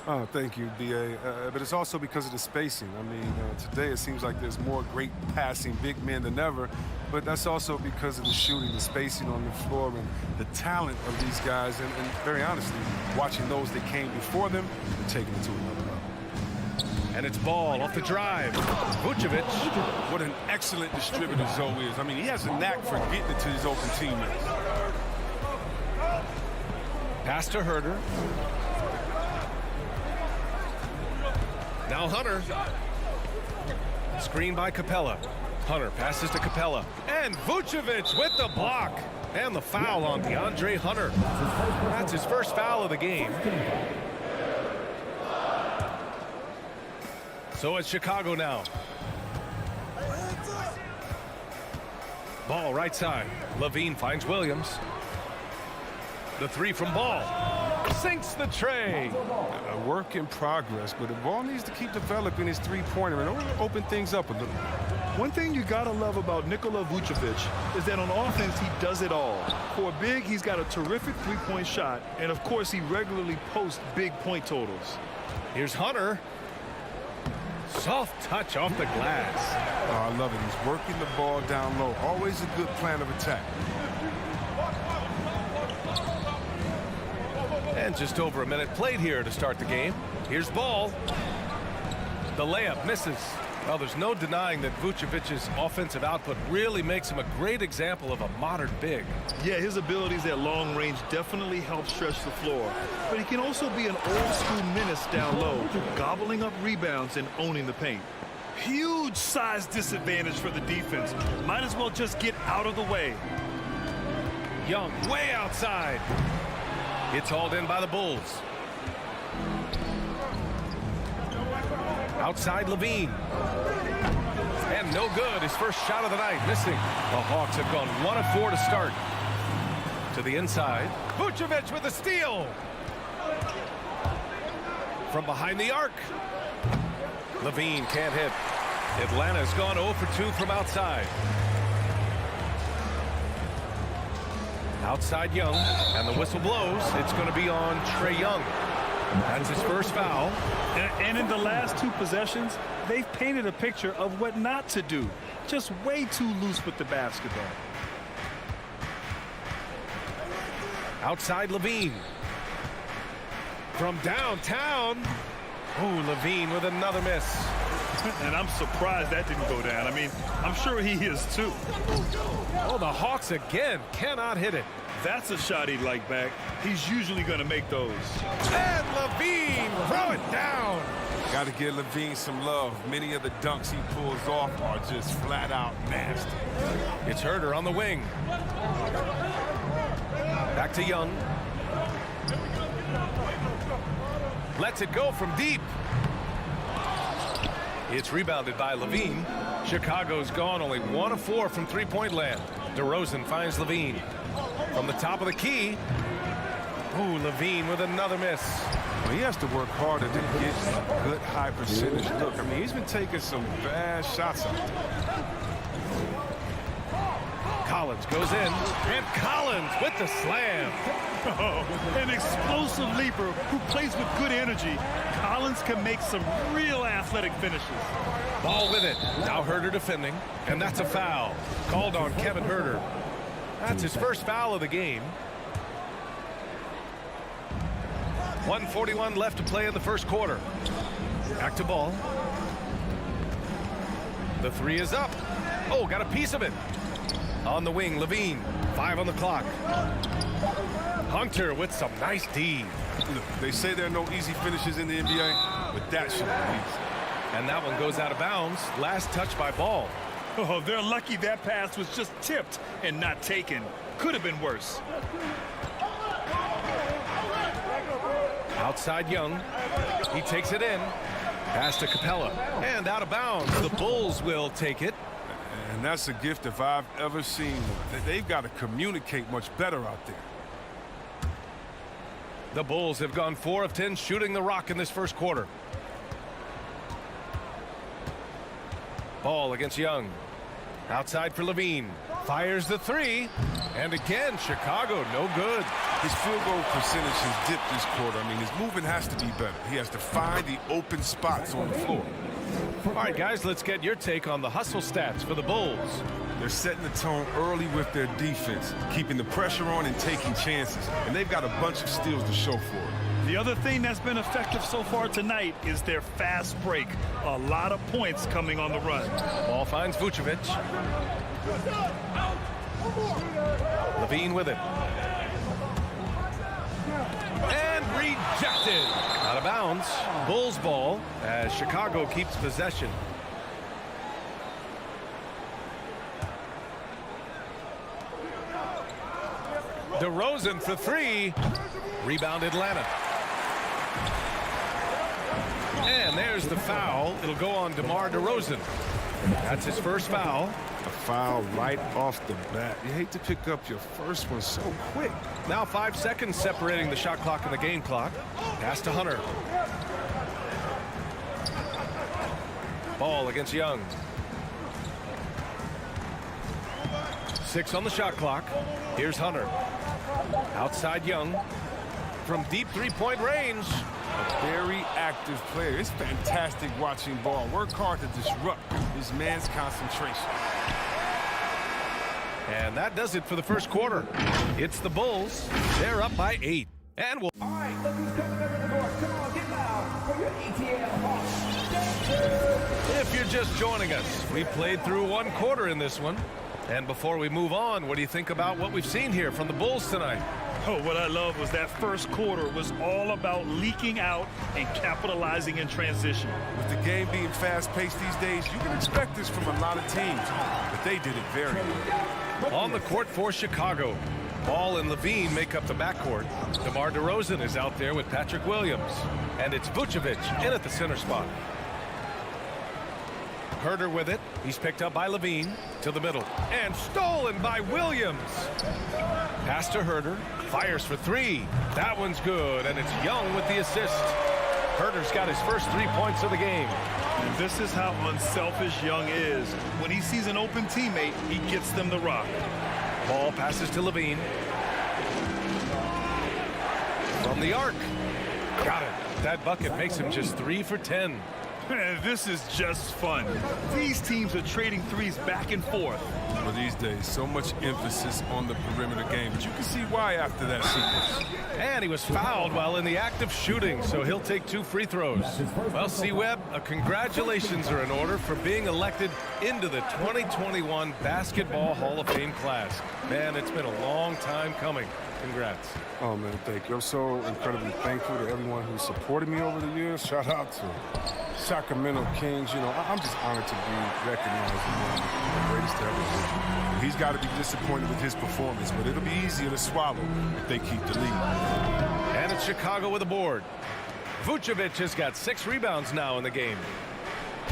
Oh, thank you, DA. But it's also because of the spacing. I mean, today it seems like there's more great passing big men than ever, but that's also because of the shooting, the spacing on the floor, and the talent of these guys. And very honestly, watching those that came before them and taking it to another level. And it's Ball off the drive. Vucevic. What an excellent distributor Zoe is. I mean, he has a knack for getting it to his open teammates. Pass to Herder. Now Hunter. Screen by Capella. Hunter passes to Capella. And Vucevic with the block. And the foul on DeAndre Hunter. That's his first foul of the game. So it's Chicago now. Ball right side. Levine finds Williams. The three from Ball. Sinks the tray. A work in progress, but the ball needs to keep developing his three-pointer and open things up a little. One thing you gotta love about Nikola Vucevic is that on offense he does it all. For a big, he's got a terrific three-point shot, and of course he regularly posts big point totals. Here's Hunter. Soft touch off the glass. Oh, I love it. He's working the ball down low. Always a good plan of attack. And just over a minute played here to start the game. Here's Ball. The layup misses. Well, there's no denying that Vucevic's offensive output really makes him a great example of a modern big. Yeah, his abilities at long range definitely help stretch the floor. But he can also be an old-school menace down low, gobbling up rebounds and owning the paint. Huge size disadvantage for the defense. Might as well just get out of the way. Young way outside. It's hauled in by the Bulls. Outside Levine. And no good. His first shot of the night missing. The Hawks have gone 1 of 4 to start. To the inside. Vucevic with a steal. From behind the arc. Levine can't hit. Atlanta's gone 0 for 2 from outside. Outside Young. And the whistle blows. It's going to be on Trae Young. That's his first foul. And in the last 2 possessions, they've painted a picture of what not to do. Just way too loose with the basketball. Outside Levine. From downtown. Oh, Levine with another miss. And I'm surprised that didn't go down. I mean, I'm sure he is too. Oh, the Hawks again cannot hit it. That's a shot he'd like back. He's usually going to make those. And Levine throw it down. Got to give Levine some love. Many of the dunks he pulls off are just flat out nasty. It's Herder on the wing. Back to Young. Lets it go from deep. It's rebounded by Levine. Chicago's gone only 1 of 4 from three-point land. DeRozan finds Levine. From the top of the key. Ooh, Levine with another miss. Well, he has to work harder to get a good high percentage look. I mean, he's been taking some bad shots out there. Collins goes in. And Collins with the slam. Oh, an explosive leaper who plays with good energy. Collins can make some real athletic finishes. Ball with it. Now Herder defending. And that's a foul. Called on Kevin Herder. That's his first foul of the game. 1:41 left to play in the first quarter. Back to Ball. The three is up. Oh, got a piece of it. On the wing, Levine. 5 on the clock. Hunter with some nice D. Look, they say there are no easy finishes in the NBA, but that should be easy. And that one goes out of bounds. Last touch by Ball. Oh, they're lucky that pass was just tipped and not taken. Could have been worse. Outside Young. He takes it in. Pass to Capella. And out of bounds. The Bulls will take it. And that's a gift if I've ever seen one. They've got to communicate much better out there. The Bulls have gone 4 of 10 shooting the rock in this first quarter. Ball against Young. Outside for Levine. Fires the three. And again, Chicago no good. His field goal percentage has dipped this quarter. I mean, his movement has to be better. He has to find the open spots on the floor. All right, guys, let's get your take on the hustle stats for the Bulls. They're setting the tone early with their defense, keeping the pressure on and taking chances. And they've got a bunch of steals to show for it. The other thing that's been effective so far tonight is their fast break. A lot of points coming on the run. Ball finds Vucevic. Levine with it. And rejected. Out of bounds. Bulls ball as Chicago keeps possession. DeRozan for three. Rebound Atlanta. And there's the foul. It'll go on DeMar DeRozan. That's his first foul. A foul right off the bat. You hate to pick up your first one so quick. Now 5 seconds separating the shot clock and the game clock. Pass to Hunter. Ball against Young. 6 on the shot clock. Here's Hunter. Outside Young. From deep three-point range. A very active player. It's fantastic watching ball. Work hard to disrupt this man's concentration. And that does it for the first quarter. It's the Bulls. They're up by 8. And we'll... All right, look who's coming over the court. Come on, get loud for your ETL Hawks. If you're just joining us, we played through one quarter in this one. And before we move on, what do you think about what we've seen here from the Bulls tonight? Oh, what I love was that first quarter was all about leaking out and capitalizing in transition. With the game being fast-paced these days, you can expect this from a lot of teams, but they did it very well. On the court for Chicago, Ball and Levine make up the backcourt. DeMar DeRozan is out there with Patrick Williams. And it's Vucevic in at the center spot. Herder with it. He's picked up by Levine to the middle. And stolen by Williams. Pass to Herder. Fires for three. That one's good. And it's Young with the assist. Herder's got his first 3 points of the game. And this is how unselfish Young is. When he sees an open teammate, he gets them the rock. Ball passes to Levine. From the arc. Got it. That bucket makes him just 3 for 10. Man, this is just fun. These teams are trading threes back and forth. Well, these days, so much emphasis on the perimeter game, but you can see why after that sequence. And he was fouled while in the act of shooting, so he'll take 2 free throws. Well, C-Webb, congratulations are in order for being elected into the 2021 Basketball Hall of Fame class. Man, it's been a long time coming. Congrats. Oh, man, thank you. I'm so incredibly thankful to everyone who supported me over the years. Shout out to Sacramento Kings. You know, I'm just honored to be recognized as one of the greatest to ever be. He's got to be disappointed with his performance, but it'll be easier to swallow if they keep the lead. And it's Chicago with a board. Vucevic has got 6 rebounds now in the game.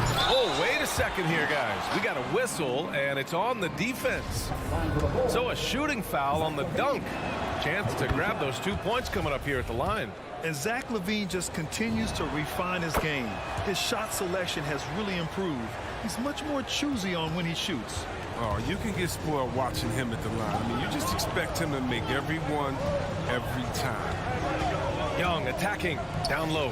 Oh, wait a second here, guys. We got a whistle, and it's on the defense. So a shooting foul on the dunk. Chance to grab those 2 points coming up here at the line. And Zach LaVine just continues to refine his game. His shot selection has really improved. He's much more choosy on when he shoots. Oh, you can get spoiled watching him at the line. I mean, you just expect him to make every one, every time. Young attacking down low.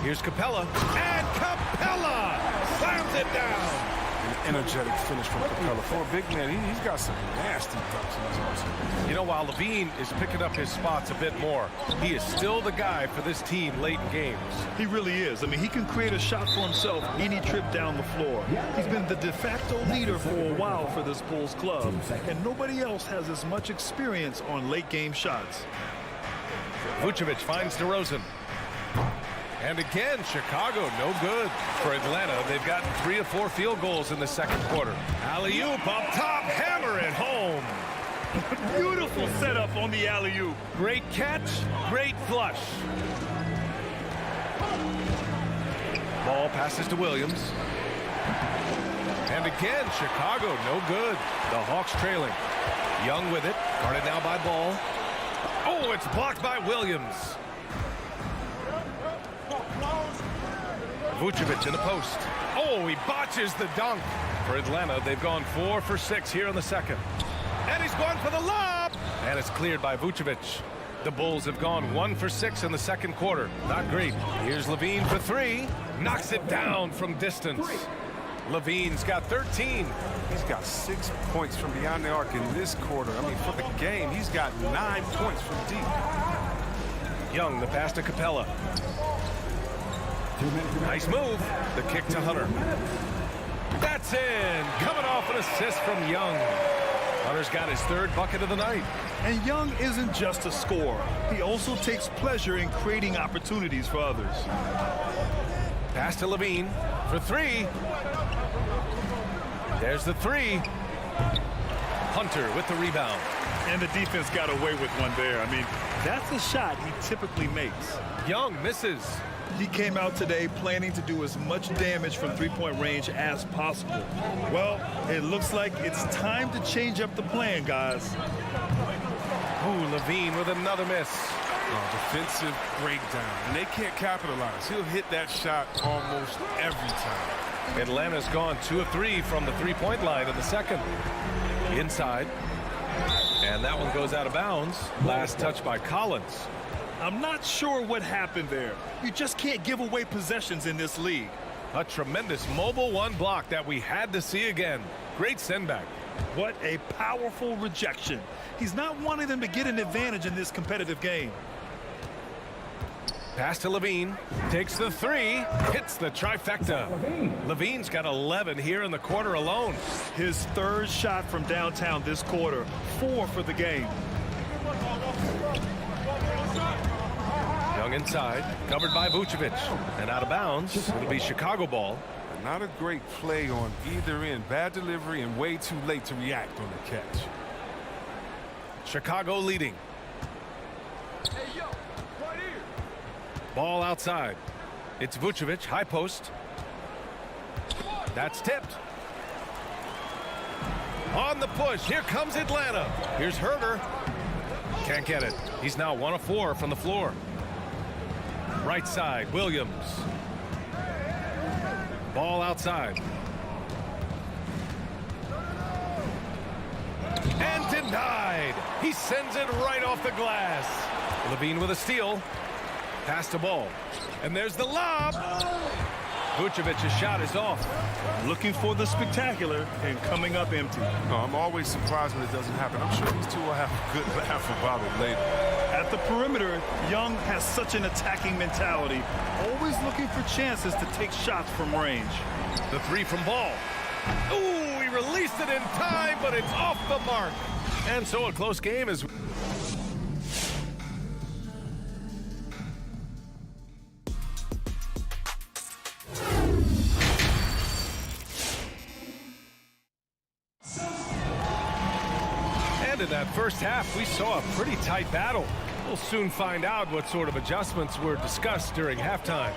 Here's Capella. And Capella slams it down. An energetic finish from Capella. For a big man, he's got some nasty dunks in his arsenal. You know, while Levine is picking up his spots a bit more, he is still the guy for this team late in games. He really is. I mean, he can create a shot for himself any trip down the floor. He's been the de facto leader for a while for this Bulls club, and nobody else has as much experience on late game shots. Vucevic finds DeRozan. And again, Chicago, no good. For Atlanta, they've gotten 3 of 4 field goals in the second quarter. Alley-oop up top, hammer it home. Beautiful setup on the alley-oop. Great catch, great flush. Ball passes to Williams. And again, Chicago, no good. The Hawks trailing. Young with it, guarded now by Ball. Oh, it's blocked by Williams. Vucevic in the post. Oh, he botches the dunk. For Atlanta, they've gone 4 for 6 here in the second. And he's going for the lob. And it's cleared by Vucevic. The Bulls have gone 1 for 6 in the second quarter. Not great. Here's Levine for 3. Knocks it down from distance. Levine's got 13. He's got 6 points from beyond the arc in this quarter. I mean, for the game, he's got 9 points from deep. Young, the pass to Capella. Nice move. The kick to Hunter. That's in. Coming off an assist from Young. Hunter's got his 3rd bucket of the night. And Young isn't just a scorer. He also takes pleasure in creating opportunities for others. Pass to Levine for 3. There's the 3. Hunter with the rebound. And the defense got away with one there. I mean, that's a shot he typically makes. Young misses. He came out today planning to do as much damage from three-point range as possible. Well, it looks like it's time to change up the plan, guys. Ooh, Levine with another miss. Defensive breakdown, and they can't capitalize. He'll hit that shot almost every time. Atlanta's gone 2 of 3 from the three-point line in the second. Inside. And that one goes out of bounds. Last touch by Collins. I'm not sure what happened there. You just can't give away possessions in this league. A tremendous mobile 1 block that we had to see again. Great sendback. What a powerful rejection. He's not wanting them to get an advantage in this competitive game. Pass to Levine. Takes the 3. Hits the trifecta. Levine's got 11 here in the quarter alone. His 3rd shot from downtown this quarter. 4 for the game. Young inside. Covered by Vucevic. And out of bounds. It'll be Chicago ball. Not a great play on either end. Bad delivery and way too late to react on the catch. Chicago leading. Ball outside. It's Vucevic, high post. That's tipped. On the push, here comes Atlanta. Here's Herder. Can't get it. He's now 1 of 4 from the floor. Right side, Williams. Ball outside. And denied. He sends it right off the glass. Levine with a steal. Pass to Ball. And there's the lob. Vucevic's shot is off. Looking for the spectacular and coming up empty. No, I'm always surprised when it doesn't happen. I'm sure these two will have a good laugh about it later. At the perimeter, Young has such an attacking mentality, always looking for chances to take shots from range. The 3 from Ball. Ooh, he released it in time, but it's off the mark. And so a close game is... And in that first half, we saw a pretty tight battle. We'll soon find out what sort of adjustments were discussed during halftime.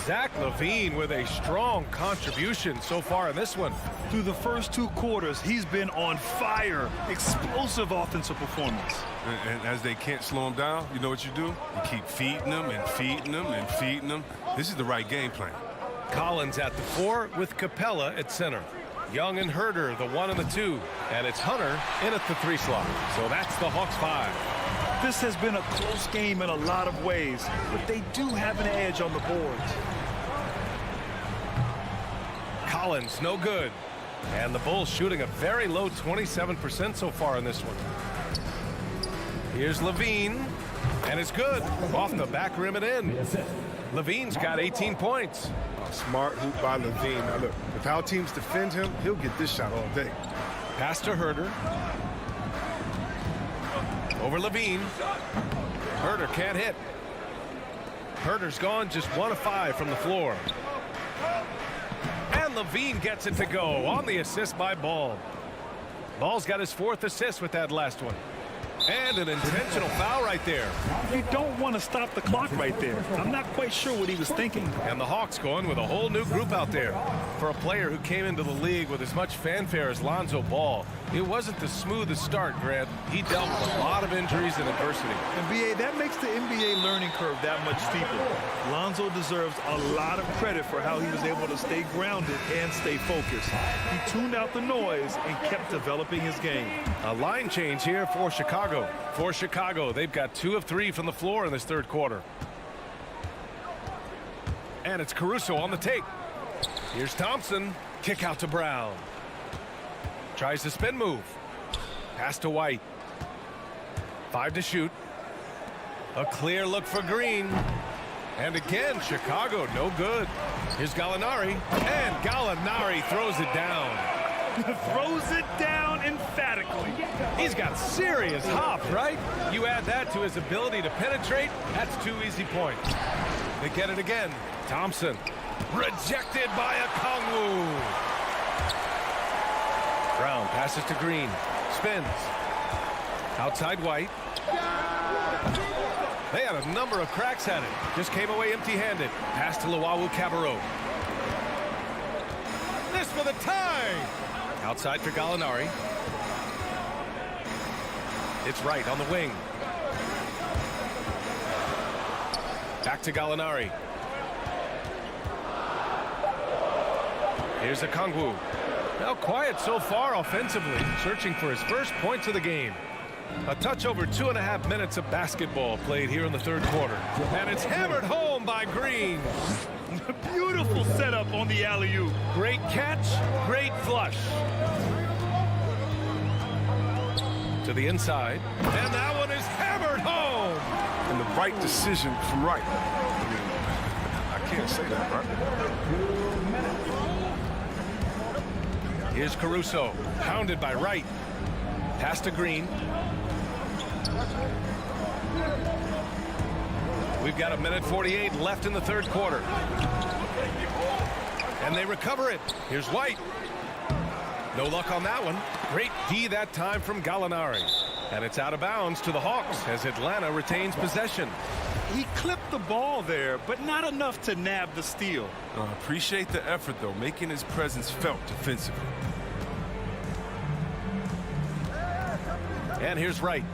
Zach LaVine with a strong contribution so far in this one. Through the first 2 quarters, he's been on fire. Explosive offensive performance. And as they can't slow him down, you know what you do? You keep feeding them and feeding them and feeding them. This is the right game plan. Collins at the 4 with Capella at center. Young and Herder, the 1 and the 2. And it's Hunter in at the 3 slot. So that's the Hawks 5. This has been a close game in a lot of ways, but they do have an edge on the boards. Collins, no good. And the Bulls shooting a very low 27% so far in this one. Here's Levine, and it's good. Off the back rim and in. Levine's got 18 points. Smart hoop by Levine. Now look, if our teams defend him, he'll get this shot all day. Pass to Herder. Over Levine. Herder can't hit. Herder's gone just 1 of 5 from the floor. And Levine gets it to go on the assist by Ball. Ball's got his 4th assist with that last one. And an intentional foul right there. You don't want to stop the clock right there. I'm not quite sure what he was thinking. And the Hawks going with a whole new group out there. For a player who came into the league with as much fanfare as Lonzo Ball, it wasn't the smoothest start, Grant. He dealt with a lot of injuries and adversity. And BA, that makes the NBA learning curve that much steeper. Lonzo deserves a lot of credit for how he was able to stay grounded and stay focused. He tuned out the noise and kept developing his game. A line change here for Chicago. Caruso. For Chicago, they've got 2 of 3 from the floor in this third quarter. And it's Caruso on the take. Here's Thompson. Kick out to Brown. Tries the spin move. Pass to White. 5 to shoot. A clear look for Green. And again, Chicago, no good. Here's Gallinari. And Gallinari throws it down. Throws it down emphatically. He's got serious hop, right? You add that to his ability to penetrate, that's 2 easy points. They get it again. Thompson. Rejected by Okongwu. Brown passes to Green. Spins. Outside White. They had a number of cracks at it. Just came away empty-handed. Pass to Luwawu-Cabarrot. This for the tie. Outside for Gallinari. It's Wright on the wing. Back to Gallinari. Here's Okongwu. Now quiet so far offensively, searching for his first points of the game. A touch over 2.5 minutes of basketball played here in the third quarter. And it's hammered home by Green. Beautiful setup on the alley-oop. Great catch, great flush. To the inside. And that one is hammered home. And the right decision from Wright. I mean, I can't say that, right? Here's Caruso, pounded by Wright. Pass to Green. We've got 1:48 left in the third quarter. And they recover it. Here's White. No luck on that one. Great D that time from Gallinari. And it's out of bounds to the Hawks as Atlanta retains possession. He clipped the ball there, but not enough to nab the steal. Appreciate the effort, though, making his presence felt defensively. And here's Wright.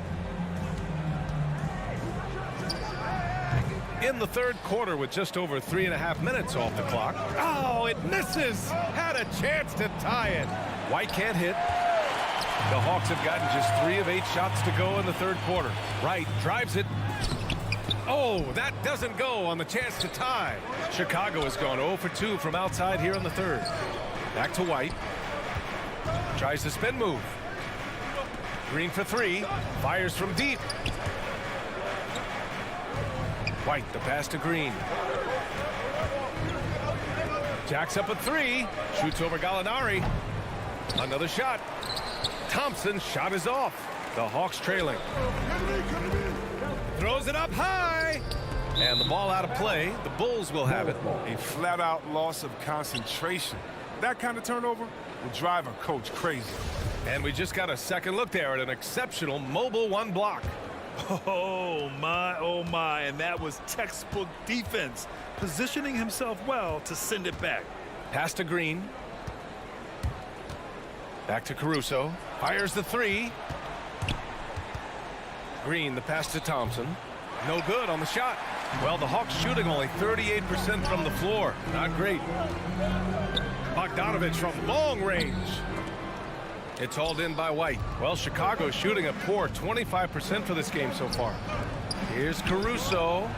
In the third quarter with just over 3.5 minutes off the clock. Oh, it misses. Had a chance to tie it. White can't hit. The Hawks have gotten just 3 of 8 shots to go in the third quarter. Wright drives it. Oh, that doesn't go on the chance to tie. Chicago has gone 0 for 2 from outside here in the third. Back to White. Tries the spin move. Green for 3. Fires from deep. White, the pass to Green. Jacks up a 3. Shoots over Gallinari. Another shot. Thompson's shot is off. The Hawks trailing. Throws it up high. And the ball out of play. The Bulls will have it. A flat-out loss of concentration. That kind of turnover will drive a coach crazy. And we just got a second look there at an exceptional mobile 1 block. Oh my, and that was textbook defense, positioning himself well to send it back. Pass to Green. Back to Caruso. Fires the 3. Green, the pass to Thompson. No good on the shot. Well, the Hawks shooting only 38% from the floor. Not great. Bogdanovich from long range. It's hauled in by White. Well, Chicago shooting a poor 25% for this game so far. Here's Caruso.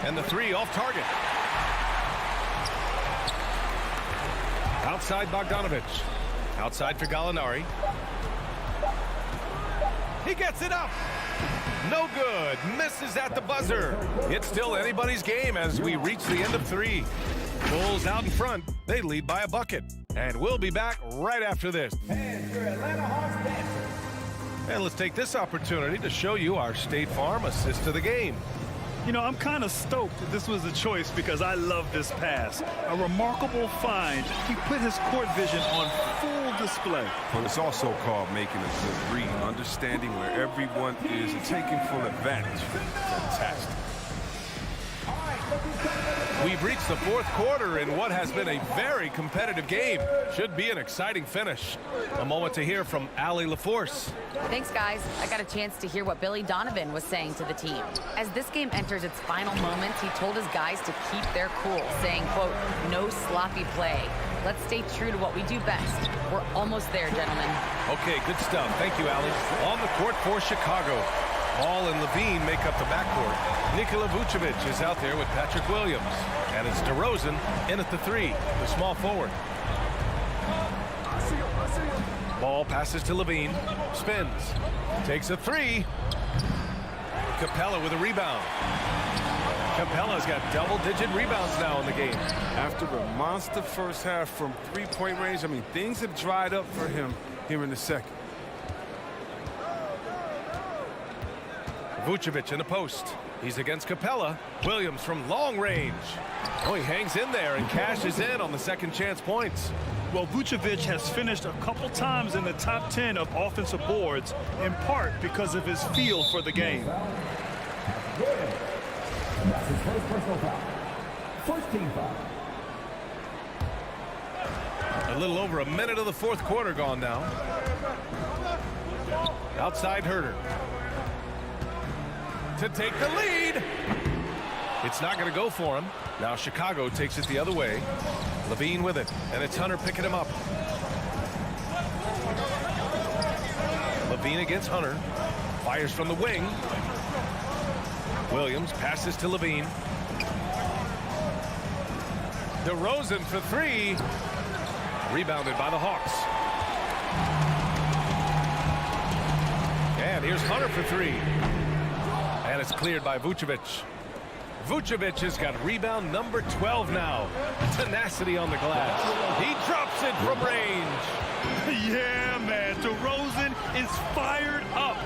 And the 3 off target. Outside Bogdanovich. Outside for Gallinari. He gets it up. No good. Misses at the buzzer. It's still anybody's game as we reach the end of 3. Bulls out in front. They lead by a bucket. And we'll be back right after this. And your Atlanta Hawks dancing. And let's take this opportunity to show you our State Farm assist to the game. You know, I'm kind of stoked that this was a choice because I love this pass. A remarkable find. He put his court vision on full display. But it's also called making a good read, understanding where everyone is and taking full advantage. Fantastic. We've reached the fourth quarter in what has been a very competitive game. Should be an exciting finish. A moment to hear from Allie LaForce. Thanks, guys. I got a chance to hear what Billy Donovan was saying to the team. As this game enters its final moments, he told his guys to keep their cool, saying, quote, no sloppy play. Let's stay true to what we do best. We're almost there, gentlemen. Okay, good stuff. Thank you, Allie. On the court for Chicago. Ball and Levine make up the backcourt. Nikola Vucevic is out there with Patrick Williams. And it's DeRozan in at the 3, the small forward. Ball passes to Levine. Spins. Takes a 3. Capella with a rebound. Capella's got double-digit rebounds now in the game. After a monster first half from three-point range, I mean, things have dried up for him here in the second. Vucevic in the post. He's against Capella. Williams from long range. Oh, he hangs in there and cashes in on the second chance points. Well, Vucevic has finished a couple times in the top 10 of offensive boards, in part because of his feel for the game. That's his first personal foul. First team foul. A little over a minute of the fourth quarter gone now. Outside Herter. To take the lead. It's not going to go for him. Now Chicago takes it the other way. Levine with it, and it's Hunter picking him up. Levine against Hunter. Fires from the wing. Williams passes to Levine. DeRozan for 3. Rebounded by the Hawks. And here's Hunter for 3. And it's cleared by Vucevic. Vucevic has got rebound number 12 now. Tenacity on the glass. He drops it from range. Yeah, man, DeRozan is fired up.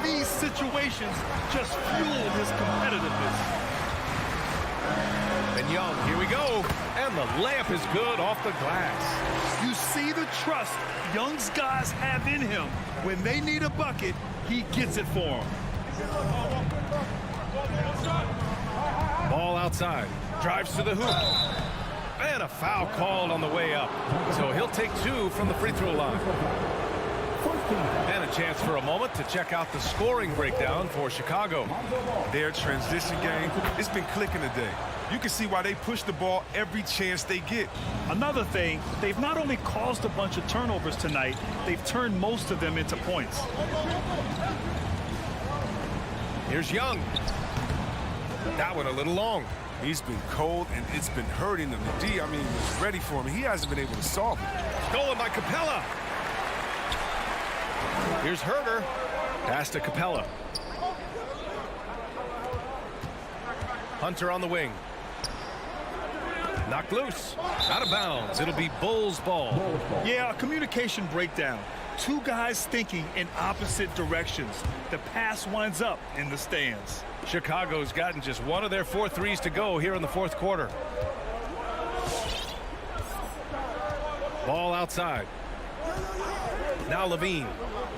These situations just fuel his competitiveness. And Young, here we go. And the layup is good off the glass. You see the trust Young's guys have in him. When they need a bucket, he gets it for them. Ball outside. Drives to the hoop. And a foul called on the way up. So he'll take 2 from the free throw line. And a chance for a moment to check out the scoring breakdown for Chicago. Their transition game, it's been clicking today. You can see why they push the ball every chance they get. Another thing, they've not only caused a bunch of turnovers tonight, they've turned most of them into points. Here's Young. That one a little long. He's been cold, and it's been hurting him. The D, I mean, was ready for him. He hasn't been able to solve it. Stolen by Capella. Here's Herter. Pass to Capella. Hunter on the wing. Knocked loose. Out of bounds. It'll be Bulls ball. Yeah, a communication breakdown. Two guys thinking in opposite directions. The pass winds up in the stands. Chicago's gotten just one of their 4 threes to go here in the fourth quarter. Ball outside. Now Levine.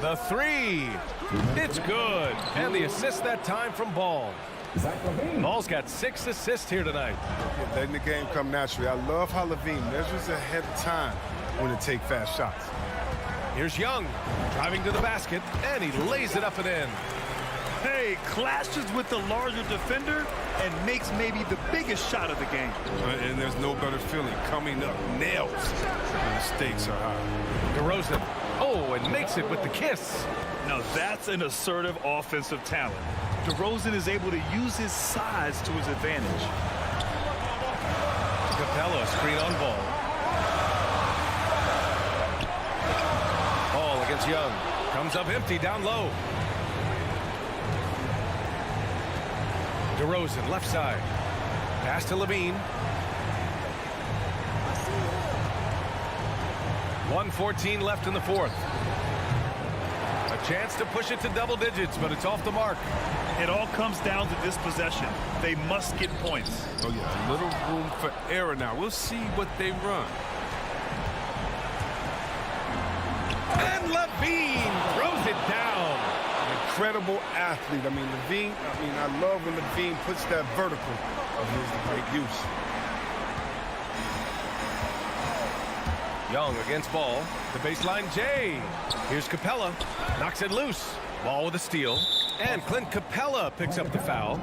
The 3. It's good. And the assist that time from Ball. Ball's got 6 assists here tonight. Letting the game come naturally. I love how Levine measures ahead of time when to take fast shots. Here's Young. Driving to the basket. And he lays it up and in. Hey, clashes with the larger defender and makes maybe the biggest shot of the game. And there's no better feeling coming up nails when the stakes are high. DeRozan. Oh, and makes it with the kiss. Now that's an assertive offensive talent. DeRozan is able to use his size to his advantage. Capella screen on Ball. Ball against Young. Comes up empty down low. DeRozan left side. Pass to Levine. 1:14 left in the fourth. A chance to push it to double digits, but it's off the mark. It all comes down to this possession. They must get points. Oh, yeah, a little room for error now. We'll see what they run. And Levine throws it down. Incredible athlete. I mean, Levine, I love when Levine puts that vertical of his to great use. Young against Ball. The baseline J. Here's Capella. Knocks it loose. Ball with a steal. And Clint Capella picks up the foul.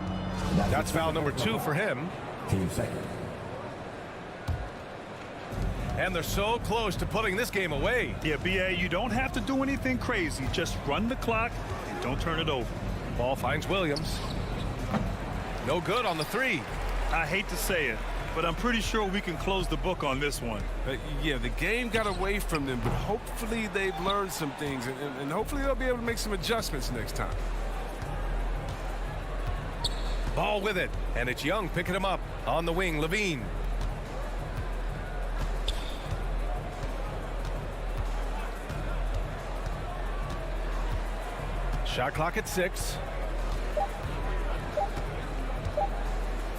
That's foul number 2 for him. Team second. And they're so close to putting this game away. Yeah, B.A., you don't have to do anything crazy. Just run the clock and don't turn it over. Ball finds Williams. No good on the three. I hate to say it, but I'm pretty sure we can close the book on this one. Yeah, the game got away from them, but hopefully they've learned some things, and hopefully they'll be able to make some adjustments next time. Ball with it, and it's Young picking him up on the wing. Levine. Shot clock at 6.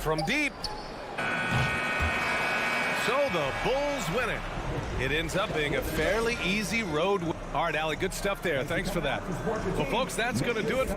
From deep. So the Bulls win it. It ends up being a fairly easy road win. All right, Allie, good stuff there. Thanks for that. Well, folks, that's going to do it.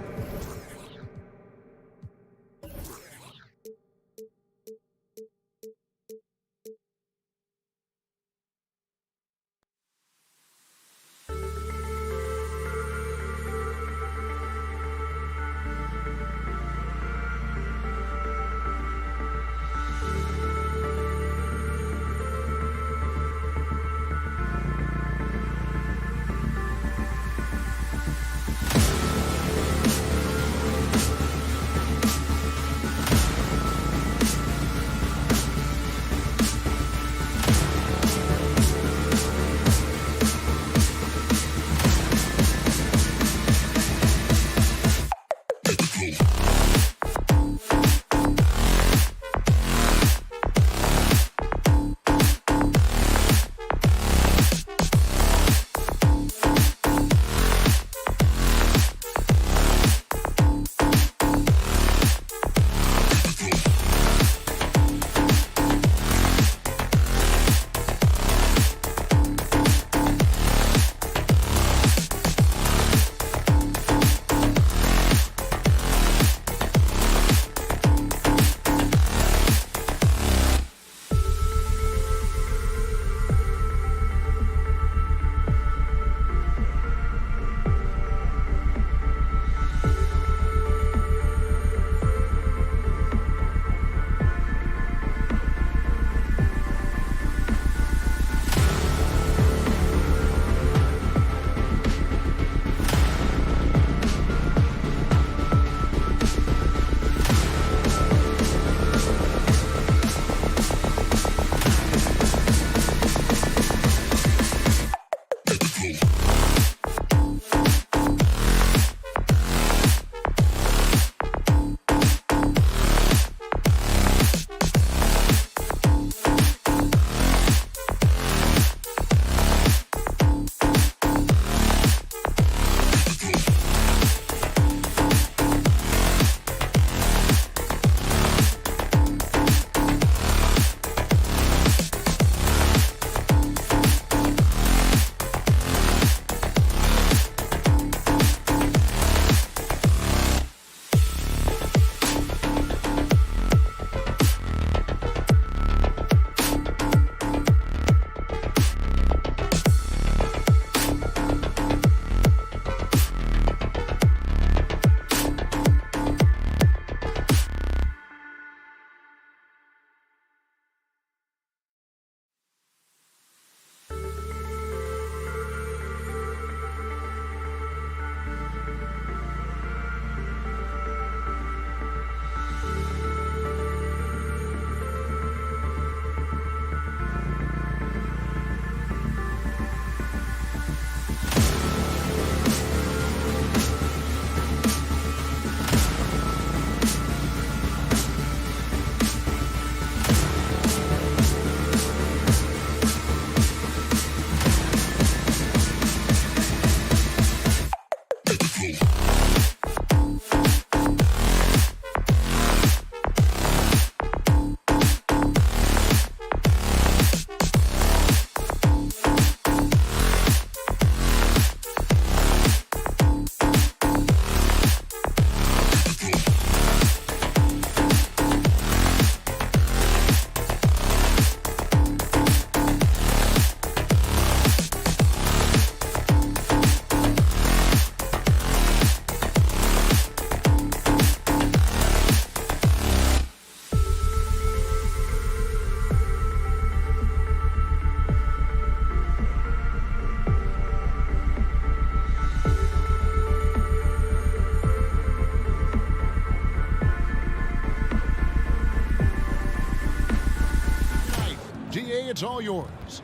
it's all yours.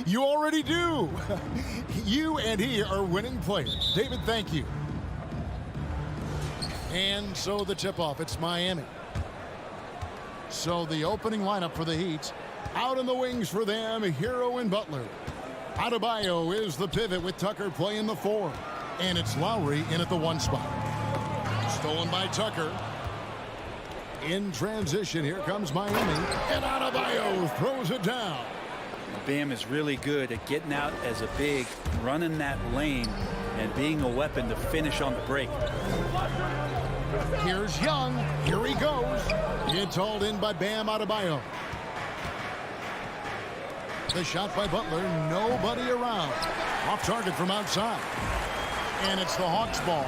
You already do. You and he are winning players. David, thank you. And so the tip-off, it's Miami. So the opening lineup for the Heat. Out in the wings for them, Hero and Butler. Adebayo is the pivot with Tucker playing the 4. And it's Lowry in at the 1 spot. Stolen by Tucker. In transition, here comes Miami. And Adebayo throws it down. Bam is really good at getting out as a big, running that lane, and being a weapon to finish on the break. Here's Young. Here he goes. It's hauled in by Bam Adebayo. The shot by Butler. Nobody around. Off target from outside. And it's the Hawks ball.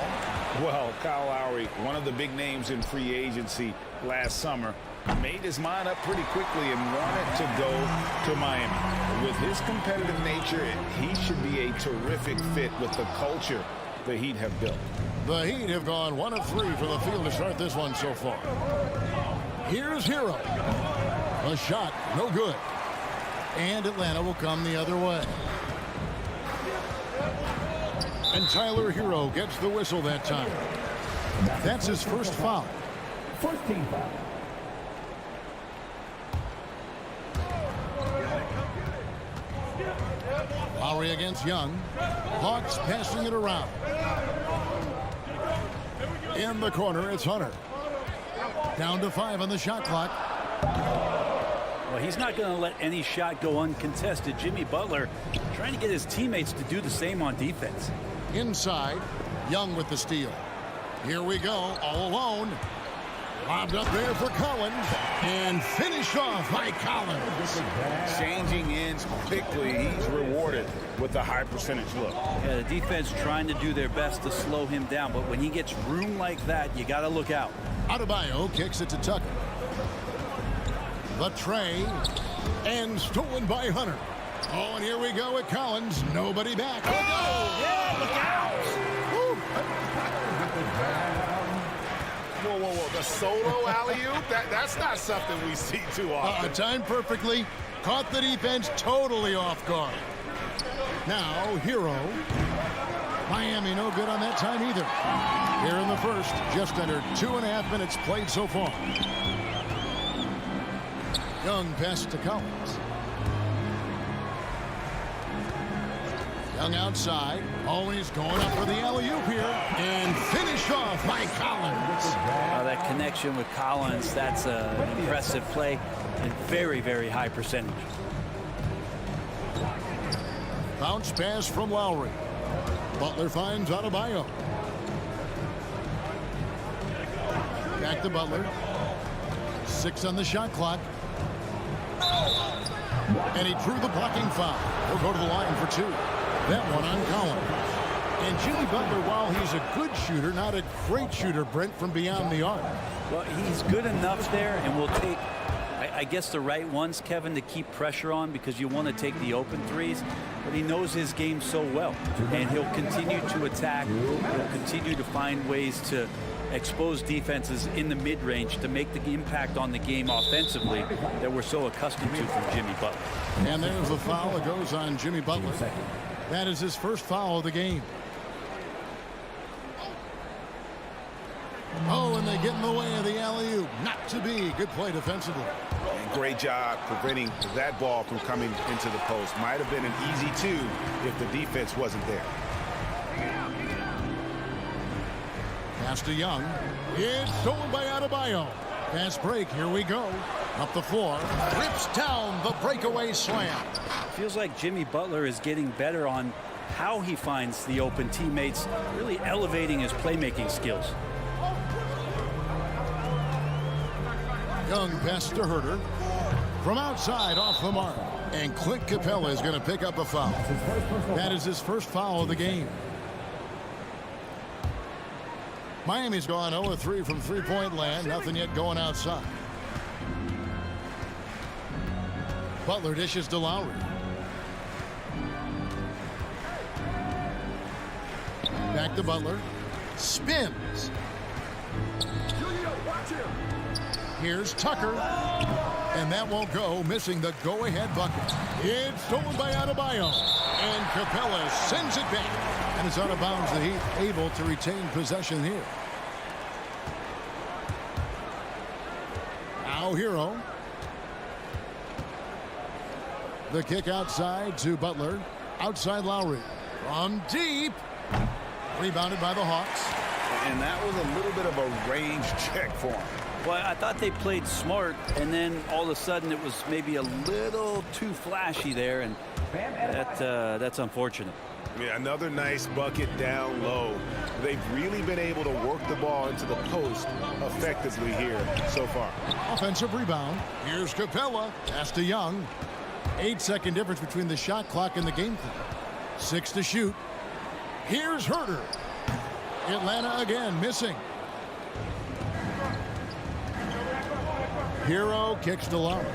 Well, Kyle Lowry, one of the big names in free agency last summer, made his mind up pretty quickly and wanted to go to Miami. With his competitive nature, he should be a terrific fit with the culture the Heat have built. The Heat have gone 1 of 3 for the field to start this one so far. Here's Hero. A shot, no good. And Atlanta will come the other way. And Tyler Hero gets the whistle that time. That's his first foul. First team foul. Lowry against Young. Hawks passing it around. In the corner, it's Hunter. Down to 5 on the shot clock. Well, he's not going to let any shot go uncontested. Jimmy Butler trying to get his teammates to do the same on defense. Inside, Young with the steal. Here we go, all alone. Lobbed up there for Collins. And finished off by Collins. Changing ends quickly, he's rewarded with a high percentage look. Yeah, the defense trying to do their best to slow him down, but when he gets room like that, you got to look out. Adebayo kicks it to Tucker. The tray. And stolen by Hunter. Oh, and here we go with Collins. Nobody back. Oh, no! Yeah, look out! Whoa, whoa, whoa. The solo alley-oop? That's not something we see too often. Timed perfectly. Caught the defense totally off guard. Now, Hero. Miami no good on that time either. Here in the first, just under 2.5 minutes played so far. Young pass to Collins. Young outside, always going up for the alley-oop here, and finished off by Collins. That connection with Collins, that's an impressive play and very, very high percentage. Bounce pass from Lowry. Butler finds Adebayo. Back to Butler. 6 on the shot clock. And he drew the blocking foul. He'll go to the line for 2. That one on Collins. And Jimmy Butler, while he's a good shooter, not a great shooter, Brent, from beyond the arc. Well, he's good enough there, and will take, I guess, the right ones, Kevin, to keep pressure on, because you want to take the open threes. But he knows his game so well, and he'll continue to attack. He'll continue to find ways to expose defenses in the mid-range to make the impact on the game offensively that we're so accustomed to from Jimmy Butler. And there's the foul that goes on Jimmy Butler. That is his first foul of the game. Oh, and they get in the way of the alley-oop. Not to be. Good play defensively. And great job preventing that ball from coming into the post. Might have been an easy 2 if the defense wasn't there. Pass to Young. It's stolen by Adebayo. Fast break. Here we go. Up the floor. Rips down the breakaway slam. Feels like Jimmy Butler is getting better on how he finds the open teammates, really elevating his playmaking skills. Young pass to Herter. From outside, off the mark. And Clint Capella is going to pick up a foul. That is his first foul of the game. Miami's gone 0-3 from three-point land. Nothing yet going outside. Butler dishes to Lowry. Back to Butler. Spins. Here's Tucker. And that won't go, missing the go-ahead bucket. It's stolen by Adebayo. And Capella sends it back. And it's out of bounds. The Heat able to retain possession here. Now Hero. The kick outside to Butler. Outside Lowry. From deep. Rebounded by the Hawks. And that was a little bit of a range check for him. Well, I thought they played smart, and then all of a sudden it was maybe a little too flashy there, and that's unfortunate. Yeah, another nice bucket down low. They've really been able to work the ball into the post effectively here so far. Offensive rebound. Here's Capella. Pass to Young. 8-second difference between the shot clock and the game clock. 6 to shoot. Here's Herter. Atlanta again missing. Hero kicks to Lowry.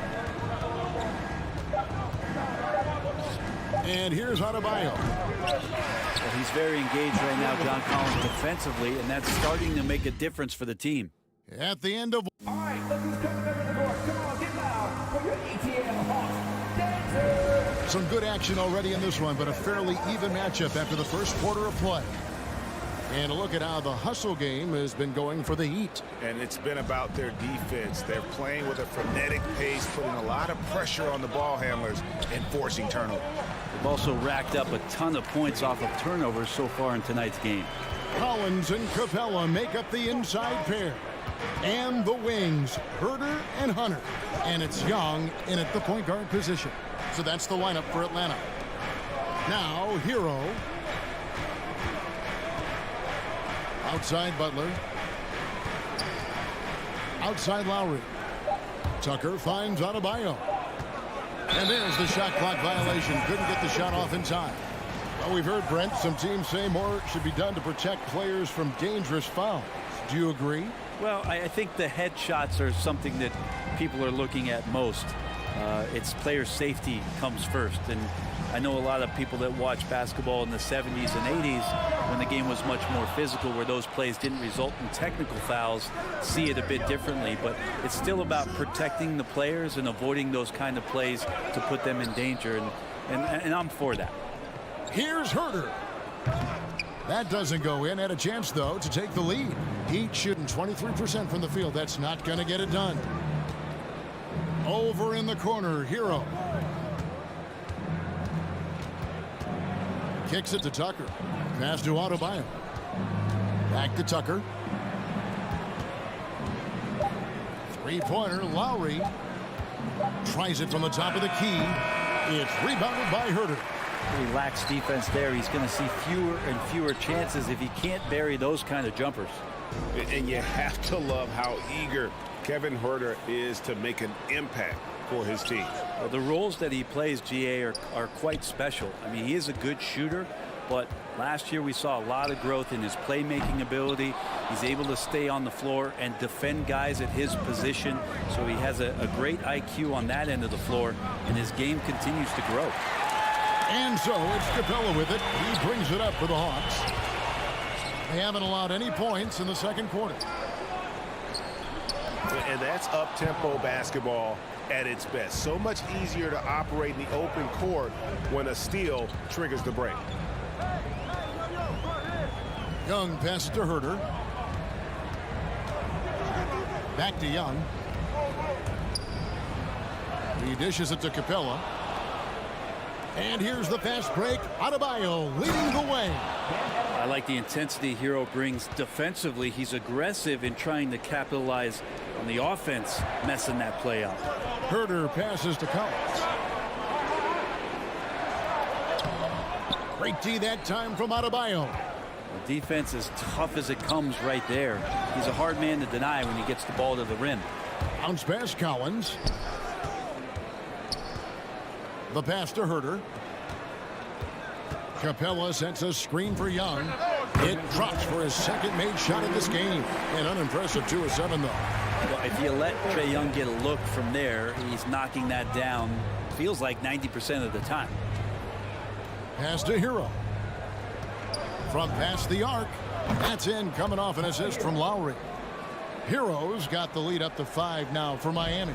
And here's Adebayo. Well, he's very engaged right now, John Collins, defensively, and that's starting to make a difference for the team. At the end of... All right, look who's coming over the court. Come on, get loud for your ATL Hawks. Dancers. Some good action already in this one, but a fairly even matchup after the first quarter of play. And a look at how the hustle game has been going for the Heat. And it's been about their defense. They're playing with a frenetic pace, putting a lot of pressure on the ball handlers and forcing turnovers. They've also racked up a ton of points off of turnovers so far in tonight's game. Collins and Capella make up the inside pair. And the wings, Herter and Hunter. And it's Young in at the point guard position. So that's the lineup for Atlanta. Now, Hero. Outside Butler. Outside Lowry. Tucker finds Adebayo. And there's the shot clock violation. Couldn't get the shot off in time. Well, we've heard, Brent, some teams say more should be done to protect players from dangerous fouls. Do you agree? Well, I think the head shots are something that people are looking at most. It's player safety comes first. And I know a lot of people that watch basketball in the 70s and 80s when the game was much more physical, where those plays didn't result in technical fouls, see it a bit differently. But it's still about protecting the players and avoiding those kind of plays to put them in danger. And I'm for that. Here's Herter. That doesn't go in. Had a chance, though, to take the lead. Heat shooting 23% from the field. That's not going to get it done. Over in the corner, Hero. Kicks it to Tucker. Pass to Adebayo. Back to Tucker. Three-pointer, Lowry. Tries it from the top of the key. It's rebounded by Herter. He lacks defense there. He's going to see fewer and fewer chances if he can't bury those kind of jumpers. And you have to love how eager Kevin Herter is to make an impact for his team. Well, the roles that he plays, GA, are quite special. I mean, he is a good shooter, but last year we saw a lot of growth in his playmaking ability. He's able to stay on the floor and defend guys at his position. So he has a great IQ on that end of the floor, and his game continues to grow. And so it's Capella with it. He brings it up for the Hawks. They haven't allowed any points in the second quarter. And that's up-tempo basketball at its best. So much easier to operate in the open court when a steal triggers the break. Young passes to Herter. Back to Young. He dishes it to Capella. And here's the fast break. Adebayo leading the way. I like the intensity Hero brings defensively. He's aggressive in trying to capitalize on the offense, messing that play up. Herter passes to Collins. Great D that time from Adebayo. The defense is tough as it comes right there. He's a hard man to deny when he gets the ball to the rim. Bounce pass Collins. The pass to Herter. Capella sets a screen for Young. It drops for his second made shot of this game. An unimpressive 2 of 7, though. Well, if you let Trae Young get a look from there, he's knocking that down, feels like 90% of the time. Pass to Hero. From past the arc. That's in, coming off an assist from Lowry. Heroes got the lead up to 5 now for Miami.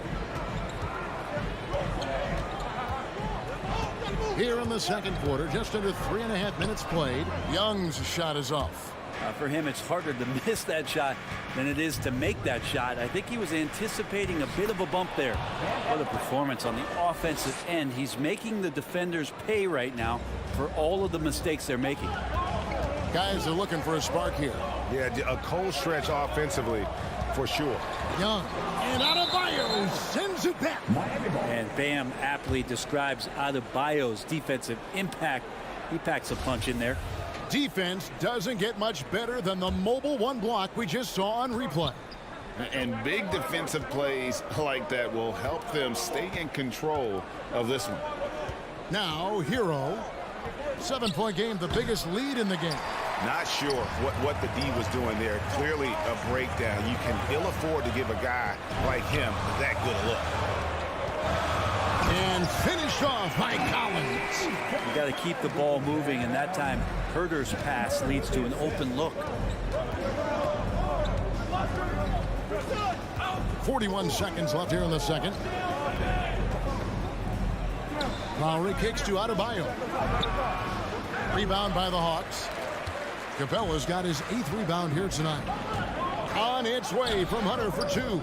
Here in the second quarter, just under 3.5 minutes played. Young's shot is off. For him, it's harder to miss that shot than it is to make that shot. I think he was anticipating a bit of a bump there. What a performance on the offensive end. He's making the defenders pay right now for all of the mistakes they're making. Guys are looking for a spark here. Yeah, a cold stretch offensively for sure. Young and Adebayo sends it back. And Bam aptly describes Adebayo's defensive impact. He packs a punch in there. Defense doesn't get much better than the mobile one block we just saw on replay. And big defensive plays like that will help them stay in control of this one. Now, Hero. 7-point game, the biggest lead in the game. Not sure what the D was doing there. Clearly a breakdown. You can ill afford to give a guy like him that good a look. And finished off by Collins. You got to keep the ball moving, and that time Herder's pass leads to an open look. 41 seconds left here in the second. Lowry kicks to Adebayo. Rebound by the Hawks. Capella's got his 8th rebound here tonight. On its way from Hunter for 2.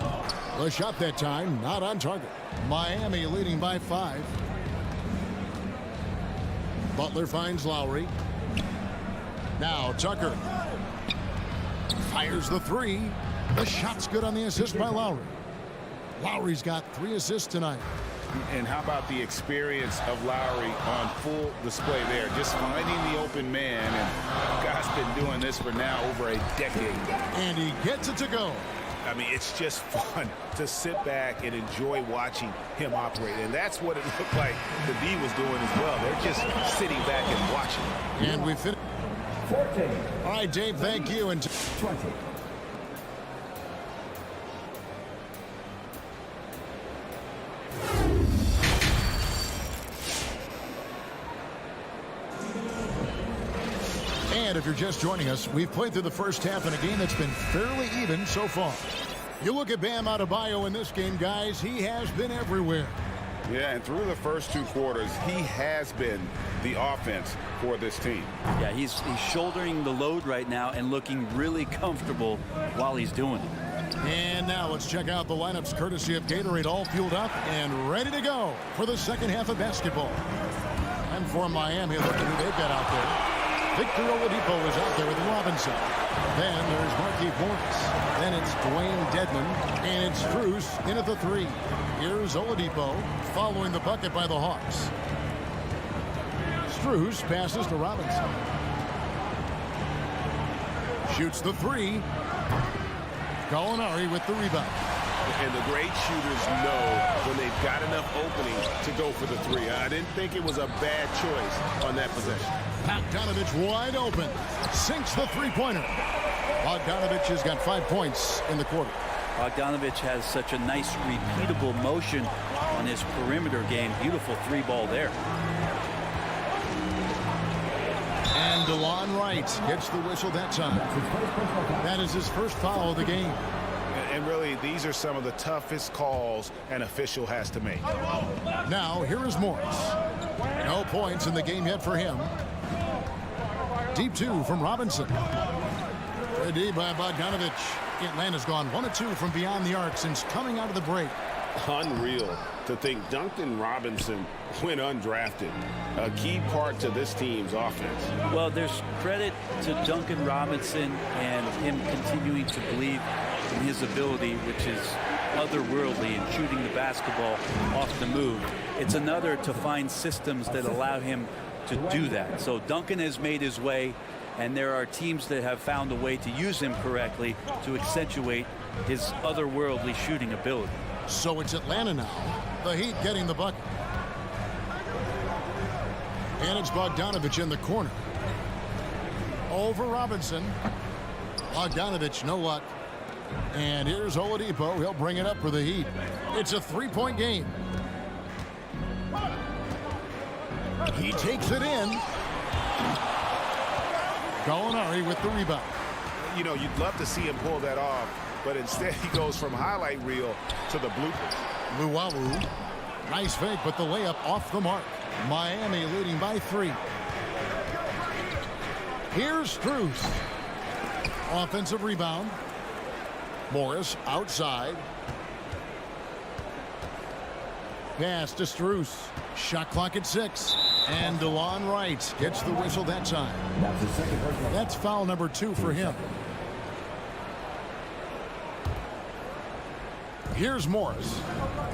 The shot that time not on target. Miami leading by 5. Butler finds Lowry. Now Tucker fires the 3. The shot's good on the assist by Lowry. Lowry's got 3 assists tonight. And how about the experience of Lowry on full display there, just finding the open man, and guy's been doing this for now over a decade. And he gets it to go. I mean, it's just fun to sit back and enjoy watching him operate. And that's what it looked like the D was doing as well. They're just sitting back and watching. And we finished. 14. All right, Dave, thank you. And 20. And if you're just joining us, we've played through the first half in a game that's been fairly even so far. You look at Bam Adebayo in this game, guys, he has been everywhere. Yeah, and through the first 2 quarters, he has been the offense for this team. Yeah, he's shouldering the load right now and looking really comfortable while he's doing it. And now let's check out the lineups courtesy of Gatorade, all fueled up and ready to go for the second half of basketball. And for Miami, look at who they've got out there. Victor Oladipo is out there with Robinson. Then there's Markieff Morris. Then it's Dwayne Dedmon. And it's Strus in at the 3. Here's Oladipo following the bucket by the Hawks. Strus passes to Robinson. Shoots the 3. Gallinari with the rebound. And the great shooters know when they've got enough opening to go for the 3. I didn't think it was a bad choice on that possession. Bogdanovich wide open. Sinks the three-pointer. Bogdanovich has got 5 points in the quarter. Bogdanovich has such a nice repeatable motion on his perimeter game. Beautiful 3-ball there. And DeLon Wright gets the whistle that time. That is his first foul of the game. And really, these are some of the toughest calls an official has to make. Now, here is Morris. No points in the game yet for him. Deep 2 from Robinson. Ready by Bogdanovich. Atlanta's gone 1 of 2 from beyond the arc since coming out of the break. Unreal to think Duncan Robinson went undrafted. A key part to this team's offense. Well, there's credit to Duncan Robinson and him continuing to believe in his ability, which is otherworldly in shooting the basketball off the move. It's another to find systems that allow him to do that. So Duncan has made his way, and there are teams that have found a way to use him correctly to accentuate his otherworldly shooting ability. So it's Atlanta now. The Heat getting the bucket. And it's Bogdanovich in the corner. Over Robinson. Bogdanovich, no luck. And here's Oladipo. He'll bring it up for the Heat. It's a 3-point game. He takes it in. Gallinari with the rebound. You know, you'd love to see him pull that off but instead he goes from highlight reel to the bloopers. Luwawu. Nice fake, but the layup off the mark. Miami leading by 3. Here's Strus. Offensive rebound. Morris outside. Pass to Strus. Shot clock at 6. And DeLon Wright gets the whistle that time. That's foul number 2 for him. Here's Morris.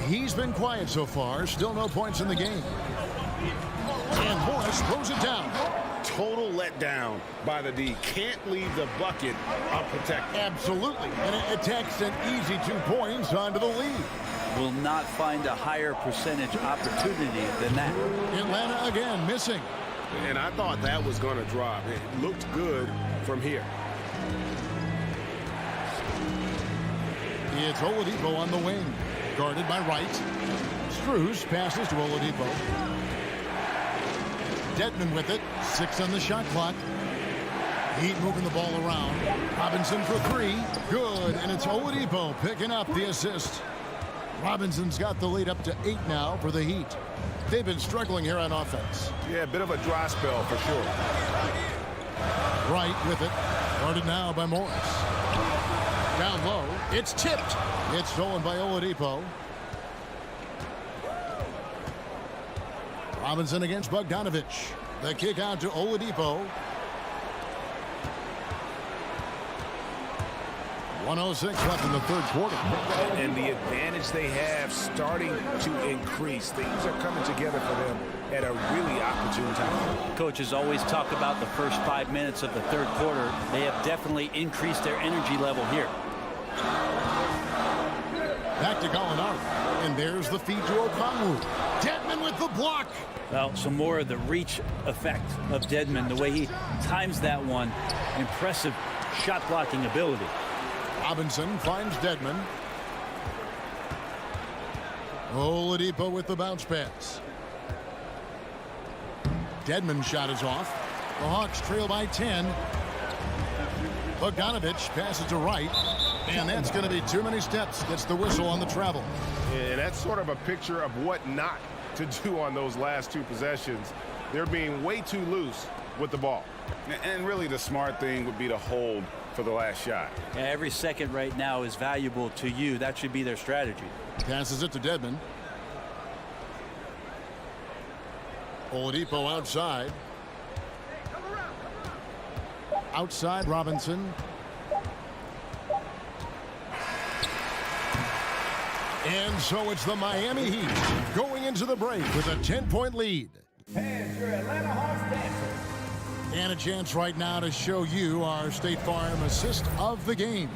He's been quiet so far. Still no points in the game. And Morris throws it down. Total letdown by the D. Can't leave the bucket unprotected. Absolutely. And it takes an easy 2 points onto the lead. Will not find a higher percentage opportunity than that. Atlanta again missing. And I thought that was going to drop. It looked good from here. It's Oladipo on the wing. Guarded by Wright. Strus passes to Oladipo. Dedmon with it. 6 on the shot clock. Heat moving the ball around. Robinson for 3. Good. And it's Oladipo picking up the assist. Robinson's got the lead up to 8 now for the Heat. They've been struggling here on offense. Yeah, a bit of a dry spell for sure. Wright with it. Guarded now by Morris. Down low. It's tipped. It's stolen by Oladipo. Robinson against Bogdanovich. The kick out to Oladipo. 1:06 left in the third quarter. And the advantage they have starting to increase. Things are coming together for them at a really opportune time. Coaches always talk about the first 5 minutes of the third quarter. They have definitely increased their energy level here. Back to Gallinari. And there's the feed to Okongwu. Dedmon with the block. Well, some more of the reach effect of Dedmon, the way he times that one. Impressive shot blocking ability. Robinson finds Dedmon. Oladipo with the bounce pass. Dedmon's shot is off. The Hawks trail by 10. Bogdanovich passes to Wright. And that's going to be too many steps. Gets the whistle on the travel. And that's sort of a picture of what not to do on those last 2 possessions. They're being way too loose with the ball. And really the smart thing would be to hold for the last shot. Yeah, every second right now is valuable to you. That should be their strategy. Passes it to Dedmon. Oladipo outside. Outside Robinson. And so it's the Miami Heat going into the break with a 10-point lead. And your Atlanta Hawks dancers. And a chance right now to show you our State Farm assist of the game.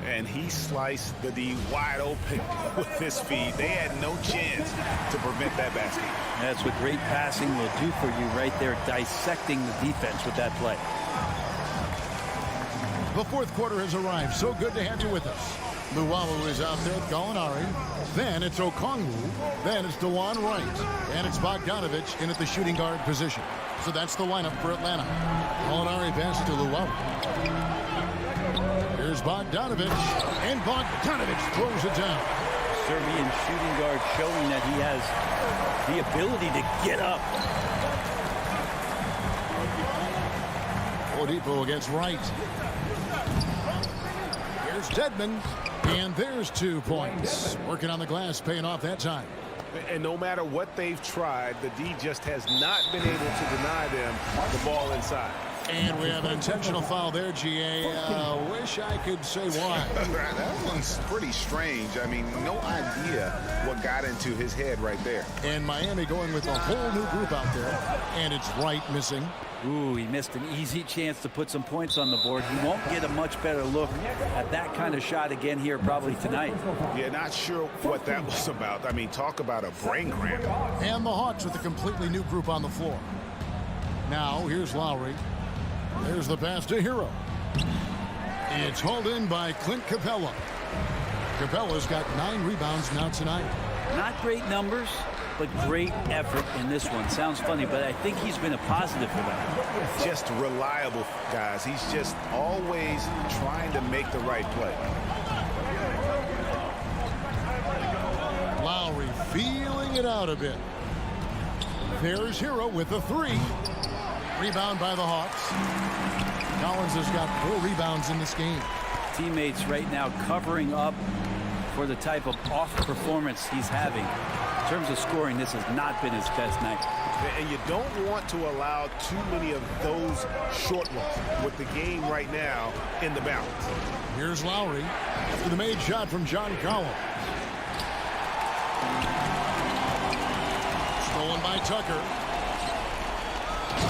And he sliced the D wide open with his feet. They had no chance to prevent that basket. That's what great passing will do for you right there, dissecting the defense with that play. The fourth quarter has arrived. So good to have you with us. Luwawu is out there with Gallinari. Then it's Okongwu. Then it's DeLon Wright. And it's Bogdanovich in at the shooting guard position. So that's the lineup for Atlanta. Gallinari passes to Luwawu. Here's Bogdanovich. And Bogdanovich throws it down. Serbian shooting guard showing that he has the ability to get up. Oladipo against Wright. Here's Dedmon. And there's 2 points. Working on the glass, paying off that time. And no matter what they've tried, the D just has not been able to deny them the ball inside. And we have an intentional foul there, GA. Wish I could say why. That one's pretty strange. I mean, no idea what got into his head right there. And Miami going with a whole new group out there. And it's Wright missing. Ooh, he missed an easy chance to put some points on the board. He won't get a much better look at that kind of shot again here probably tonight. Yeah, not sure what that was about. I mean, talk about a brain cramp. And the Hawks with a completely new group on the floor. Now, here's Lowry. There's the pass to Hero. It's hauled in by Clint Capella. Capella's got 9 rebounds now tonight. Not great numbers, but great effort in this one. Sounds funny, but I think he's been a positive for them. Just reliable, guys. He's just always trying to make the right play. feeling it out a bit. There's Hero with a 3. Rebound by the Hawks. Collins has got 4 rebounds in this game. Teammates right now covering up for the type of off performance he's having. In terms of scoring, this has not been his best night. And you don't want to allow too many of those short ones with the game right now in the balance. Here's Lowry after the made shot from John Collins. Stolen by Tucker.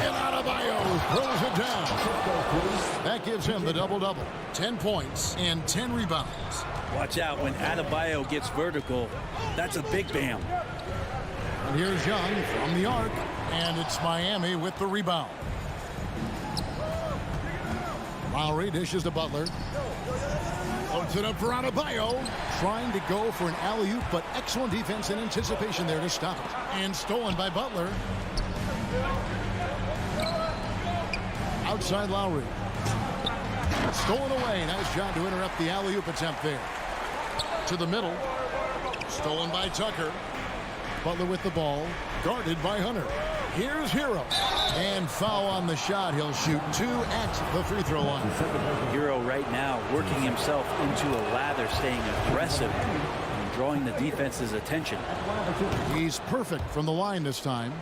And Adebayo throws it down. That gives him the double-double. 10 points and 10 rebounds. Watch out when Adebayo gets vertical. That's a big bam. And here's Young from the arc. And it's Miami with the rebound. Lowry dishes to Butler. Loads it up for Adebayo. Trying to go for an alley-oop, but excellent defense and anticipation there to stop it. And stolen by Butler. Outside Lowry. Stolen away. Nice job to interrupt the alley-oop attempt there. To the middle. Stolen by Tucker. Butler with the ball. Guarded by Hunter. Here's Hero. And foul on the shot. He'll shoot 2 at the free throw line. Hero right now working himself into a lather, staying aggressive and drawing the defense's attention. He's perfect from the line this time.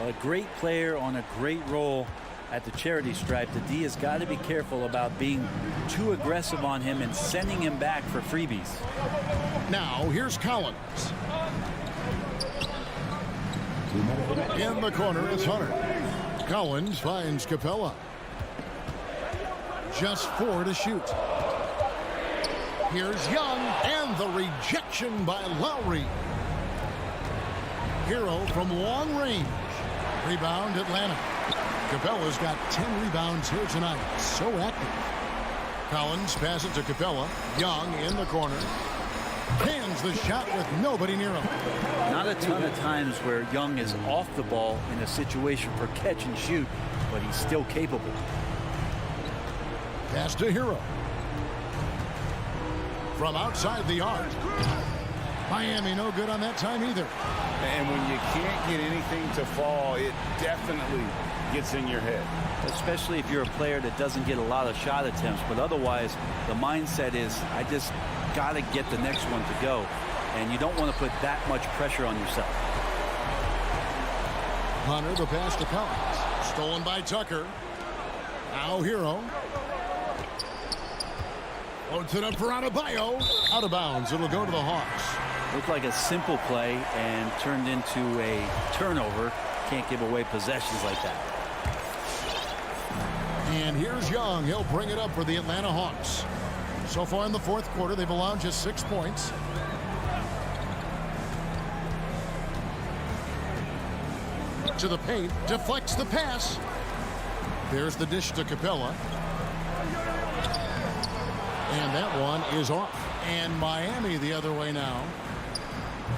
A great player on a great role at the charity stripe. The D has got to be careful about being too aggressive on him and sending him back for freebies. Now here's Collins. In the corner is Hunter. Collins finds Capella. Just 4 to shoot. Here's Young, and the rejection by Lowry. Hero from long range. Rebound Atlanta. Capella's got 10 rebounds here tonight. So active. Collins passes to Capella. Young in the corner. Hands the shot with nobody near him. Not a ton of times where Young is off the ball in a situation for catch and shoot, but he's still capable. Pass to Hero. From outside the arc. Miami no good on that time either. And when you can't get anything to fall, it definitely gets in your head. Especially if you're a player that doesn't get a lot of shot attempts, but otherwise the mindset is I just got to get the next one to go, and you don't want to put that much pressure on yourself. Hunter, the pass to Collins. Stolen by Tucker. Now Hero. Loads it up for Adebayo. Out of bounds. It'll go to the Hawks. Looked like a simple play and turned into a turnover. Can't give away possessions like that. And here's Young. He'll bring it up for the Atlanta Hawks. So far in the fourth quarter, they've allowed just 6 points. To the paint, deflects the pass. There's the dish to Capella. And that one is off. And Miami the other way now.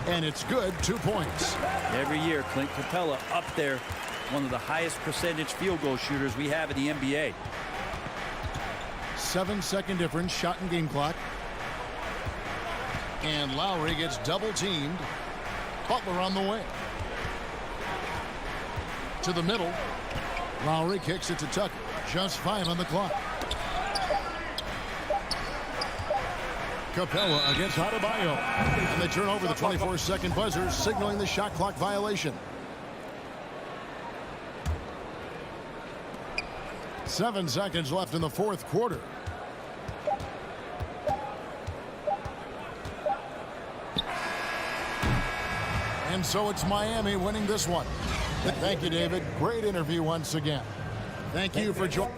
And it's good, 2 points. Every year, Clint Capella up there, one of the highest percentage field goal shooters we have in the NBA. 7-second difference, shot and game clock. And Lowry gets double teamed. Butler on the way. To the middle. Lowry kicks it to Tucker. Just 5 on the clock. Capella against Adebayo. And they turn over the 24-second buzzer, signaling the shot clock violation. 7 seconds left in the fourth quarter. And so it's Miami winning this one. Thank you, David. Great interview once again. Thank you for joining.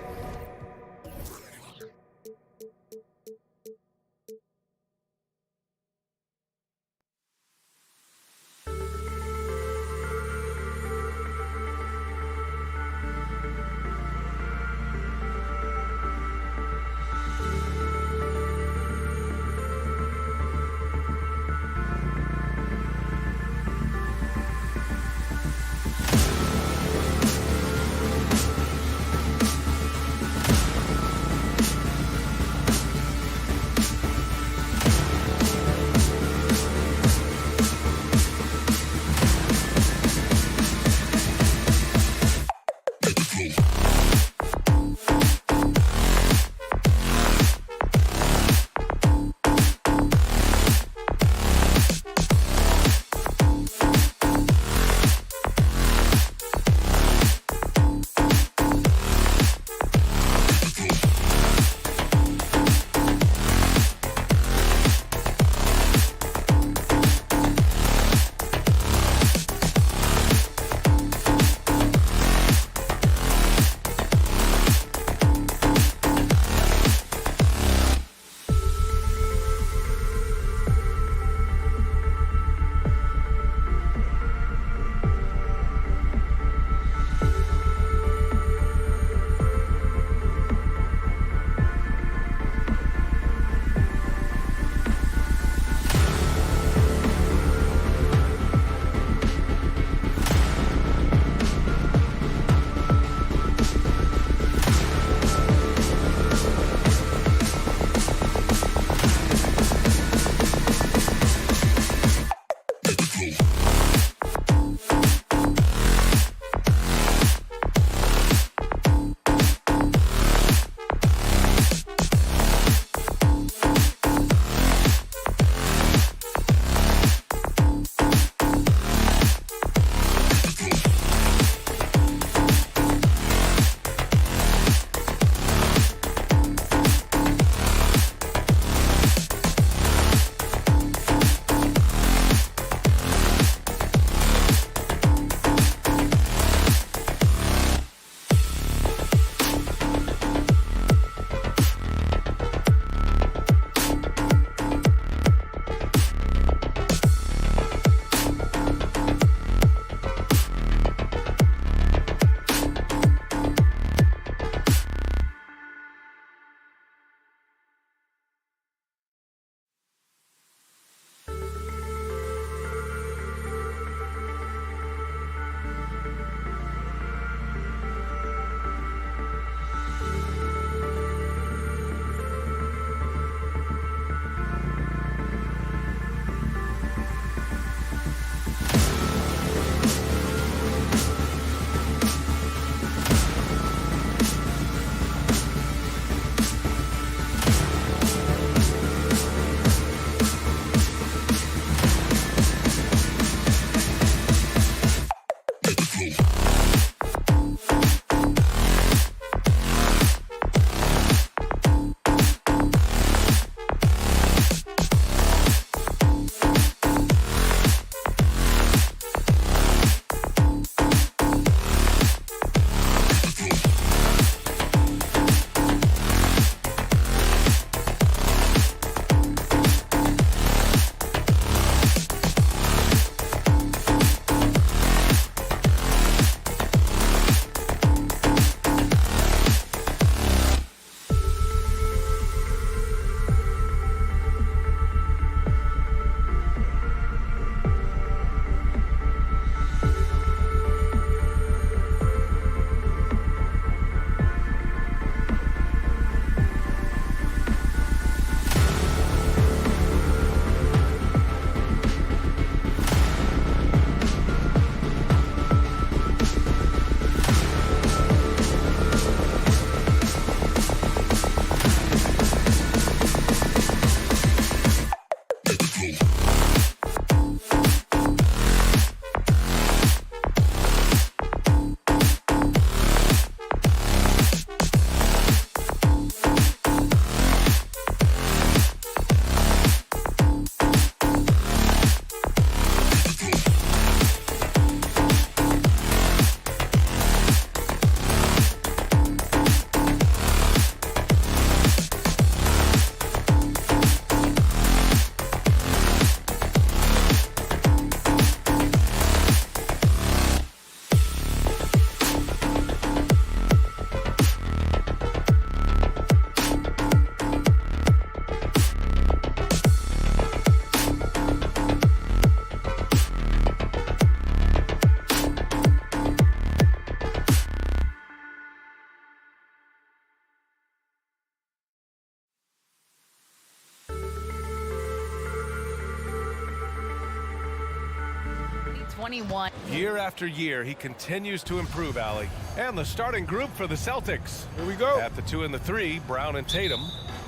21. Year after year, he continues to improve, Allie. And the starting group for the Celtics. Here we go. At the 2 and the 3, Brown and Tatum.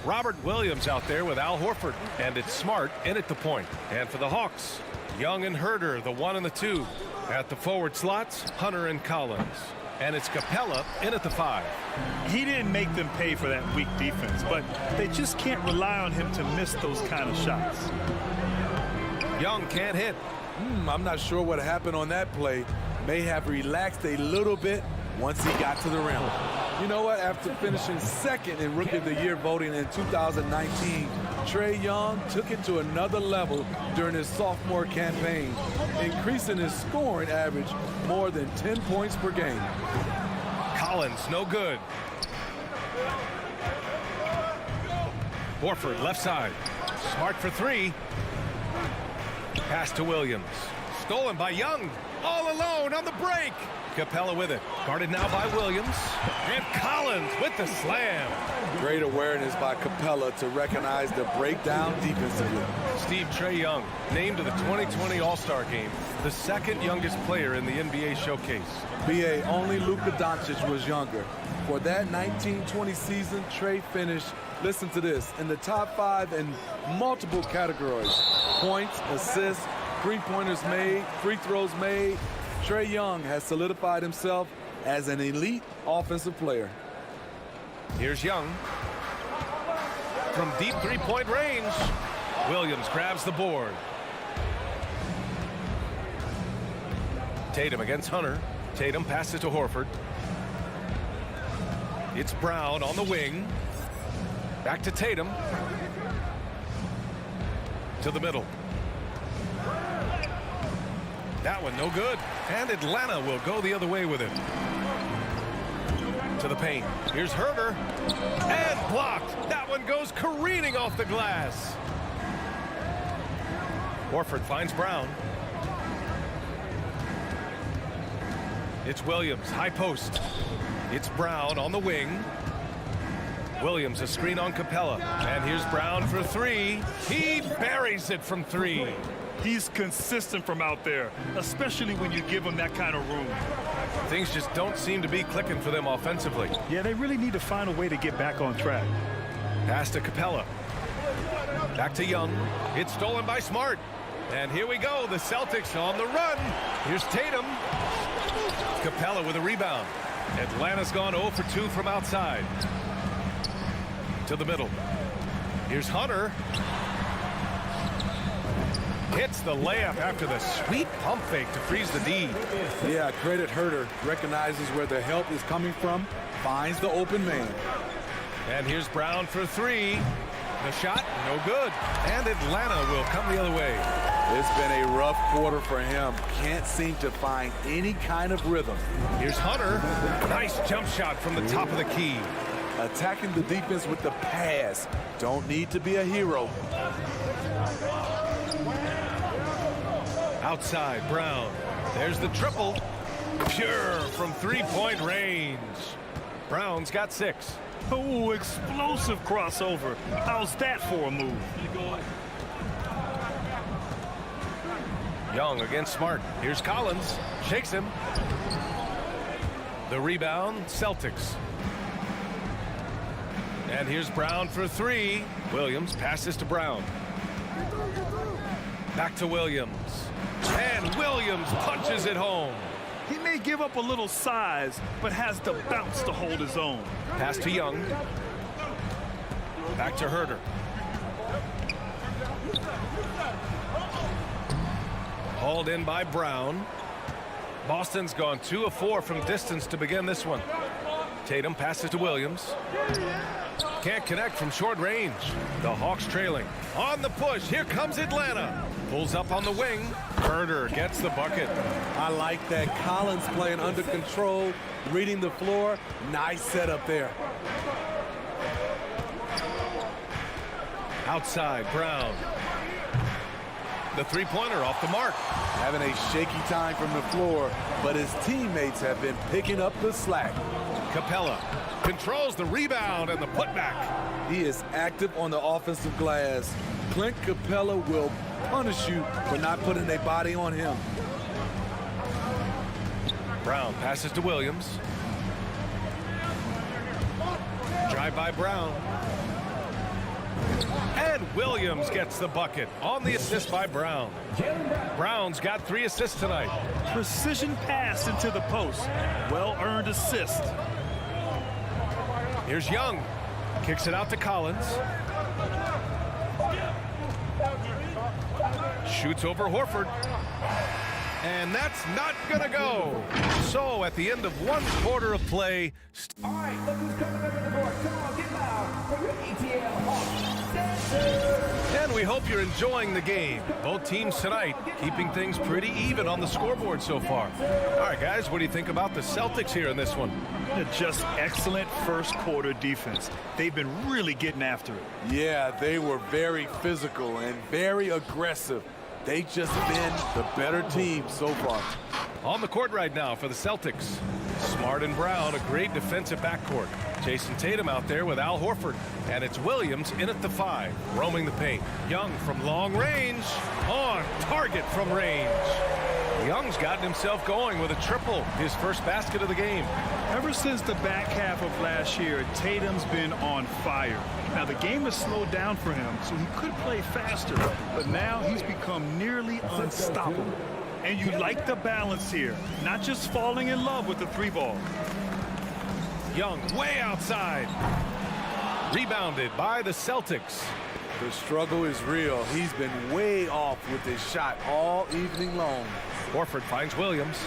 Robert Williams out there with Al Horford. And it's Smart in at the point. And for the Hawks, Young and Herter, the 1 and the 2. At the forward slots, Hunter and Collins. And it's Capella in at the 5. He didn't make them pay for that weak defense, but they just can't rely on him to miss those kind of shots. Young can't hit. I'm not sure what happened on that play. May have relaxed a little bit once he got to the rim. You know what? After finishing second in Rookie of the Year voting in 2019, Trae Young took it to another level during his sophomore campaign, increasing his scoring average more than 10 points per game. Collins, no good. Horford, left side. Smart for 3. Pass to Williams. Stolen by Young. All alone on the break. Capella with it. Guarded now by Williams. And Collins with the slam. Great awareness by Capella to recognize the breakdown defensively. Steve, Trae Young, named to the 2020 All-Star game, the second youngest player in the NBA showcase. BA, only Luka Doncic was younger. For that 1920 season, Trae finished, listen to this, in the top 5 in multiple categories. Points, assists, three-pointers made, free throws made. Trae Young has solidified himself as an elite offensive player. Here's Young. From deep three-point range, Williams grabs the board. Tatum against Hunter. Tatum passes to Horford. It's Brown on the wing. Back to Tatum. To the middle. That one no good. And Atlanta will go the other way with it. To the paint. Here's Herter. And blocked. That one goes careening off the glass. Horford finds Brown. It's Williams, high post. It's Brown on the wing. Williams, a screen on Capella. And here's Brown for three. He buries it from three. He's consistent from out there, especially when you give him that kind of room. Things just don't seem to be clicking for them offensively. Yeah, they really need to find a way to get back on track. Pass to Capella. Back to Young. It's stolen by Smart. And here we go, the Celtics on the run. Here's Tatum. Capella with a rebound. Atlanta's gone 0 for 2 from outside. To the middle. Here's Hunter. Hits the layup after the sweet pump fake to freeze the D. Yeah, credit Herter. Recognizes where the help is coming from. Finds the open man. And here's Brown for three. The shot, no good. And Atlanta will come the other way. It's been a rough quarter for him. Can't seem to find any kind of rhythm. Here's Hunter. Nice jump shot from the top of the key. Attacking the defense with the pass. Don't need to be a hero. Outside, Brown. There's the triple. Pure from three-point range. Brown's got 6. Oh, explosive crossover. How's that for a move? Young against Smart. Here's Collins. Shakes him. The rebound, Celtics. And here's Brown for three. Williams passes to Brown. Back to Williams. And Williams punches it home. He may give up a little size, but has the bounce to hold his own. Pass to Young. Back to Herter. Hauled in by Brown. Boston's gone 2 of 4 from distance to begin this one. Tatum passes to Williams. Can't connect from short range. The Hawks trailing. On the push, here comes Atlanta. Pulls up on the wing. Herter gets the bucket. I like that. Collins playing under control, reading the floor. Nice setup there. Outside, Brown. The three-pointer off the mark. Having a shaky time from the floor, but his teammates have been picking up the slack. Capella controls the rebound and the putback. He is active on the offensive glass. Clint Capella will punish you for not putting a body on him. Brown passes to Williams. Drive by Brown. And Williams gets the bucket on the assist by Brown. Brown's got 3 assists tonight. Precision pass into the post. Well-earned assist. Here's Young. Kicks it out to Collins. Shoots over Horford. And that's not going to go. So at the end of 1 quarter of play. All right, look who's coming up in the court. Come on, get loud for your ATL Hawks. And we hope you're enjoying the game. Both teams tonight keeping things pretty even on the scoreboard so far. All right, guys, what do you think about the Celtics here in this one? Just excellent first quarter defense. They've been really getting after it. Yeah, they were very physical and very aggressive. They just been the better team so far. On the court right now for the Celtics. Smart and Brown, a great defensive backcourt. Jason Tatum out there with Al Horford. And it's Williams in at the 5, roaming the paint. Young from long range, on target from range. Young's gotten himself going with a triple, his first basket of the game. Ever since the back half of last year, Tatum's been on fire. Now, the game has slowed down for him, so he could play faster, but now he's become nearly unstoppable. And you like the balance here, not just falling in love with the 3-ball. Young way outside. Rebounded by the Celtics. The struggle is real. He's been way off with his shot all evening long. Horford finds Williams.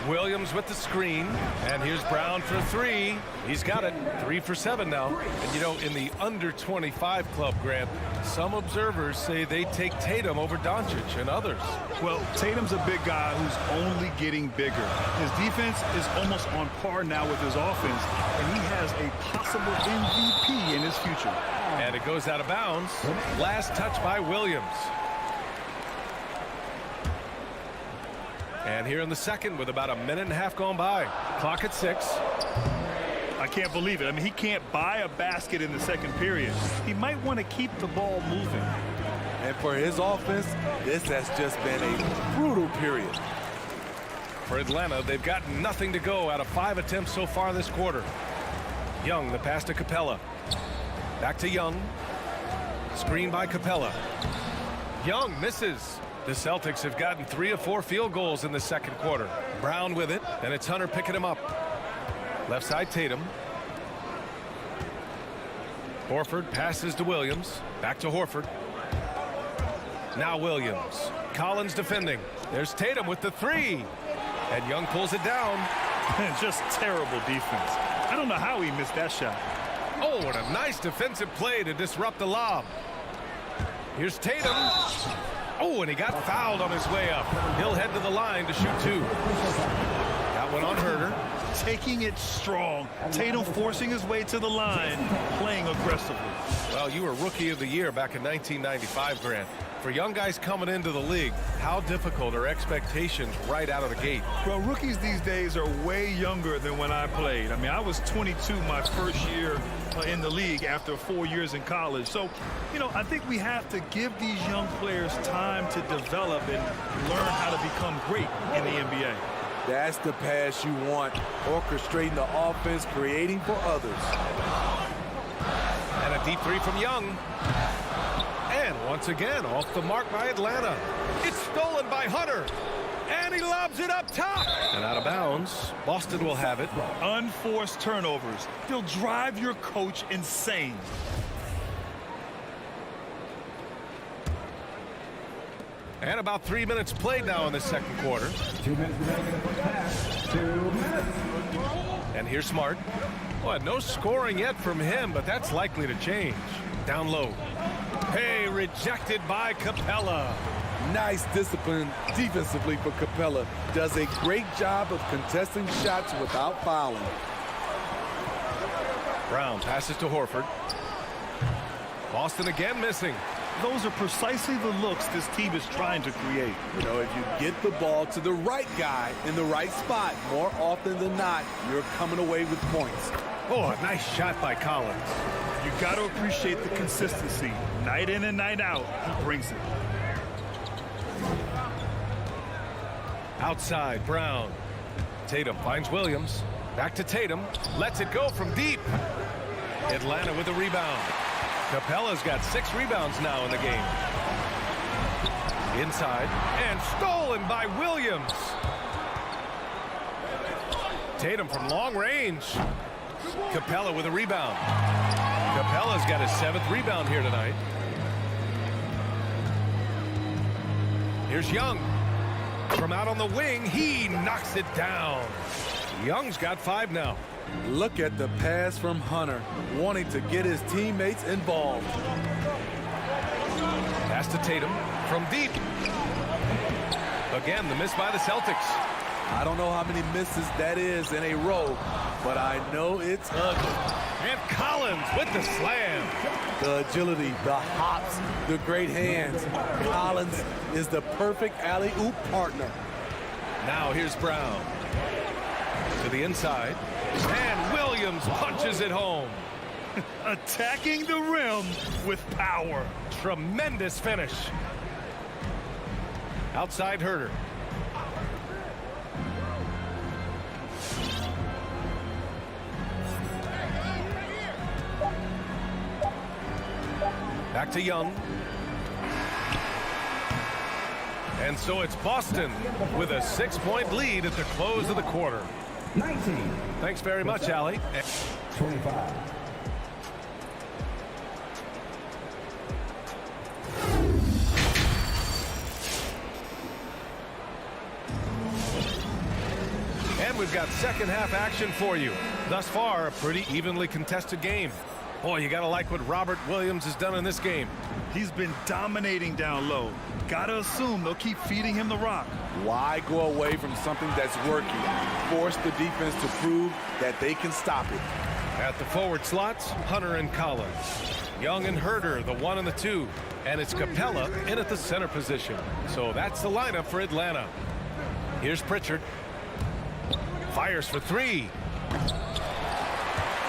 Williams with the screen. And here's Brown for 3. He's got it. 3 for 7 now. And you know, in the under 25 club, Grant, some observers say they take Tatum over Doncic and others. Well, Tatum's a big guy who's only getting bigger. His defense is almost on par now with his offense, and he has a possible MVP in his future. And it goes out of bounds. Last touch by Williams. And here in the second with about a minute and a half gone by. Clock at 6. I can't believe it. I mean, he can't buy a basket in the second period. He might want to keep the ball moving. And for his offense, this has just been a brutal period. For Atlanta, they've got nothing to go out of 5 attempts so far this quarter. Young, the pass to Capella. Back to Young. Screen by Capella. Young misses. The Celtics have gotten 3 of 4 field goals in the second quarter. Brown with it, and it's Hunter picking him up. Left side Tatum. Horford passes to Williams. Back to Horford. Now Williams. Collins defending. There's Tatum with the 3. And Young pulls it down. Just terrible defense. I don't know how he missed that shot. Oh, what a nice defensive play to disrupt the lob. Here's Tatum. Oh, and he got fouled on his way up. He'll head to the line to shoot 2. That one on Herter. Taking it strong. Tatum forcing his way to the line, playing aggressively. Well, you were Rookie of the Year back in 1995, Grant. For young guys coming into the league, how difficult are expectations right out of the gate? Well, rookies these days are way younger than when I played. I mean, I was 22 my first year in the league after 4 years in college. So, you know, I think we have to give these young players time to develop and learn how to become great in the NBA. That's the pass you want. Orchestrating the offense, creating for others. And a deep 3 from Young. And once again, off the mark by Atlanta. It's stolen by Hunter. And he lobs it up top. And out of bounds. Boston will have it. Unforced turnovers. They'll drive your coach insane. And about 3 minutes played now in the second quarter. 2 minutes remaining in the first half. 2 minutes. And here's Smart. Well, no scoring yet from him, but that's likely to change. Down low. Hey, rejected by Capella. Nice discipline defensively for Capella. Does a great job of contesting shots without fouling. Brown passes to Horford. Boston again missing. Those are precisely the looks this team is trying to create. You know, if you get the ball to the right guy in the right spot, more often than not, you're coming away with points. Oh, a nice shot by Collins. You got to appreciate the consistency. Night in and night out, he brings it. Outside, Brown. Tatum finds Williams. Back to Tatum. Lets it go from deep. Atlanta with the rebound. Capella's got 6 rebounds now in the game. Inside. And stolen by Williams. Tatum from long range. Capella with a rebound. Capella's got his 7th rebound here tonight. Here's Young. From out on the wing, he knocks it down. Young's got 5 now. Look at the pass from Hunter, wanting to get his teammates involved. Pass to Tatum from deep. Again, the miss by the Celtics. I don't know how many misses that is in a row, but I know it's ugly. And Collins with the slam. The agility, the hops, the great hands. Collins is the perfect alley-oop partner. Now here's Brown. To the inside. And Williams Williams punches it home. Attacking the rim with power. Tremendous finish. Outside Herder. Back to Young. And so it's Boston with a 6-point lead at the close of the quarter. 19. Thanks very much, Allie. 25. And we've got second half action for you. Thus far, a pretty evenly contested game. Boy, you gotta like what Robert Williams has done in this game. He's been dominating down low. Gotta assume they'll keep feeding him the rock. Why go away from something that's working? Force the defense to prove that they can stop it. At the forward slots, Hunter and Collins. Young and Herder, the 1 and the 2. And it's Capella in at the center position. So that's the lineup for Atlanta. Here's Pritchard. Fires for 3.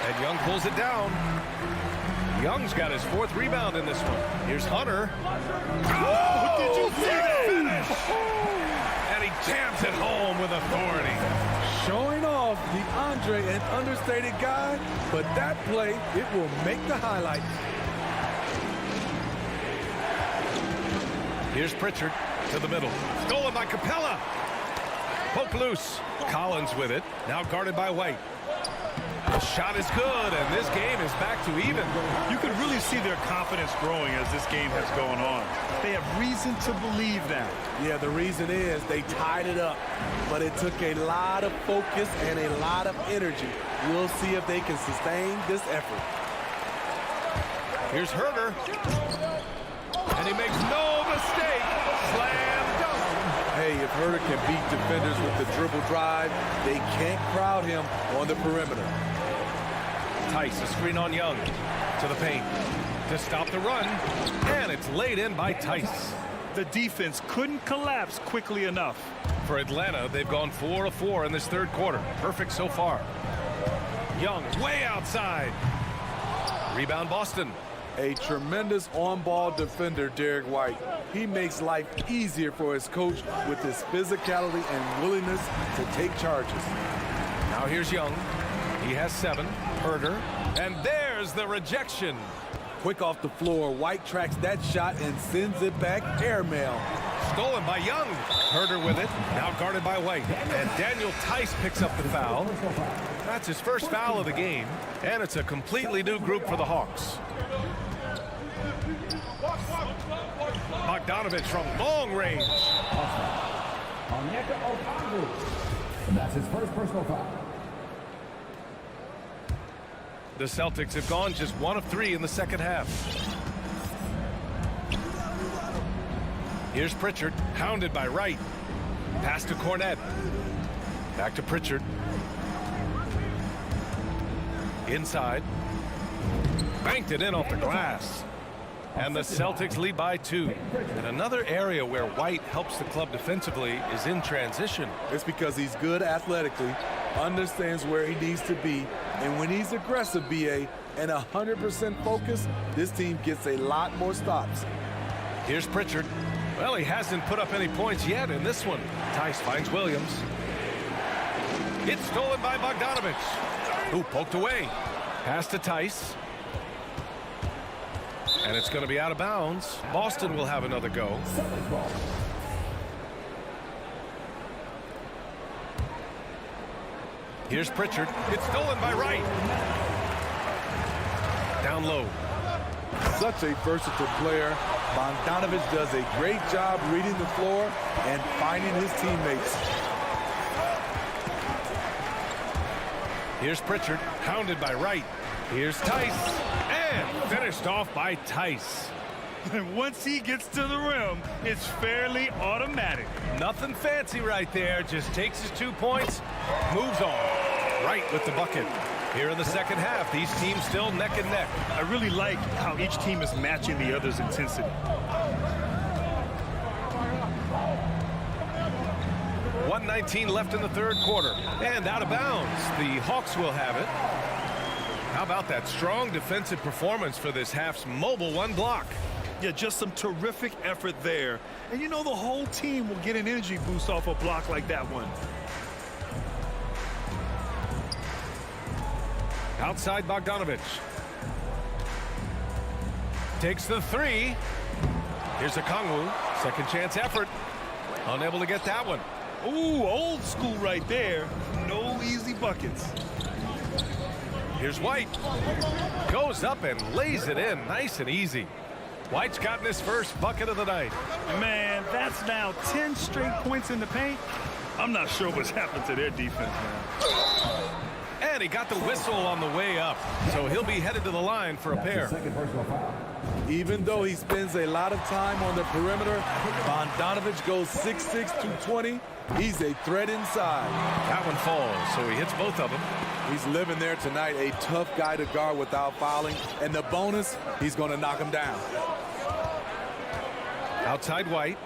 And Young pulls it down. Young's got his 4th rebound in this one. Here's Hunter. Oh, did you see that finish? And he jams it home with authority. Showing off the Andre and understated guy, but that play, it will make the highlights. Here's Pritchard to the middle. Stolen by Capella. Poke loose. Collins with it. Now guarded by White. The shot is good, and this game is back to even. You can really see their confidence growing as this game has gone on. They have reason to believe that. Yeah, the reason is they tied it up, but it took a lot of focus and a lot of energy. We'll see if they can sustain this effort. Here's Herder. And he makes no mistake. Slam dunk. Hey, if Herder can beat defenders with the dribble drive, they can't crowd him on the perimeter. Tice, a screen on Young. To the paint. To stop the run. And it's laid in by Tice. The defense couldn't collapse quickly enough. For Atlanta, they've gone 4 of 4 in this third quarter. Perfect so far. Young way outside. Rebound Boston. A tremendous on-ball defender, Derek White. He makes life easier for his coach with his physicality and willingness to take charges. Now here's Young. He has 7. Herder. And there's the rejection. Quick off the floor, White tracks that shot and sends it back airmail. Stolen by Young. Herder with it. Now guarded by White. And Daniel Tice picks up the foul. That's his first foul of the game. And it's a completely new group for the Hawks. Bogdanovich from long range. That's his first personal foul. The Celtics have gone just 1 of 3 in the second half. Here's Pritchard, hounded by Wright. Pass to Cornette. Back to Pritchard. Inside. Banked it in off the glass. And the Celtics lead by 2. And another area where White helps the club defensively is in transition. It's because he's good athletically, understands where he needs to be, and when he's aggressive, BA, and 100% focused, this team gets a lot more stops. Here's Pritchard. Well, he hasn't put up any points yet in this one. Tice finds Williams. It's stolen by Bogdanovich, who poked away. Pass to Tice. And it's going to be out of bounds. Boston will have another go. Here's Pritchard. It's stolen by Wright. Down low. Such a versatile player. Bogdanovich does a great job reading the floor and finding his teammates. Here's Pritchard, hounded by Wright. Here's Tice, and finished off by Tice. And once he gets to the rim, it's fairly automatic. Nothing fancy right there, just takes his 2 points, moves on. Wright with the bucket. Here in the second half, these teams still neck and neck. I really like how each team is matching the other's intensity. 1:19 left in the third quarter. And out of bounds. The Hawks will have it. How about that strong defensive performance for this half's mobile one block? Yeah, just some terrific effort there. And you know the whole team will get an energy boost off a block like that one. Outside Bogdanovich. Takes the three. Here's a Kongwu. Second chance effort. Unable to get that one. Ooh, old school right there. No easy buckets. Here's White. Goes up and lays it in nice and easy. White's gotten his first bucket of the night. Man, that's now 10 straight points in the paint. I'm not sure what's happened to their defense, man. And he got the whistle on the way up. So he'll be headed to the line for a pair. Even though he spends a lot of time on the perimeter, Bogdanovich goes 6'6", 220. He's a threat inside. That one falls, so he hits both of them. He's living there tonight, a tough guy to guard without fouling. And the bonus, he's going to knock him down. Outside White.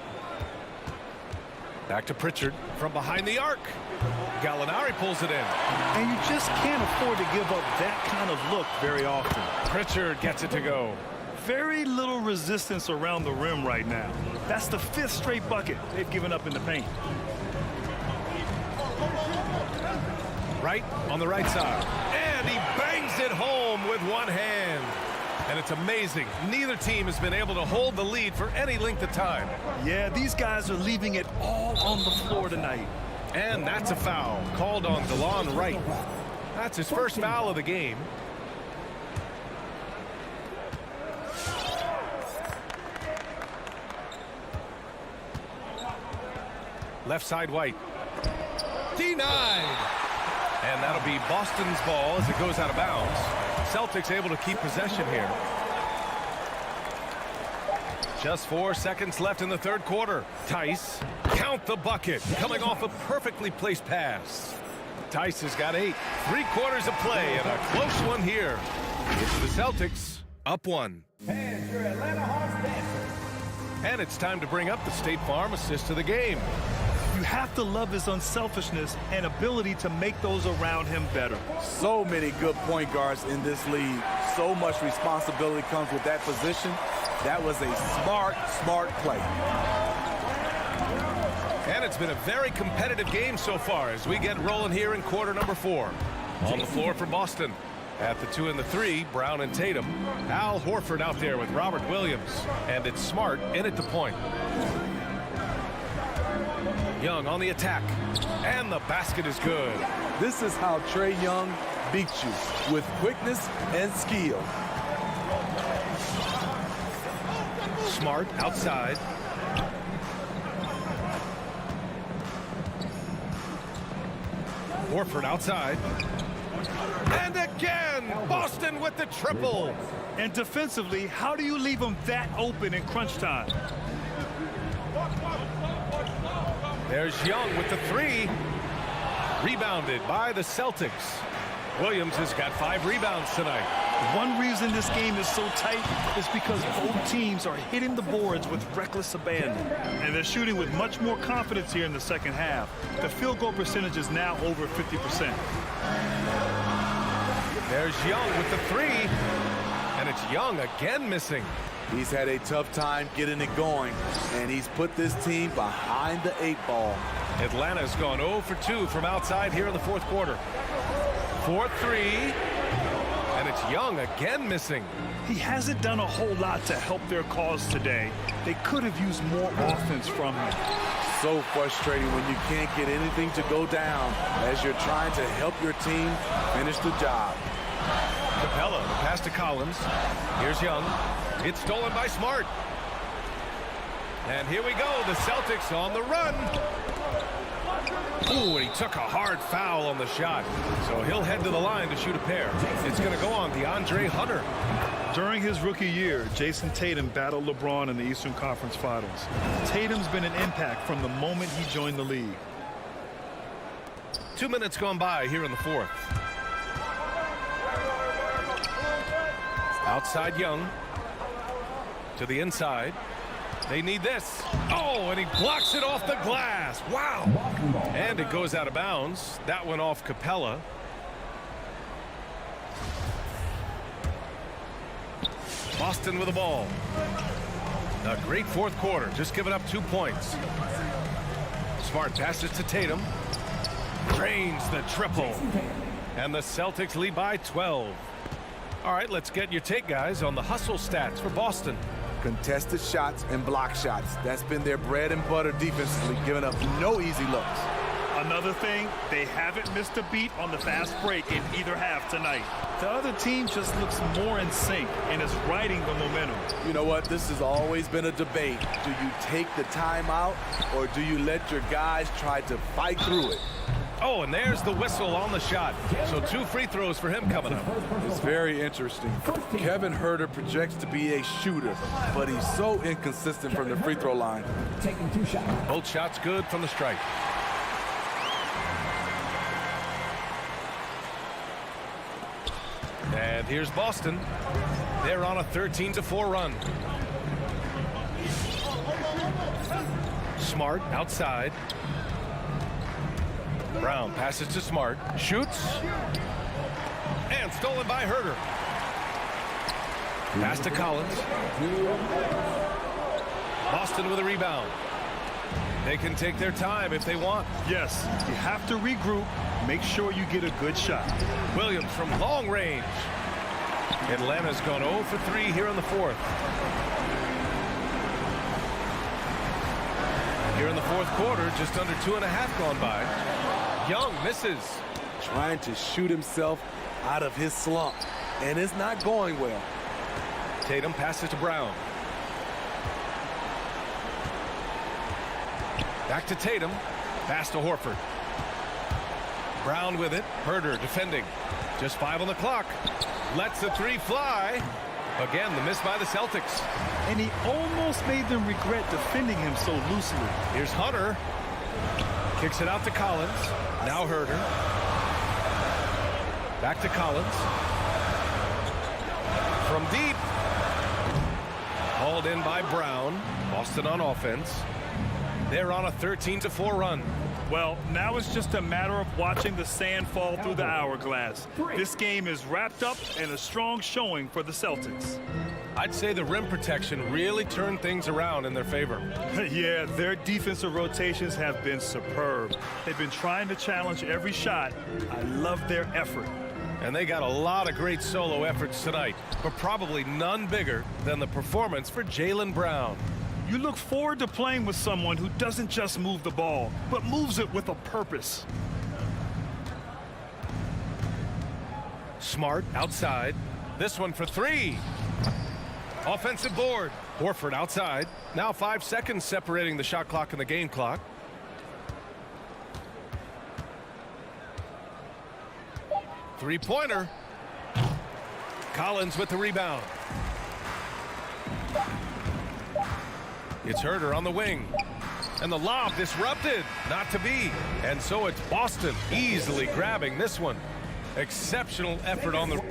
Back to Pritchard from behind the arc. Gallinari pulls it in. And you just can't afford to give up that kind of look very often. Pritchard gets it to go. Very little resistance around the rim right now. That's the 5th straight bucket they've given up in the paint. Right on the right side. And he bangs it home with one hand. And it's amazing. Neither team has been able to hold the lead for any length of time. Yeah, these guys are leaving it all on the floor tonight. And that's a foul called on DeLon Wright. That's his first foul of the game. Left side White. Denied. And that'll be Boston's ball as it goes out of bounds. Celtics able to keep possession here. Just 4 seconds left in the third quarter. Tice, count the bucket, coming off a perfectly placed pass. Tice has got 8. 3 quarters of play and a close one here. It's the Celtics up 1. And your Atlanta Hawks dancers. And it's time to bring up the State Farm assist of the game. You have to love his unselfishness and ability to make those around him better. So many good point guards in this league. So much responsibility comes with that position. That was a smart play. And it's been a very competitive game so far as we get rolling here in quarter number 4. On the floor for Boston. At the 2 and the 3, Brown and Tatum. Al Horford out there with Robert Williams. And it's Smart in at the point. Young on the attack. And the basket is good. This is how Trae Young beats you, with quickness and skill. Smart outside. Horford outside. And again, Boston with the triple. And defensively, how do you leave them that open in crunch time? There's Young with the 3. Rebounded by the Celtics. Williams has got 5 rebounds tonight. One reason this game is so tight is because both teams are hitting the boards with reckless abandon. And they're shooting with much more confidence here in the second half. The field goal percentage is now over 50%. There's Young with the 3. And it's Young again missing. He's had a tough time getting it going, and he's put this team behind the 8 ball. Atlanta's gone 0 for 2 from outside here in the fourth quarter. 4-3. And it's Young again missing. He hasn't done a whole lot to help their cause today. They could have used more offense from him. So frustrating when you can't get anything to go down as you're trying to help your team finish the job. Capella, the pass to Collins. Here's Young. It's stolen by Smart. And here we go. The Celtics on the run. Ooh, and he took a hard foul on the shot. So he'll head to the line to shoot a pair. It's going to go on DeAndre Hunter. During his rookie year, Jason Tatum battled LeBron in the Eastern Conference Finals. Tatum's been an impact from the moment he joined the league. 2 minutes gone by here in the fourth. Outside Young. To the inside. They need this. Oh, and he blocks it off the glass. Wow. And it goes out of bounds. That went off Capella. Boston with the ball. A great fourth quarter, just giving up 2 points. Smart passes to Tatum. Drains the triple. And the Celtics lead by 12. All right, let's get your take, guys, on the hustle stats for Boston. Contested shots and block shots. That's been their bread and butter defensively, giving up no easy looks. Another thing, they haven't missed a beat on the fast break in either half tonight. The other team just looks more in sync and is riding the momentum. You know what? This has always been a debate. Do you take the timeout or do you let your guys try to fight through it? Oh, and there's the whistle on the shot. So 2 free throws for him coming up. It's very interesting. Kevin Huerter projects to be a shooter, but he's so inconsistent from the free throw line. Taking 2 shots. Both shots good from the stripe. And here's Boston. They're on a 13-4 run. Smart outside. Brown passes to Smart. Shoots. And stolen by Huerter. Pass to Collins. Boston with a rebound. They can take their time if they want. Yes, you have to regroup. Make sure you get a good shot. Williams from long range. Atlanta's gone 0 for 3 here in the fourth. Here in the fourth quarter, just under 2.5 gone by. Young misses. Trying to shoot himself out of his slump, and it's not going well. Tatum passes to Brown. Back to Tatum. Pass to Horford. Brown with it. Huerter defending. Just 5 on the clock. Lets the 3 fly. Again, the miss by the Celtics. And he almost made them regret defending him so loosely. Here's Hunter. Kicks it out to Collins. Now Huerter. Back to Collins. From deep. Hauled in by Brown. Boston on offense. They're on a 13-4 run. Well, now it's just a matter of watching the sand fall through the hourglass. This game is wrapped up and a strong showing for the Celtics. I'd say the rim protection really turned things around in their favor. Yeah, their defensive rotations have been superb. They've been trying to challenge every shot. I love their effort. And they got a lot of great solo efforts tonight, but probably none bigger than the performance for Jaylen Brown. You look forward to playing with someone who doesn't just move the ball, but moves it with a purpose. Smart outside. This one for 3. Offensive board. Horford outside. Now 5 seconds separating the shot clock and the game clock. Three-pointer. Collins with the rebound. It's Huerter on the wing. And the lob disrupted. Not to be. And so it's Boston easily grabbing this one. Exceptional effort on the...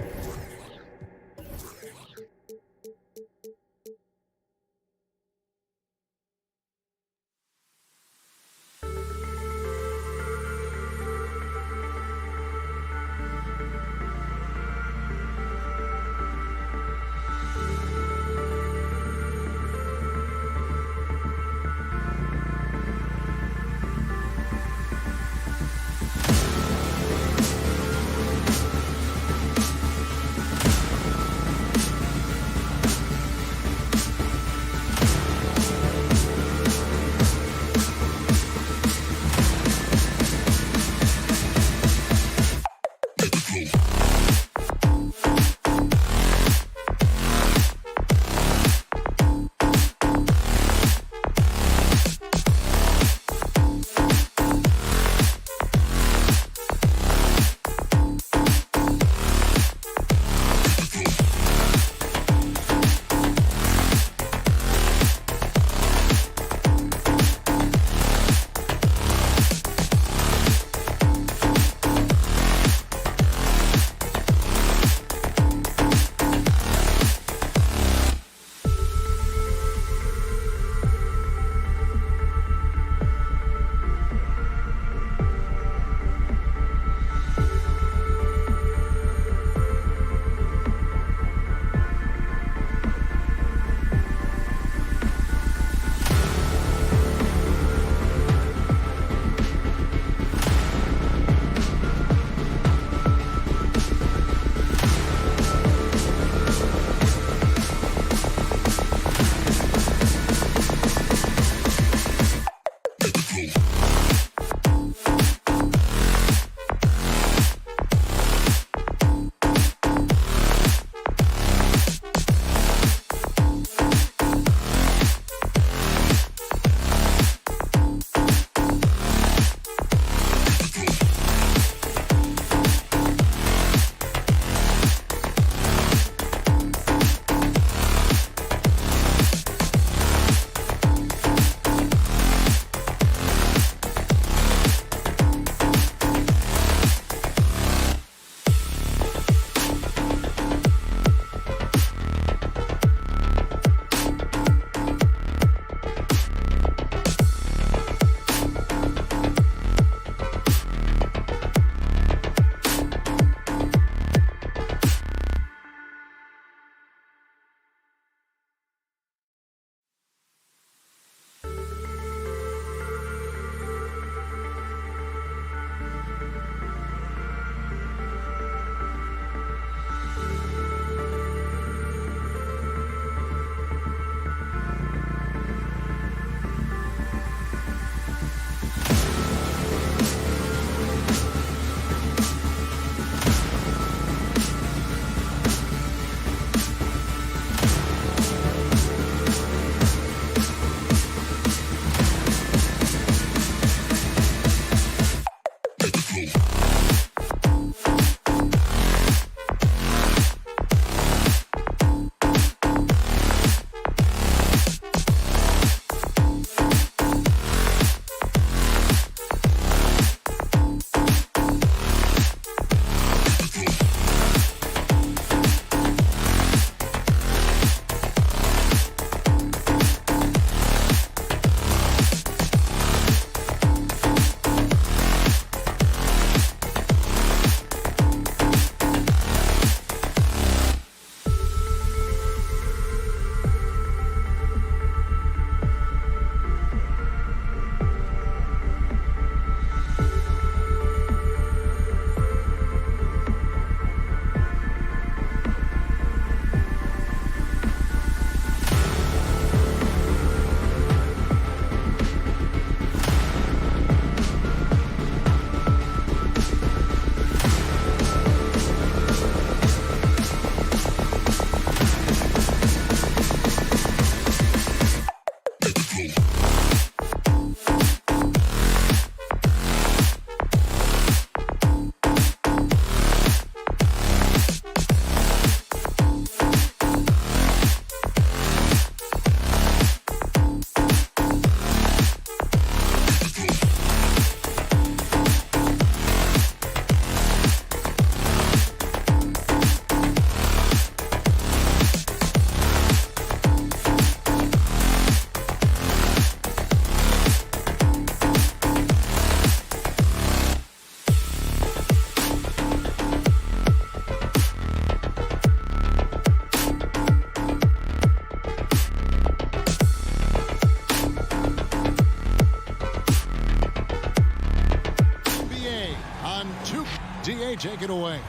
DA, take it away.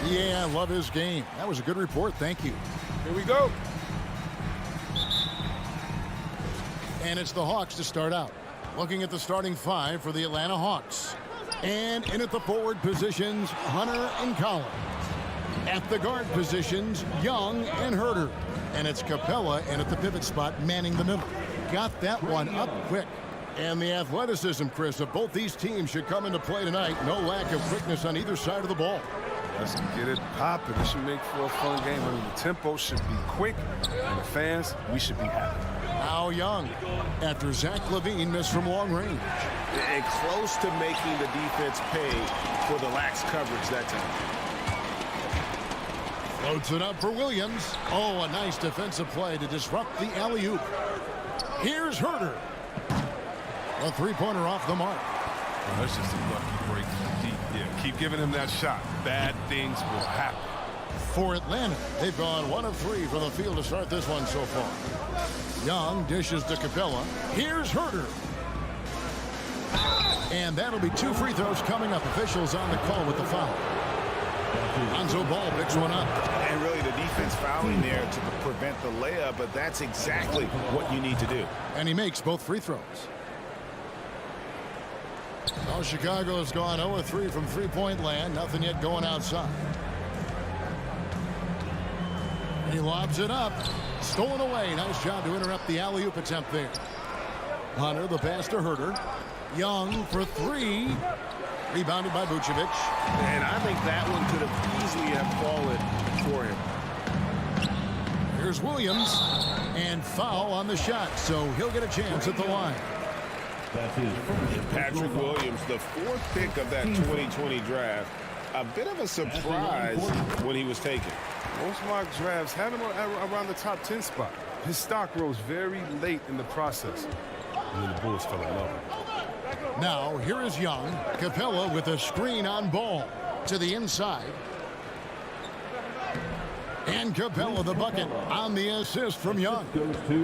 Yeah, I love his game. That was a good report. Thank you. Here we go. And it's the Hawks to start out. Looking at the starting five for the Atlanta Hawks. And in at the forward positions, Hunter and Collins. At the guard positions, Young and Herter. And it's Capella in at the pivot spot, manning the middle. Got that one up quick. And the athleticism, Chris, of both these teams should come into play tonight. No lack of quickness on either side of the ball. Let's get it popping. This should make for a fun game. I mean, the tempo should be quick, and the fans, we should be happy. Now Young, after Zach LaVine missed from long range. And close to making the defense pay for the lax coverage that time. Floats it up for Williams. Oh, a nice defensive play to disrupt the alley-oop. Here's Herter. A three-pointer off the mark. Well, that's just a lucky break from deep. Yeah, keep giving him that shot. Bad things will happen. For Atlanta, they've gone 1 of 3 from the field to start this one so far. Young dishes to Capella. Here's Herter. And that'll be 2 free throws coming up. Officials on the call with the foul. Lonzo Ball picks one up. And really the defense fouling there to prevent the layup, but that's exactly what you need to do. And he makes both free throws. Well, Chicago has gone 0 of 3 from three-point land. Nothing yet going outside. He lobs it up. Stolen away. Nice job to interrupt the alley-oop attempt there. Hunter, the pass to Herter. Young for 3. Rebounded by Vucevic. And I think that one could have easily have fallen for him. Here's Williams. And foul on the shot, so he'll get a chance at the line. Patrick Williams, the 4th pick of that 2020 draft. A bit of a surprise when he was taken. Most mock drafts have him around the top 10 spot. His stock rose very late in the process. And then the Bulls fell in love with him. Now, here is Young. Capella with a screen on Ball to the inside. And Capella the bucket on the assist from Young.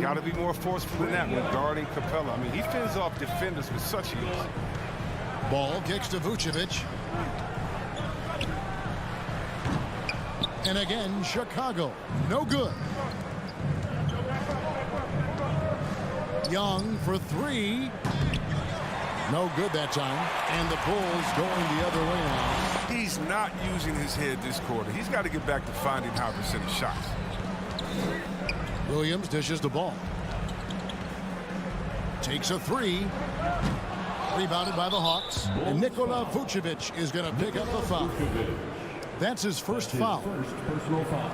Got to be more forceful than that regarding Capella. I mean, he fends off defenders with such ease. Ball kicks to Vucevic. And again, Chicago. No good. Young for 3. No good that time. And the Bulls going the other way now. He's not using his head this quarter. He's got to get back to finding how to send shots. Williams dishes the ball. Takes a 3. Rebounded by the Hawks. And Nikola Vucevic is going to pick up the foul. That's his first foul. First personal foul.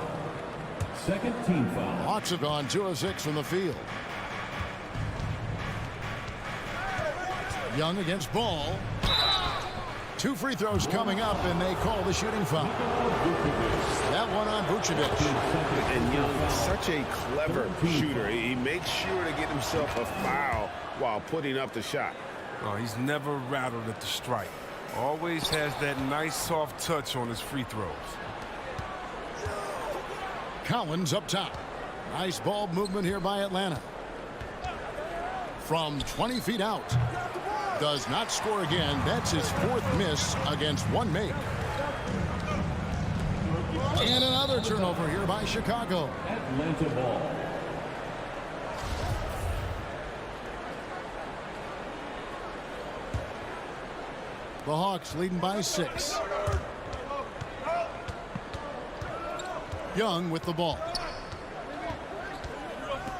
Second team foul. Hawks have gone 2 of 6 from the field. Young against Ball. 2 free throws coming up, and they call the shooting foul. That one on Vucevic. And Young, such a clever shooter. He makes sure to get himself a foul while putting up the shot. Oh, he's never rattled at the strike. Always has that nice soft touch on his free throws. Collins up top. Nice ball movement here by Atlanta. From 20 feet out. Does not score again. That's his 4th miss against 1 make. And another turnover here by Chicago. Atlanta ball. The Hawks leading by 6. Young with the ball.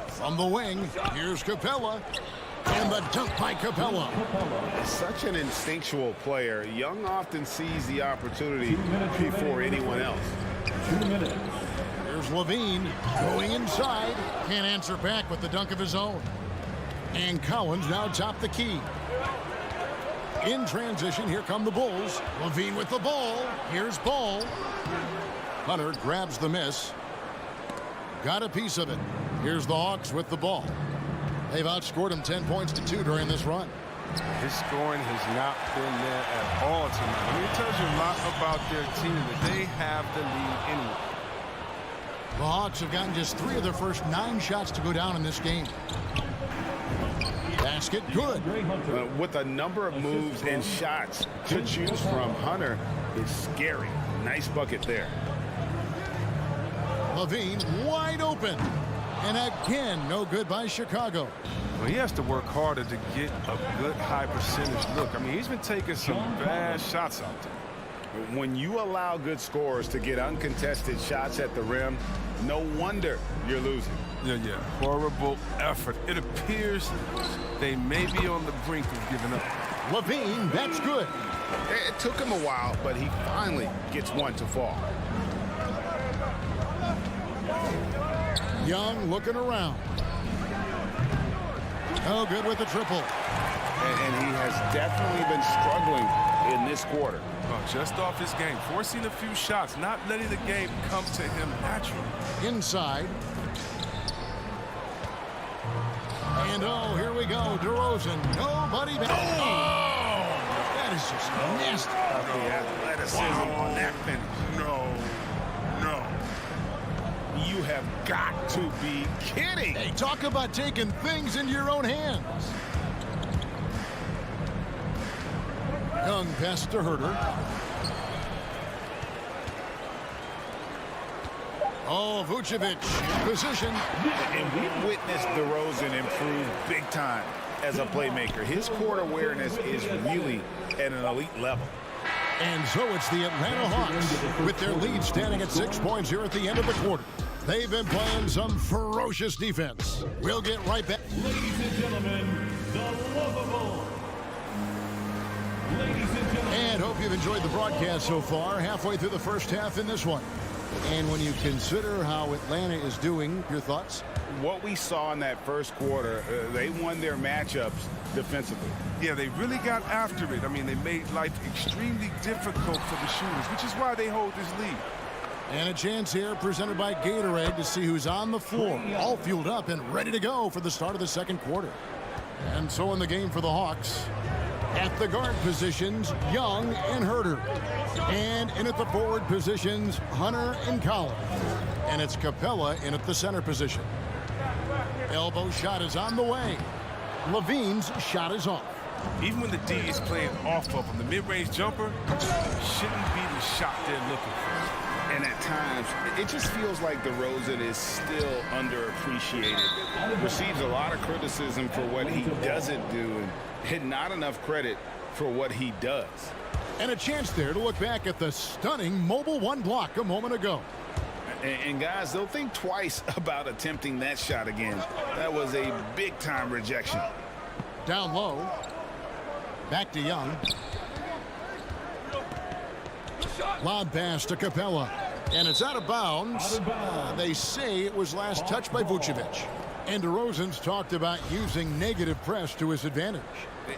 From the wing, here's Capella. And the dunk by Capella. Such an instinctual player. Young often sees the opportunity before anyone else. 2 minutes. Here's LaVine going inside. Can't answer back with the dunk of his own. And Collins now top the key. In transition, here come the Bulls. LaVine with the ball. Here's Ball. Hunter grabs the miss. Got a piece of it. Here's the Hawks with the ball. They've outscored him 10 points to 2 during this run. His scoring has not been there at all tonight. I mean, it tells you a lot about their team that they have the lead anyway. The Hawks have gotten just 3 of their first 9 shots to go down in this game. Basket good. With a number of moves and shots to choose from, Hunter is scary. Nice bucket there. Levine wide open. And again, no good by Chicago. Well, he has to work harder to get a good high percentage look. I mean, he's been taking some bad shots out there. When you allow good scorers to get uncontested shots at the rim, no wonder you're losing. Yeah. Horrible effort. It appears they may be on the brink of giving up. Levine, that's good. It took him a while, but he finally gets one to fall. Young looking around. No good with the triple. And he has definitely been struggling in this quarter. Just off his game, forcing a few shots, not letting the game come to him naturally. Inside. And oh, here we go. DeRozan, nobody back. Oh! That is just nasty. The athleticism on that finish. No. You have got to be kidding. Hey, talk about taking things into your own hands. Young pass to Herter. Oh, Vucevic in position. And we've witnessed DeRozan improve big time as a playmaker. His court awareness is really at an elite level. And so it's the Atlanta Hawks with their lead standing at 6 points here at the end of the quarter. They've been playing some ferocious defense. We'll get right back. Ladies and gentlemen, the lovable. Ladies and gentlemen. And hope you've enjoyed the broadcast so far. Halfway through the first half in this one. And when you consider how Atlanta is doing, your thoughts? What we saw in that first quarter, they won their matchups defensively. Yeah, they really got after it. I mean, they made life extremely difficult for the shooters, which is why they hold this lead. And a chance here presented by Gatorade to see who's on the floor, all fueled up and ready to go for the start of the second quarter. And so in the game for the Hawks, at the guard positions, Young and Herter. And in at the forward positions, Hunter and Collins. And it's Capella in at the center position. Elbow shot is on the way. Levine's shot is off. Even when the D is playing off of him, the mid-range jumper shouldn't be the shot they're looking for. And at times, it just feels like DeRozan is still underappreciated. Receives a lot of criticism for what he doesn't do and not enough credit for what he does. And a chance there to look back at the stunning mobile one block a moment ago. And guys, they'll think twice about attempting that shot again. That was a big-time rejection. Down low. Back to Young. Lob pass to Capella. And it's out of bounds. They say it was last touched by Vucevic. And DeRozan's talked about using negative press to his advantage.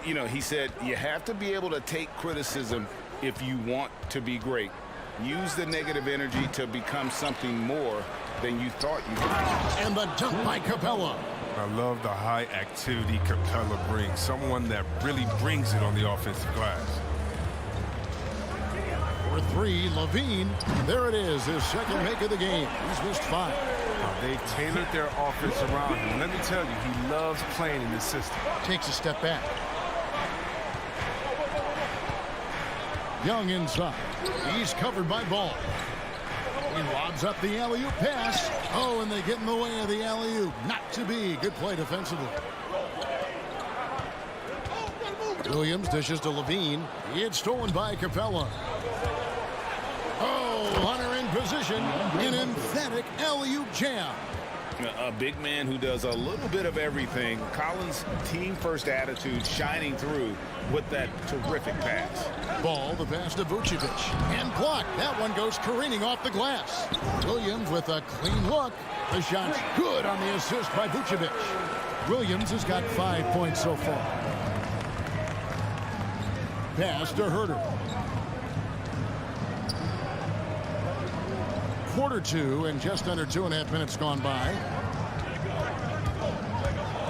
You know, he said you have to be able to take criticism if you want to be great. Use the negative energy to become something more than you thought you could. And the dunk by Capella. I love the high activity Capella brings. Someone that really brings it on the offensive glass. For three, Levine. There it is, his second make of the game. He's missed 5. They've tailored their offense around him. Let me tell you, he loves playing in this system. Takes a step back. Young inside. He's covered by Ball. He lobs up the alley-oop pass. Oh, and they get in the way of the alley-oop. Not to be. Good play defensively. Williams dishes to Levine. It's stolen by Capella. Oh, Hunter in position. An emphatic alley-oop jam. A big man who does a little bit of everything. Collins' team-first attitude shining through with that terrific pass. Ball, the pass to Vucevic. And blocked. That one goes careening off the glass. Williams with a clean look. The shot's good on the assist by Vucevic. Williams has got 5 points so far. Pass to Herter. Quarter 2 and just under 2.5 minutes gone by.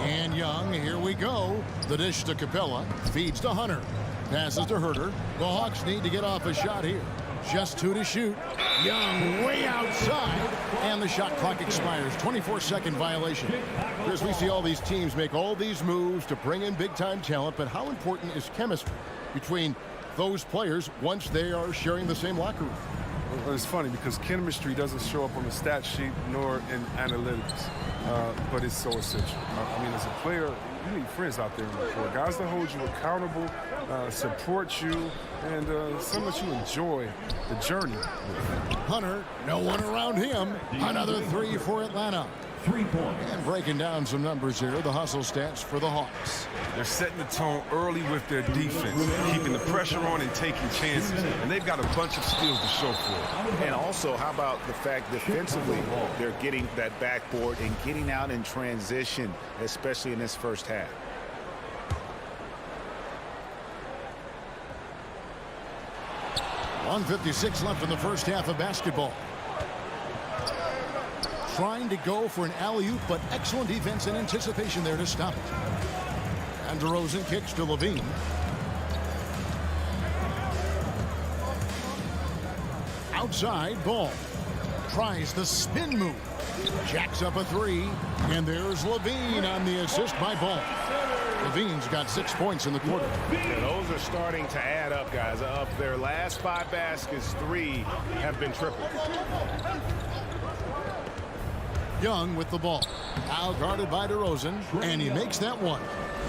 And Young, here we go. The dish to Capella. Feeds to Hunter. Passes to Herter. The Hawks need to get off a shot here. Just 2 to shoot. Young way outside. And the shot clock expires. 24-second violation. Chris, we see all these teams make all these moves to bring in big-time talent, but how important is chemistry between those players once they are sharing the same locker room? Well, it's funny because chemistry doesn't show up on the stat sheet nor in analytics, but it's so essential. I mean, as a player, you need friends out there on the court. Guys that hold you accountable, support you, and some that you enjoy the journey with. Hunter, no one around him. Another 3 for Atlanta. 3 points. And breaking down some numbers here, the hustle stats for the Hawks. They're setting the tone early with their defense, keeping the pressure on and taking chances. And they've got a bunch of skills to show for it. And also, how about the fact defensively, they're getting that backboard and getting out in transition, especially in this first half. .156 left in the first half of basketball. Trying to go for an alley-oop, but excellent defense and anticipation there to stop it. And DeRozan kicks to Levine. Outside, Ball. Tries the spin move. Jacks up a 3. And there's Levine on the assist by Ball. Levine's got 6 points in the quarter. Yeah, those are starting to add up, guys. Of their last 5 baskets, 3 have been triple. Young with the ball. Now guarded by DeRozan, and he makes that one.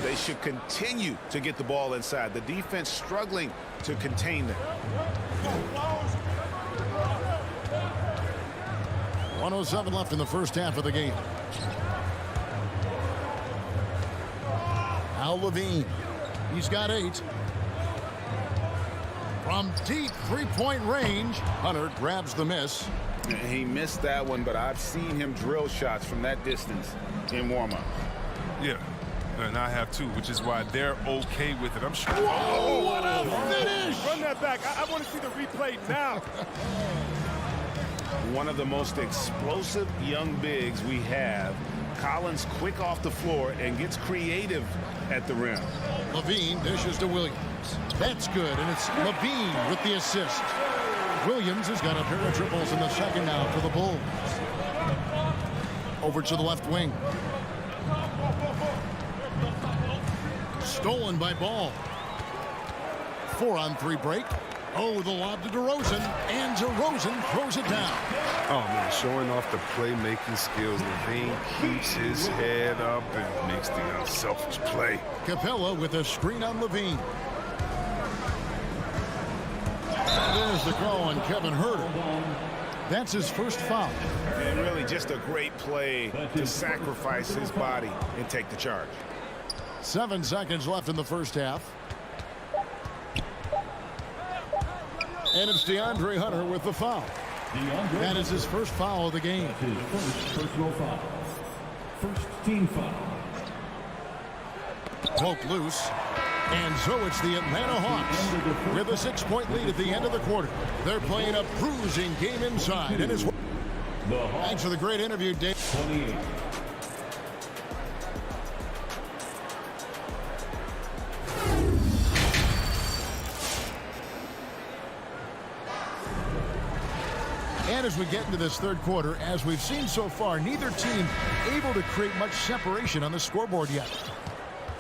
They should continue to get the ball inside. The defense struggling to contain them. 107 left in the first half of the game. Now Levine. He's got 8. From deep three-point range, Hunter grabs the miss. He missed that one, but I've seen him drill shots from that distance in warm-up. Yeah, and I have too, which is why they're okay with it. I'm sure. Whoa, what a finish! Run that back. I want to see the replay now. One of the most explosive young bigs we have. Collins quick off the floor and gets creative at the rim. Levine dishes to Williams. That's good, and it's Levine with the assist. Williams has got a pair of triples in the second now for the Bulls. Over to the left wing. Stolen by Ball. 4-on-3 break. Oh, the lob to DeRozan, and DeRozan throws it down. Oh, man, showing off the playmaking skills. Levine keeps his head up and makes the unselfish play. Capella with a screen on Levine. There's the call on Kevin Huerter. That's his first foul. And really just a great play to sacrifice his body and take the charge. 7 seconds left in the first half. And it's DeAndre Hunter with the foul. That is his first foul of the game. First personal foul. First team foul. Poke loose. And so it's the Atlanta Hawks with a 6-point lead at the end of the quarter. They're playing a bruising game inside. And thanks for the great interview, Dave. 28. And as we get into this third quarter, as we've seen so far, neither team able to create much separation on the scoreboard yet.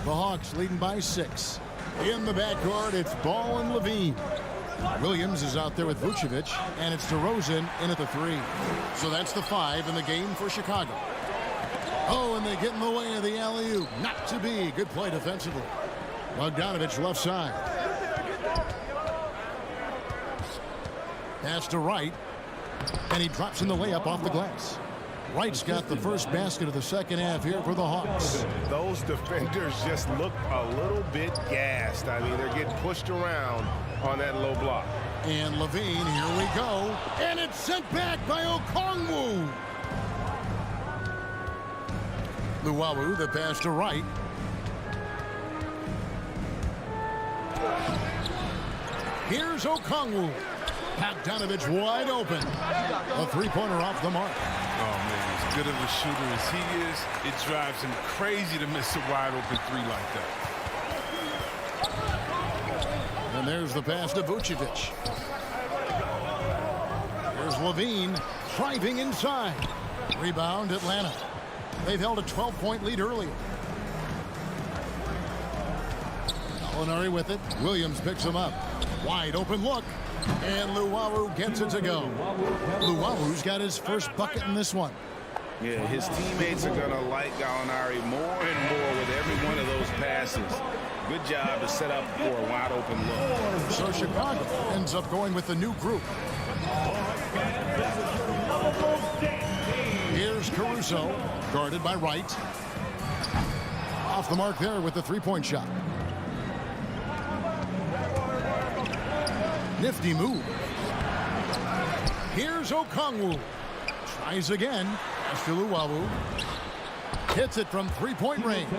The Hawks leading by 6. In the backcourt, it's Ball and Levine. Williams is out there with Vucevic, and it's DeRozan in at the 3. So that's the 5 in the game for Chicago. Oh, and they get in the way of the alley-oop. Not to be. Good play defensively. Bogdanovich left side. Pass to Wright, and he drops in the layup off the glass. Wright's got the first basket of the second half here for the Hawks. Those defenders just look a little bit gassed. I mean, they're getting pushed around on that low block. And Levine, here we go. And it's sent back by Okongwu. Luwawu, the pass to Wright. Here's Okongwu. Bogdanovich wide open. A three-pointer off the mark. Oh, man, as good of a shooter as he is, it drives him crazy to miss a wide-open 3 like that. And there's the pass to Vucevic. Here's Levine driving inside. Rebound, Atlanta. They've held a 12-point lead earlier. Gallinari with it. Williams picks him up. Wide open look. And Luwawu gets it to go. Luwawu's got his first bucket in this one. Yeah, his teammates are going to like Gallinari more and more with every one of those passes. Good job to set up for a wide open look. So Chicago ends up going with the new group. Here's Caruso, guarded by Wright. Off the mark there with the three-point shot. Nifty move. Here's Okongwu. Tries again. As to Luwawu. Hits it from three-point range.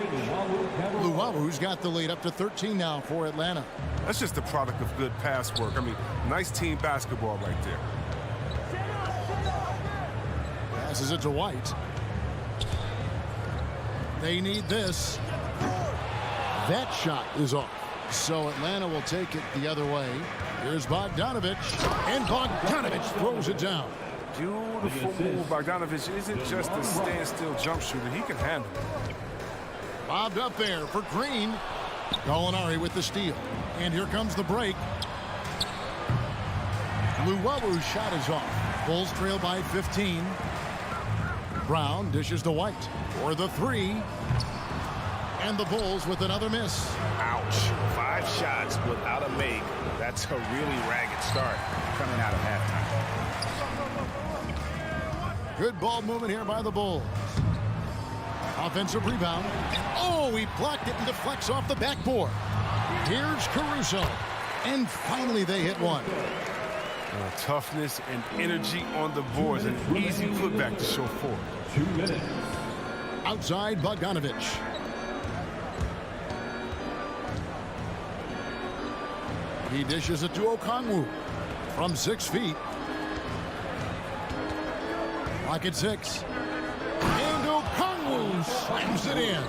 Luwawu's got the lead up to 13 now for Atlanta. That's just the product of good pass work. I mean, nice team basketball right there. Passes it to White. They need this. That shot is off. So Atlanta will take it the other way. Here's Bogdanovich. And Bogdanovich throws it down. Beautiful move. Bogdanovich isn't just a standstill jump shooter. He can handle it. Bobbed up there for Green. Gallinari with the steal. And here comes the break. Luwawu's shot is off. Bulls trail by 15. Brown dishes to White for the three. And the Bulls with another miss. Ouch. 5 shots without a make. That's a really ragged start coming out of halftime. Good ball movement here by the Bulls. Offensive rebound. Oh, he blocked it and deflects off the backboard. Here's Caruso. And finally they hit one. Toughness and energy on the boards. An easy putback to show forward. 2 minutes. Outside Bogdanovich. He dishes it to Okongwu from 6 feet. Pocket 6. And Okongwu slams it in.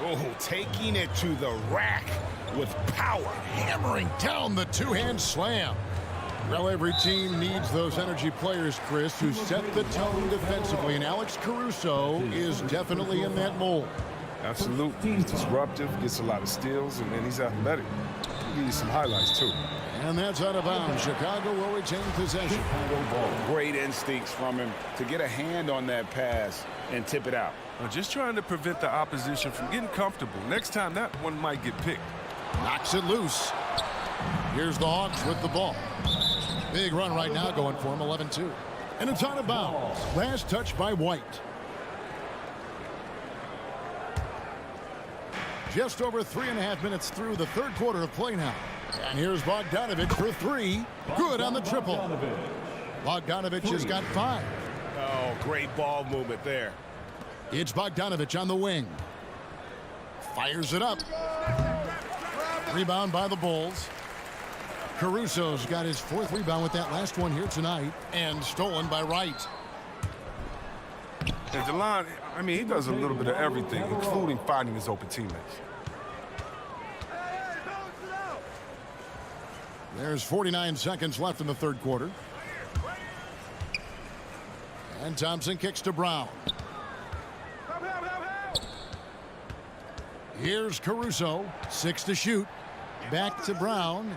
Oh, taking it to the rack with power. Hammering down the two-hand slam. Well, every team needs those energy players, Chris, who set the tone defensively. And Alex Caruso is definitely in that mold. Absolutely. He's disruptive, gets a lot of steals, and he's athletic. I'll give you some highlights, too. And that's out of bounds. Chicago will retain possession. Great instincts from him to get a hand on that pass and tip it out. Just trying to prevent the opposition from getting comfortable. Next time, that one might get picked. Knocks it loose. Here's the Hawks with the ball. Big run right now going for him, 11-2. And it's out of bounds. Last touch by White. Just over 3.5 minutes through the third quarter of play now. And here's Bogdanovich for 3. Good on the triple. Bogdanovich has got 5. Oh, great ball movement there. It's Bogdanovich on the wing. Fires it up. Rebound by the Bulls. Caruso's got his 4th rebound with that last one here tonight. And stolen by Wright. And DeLon, I mean, he does a little bit of everything, including finding his open teammates. There's 49 seconds left in the third quarter. And Thompson kicks to Brown. Here's Caruso. 6 to shoot. Back to Brown.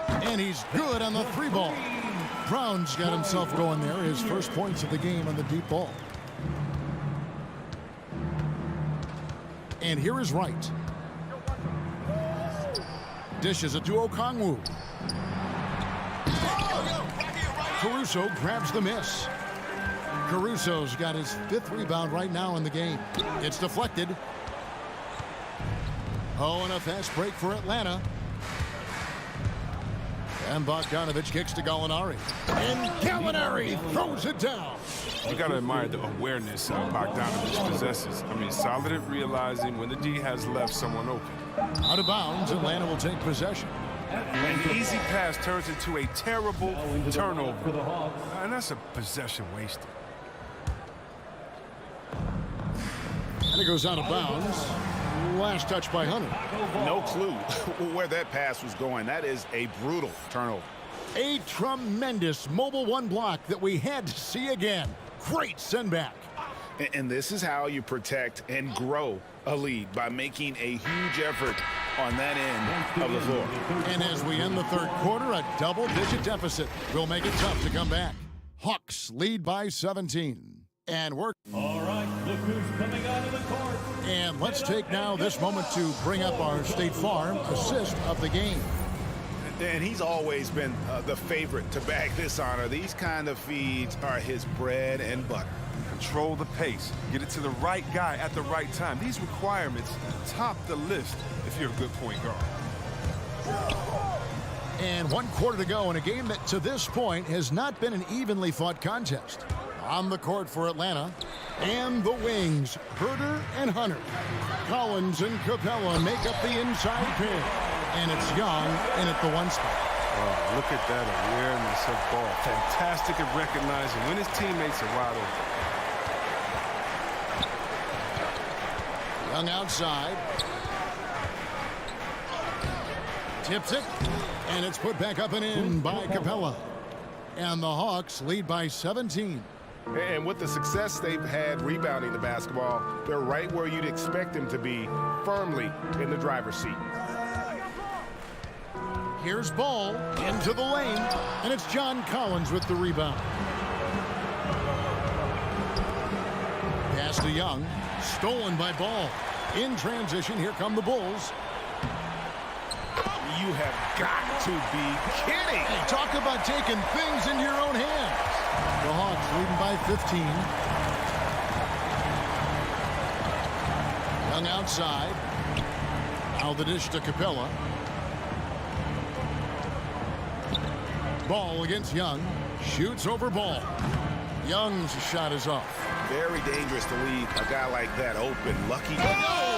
And he's good on the 3 ball. Brown's got himself going there. His first points of the game on the deep ball. And here is Wright. Dishes it to Okongwu. Caruso grabs the miss. Caruso's got his 5th rebound right now in the game. It's deflected. Oh, and a fast break for Atlanta. And Bogdanovich kicks to Gallinari. And Gallinari throws it down. You got to admire the awareness Bogdanovich possesses. I mean, solid at realizing when the D has left someone open. Out of bounds, Atlanta will take possession. An easy pass turns into a terrible turnover. And that's a possession wasted. And it goes out of bounds. Last touch by Hunter. No clue where that pass was going. That is a brutal turnover. A tremendous mobile one block that we had to see again. Great send back. And this is how you protect and grow a lead, by making a huge effort on that end of the floor. And as we end the third quarter, a double-digit deficit will make it tough to come back. Hawks lead by 17. And we're... All right, look who's coming out of the court. And let's take now this moment to bring up our State Farm assist of the game. And he's always been the favorite to bag this honor. These kind of feeds are his bread and butter. Control the pace. Get it to the right guy at the right time. These requirements top the list if you're a good point guard. And 1 quarter to go in a game that to this point has not been an evenly fought contest. On the court for Atlanta, and the wings, Herter and Hunter. Collins and Capella make up the inside pair. And it's Young in at the one spot. Oh, look at that awareness of ball. Fantastic at recognizing when his teammates are wide open. Young outside. Tips it. And it's put back up and in by Capella. And the Hawks lead by 17. And with the success they've had rebounding the basketball, they're right where you'd expect them to be, firmly in the driver's seat. Here's Ball into the lane, and it's John Collins with the rebound. Pass to Young, stolen by Ball. In transition, here come the Bulls. You have got to be kidding. Hey, talk about taking things into your own hands. The Hawks leading by 15. Young outside. Now the dish to Capella. Ball against Young. Shoots over Ball. Young's shot is off. Very dangerous to leave a guy like that open. Lucky. Whoa.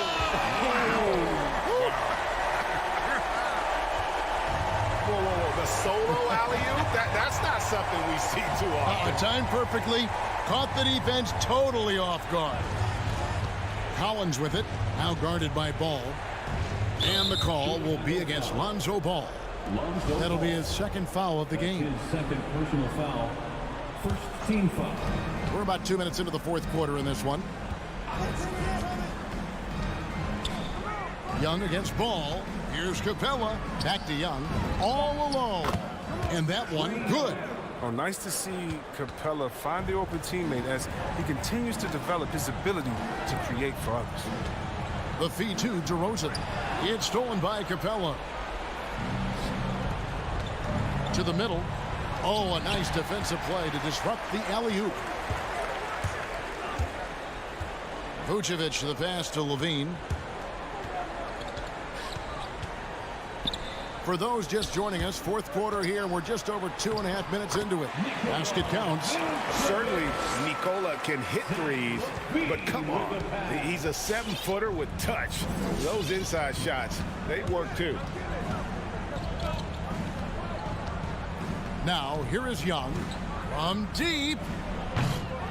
The solo alley-oop? That's not something we see too often. Timed perfectly. Caught the defense totally off guard. Collins with it. Now guarded by Ball. And the call will be against Lonzo Ball. That'll be his second foul of the game. His second personal foul. First team foul. We're about 2 minutes into the fourth quarter in this one. Young against Ball. Here's Capella. Back to Young. All alone. And that one, good. Oh, nice to see Capella find the open teammate as he continues to develop his ability to create for others. The feed to DeRozan. It's stolen by Capella. To the middle. Oh, a nice defensive play to disrupt the alley-oop. Vucevic the pass to Levine. For those just joining us, fourth quarter here. We're just over 2.5 minutes into it. Basket counts. Certainly, Nikola can hit threes, but come on. He's a 7-footer with touch. Those inside shots, they work too. Now, here is Young. From deep.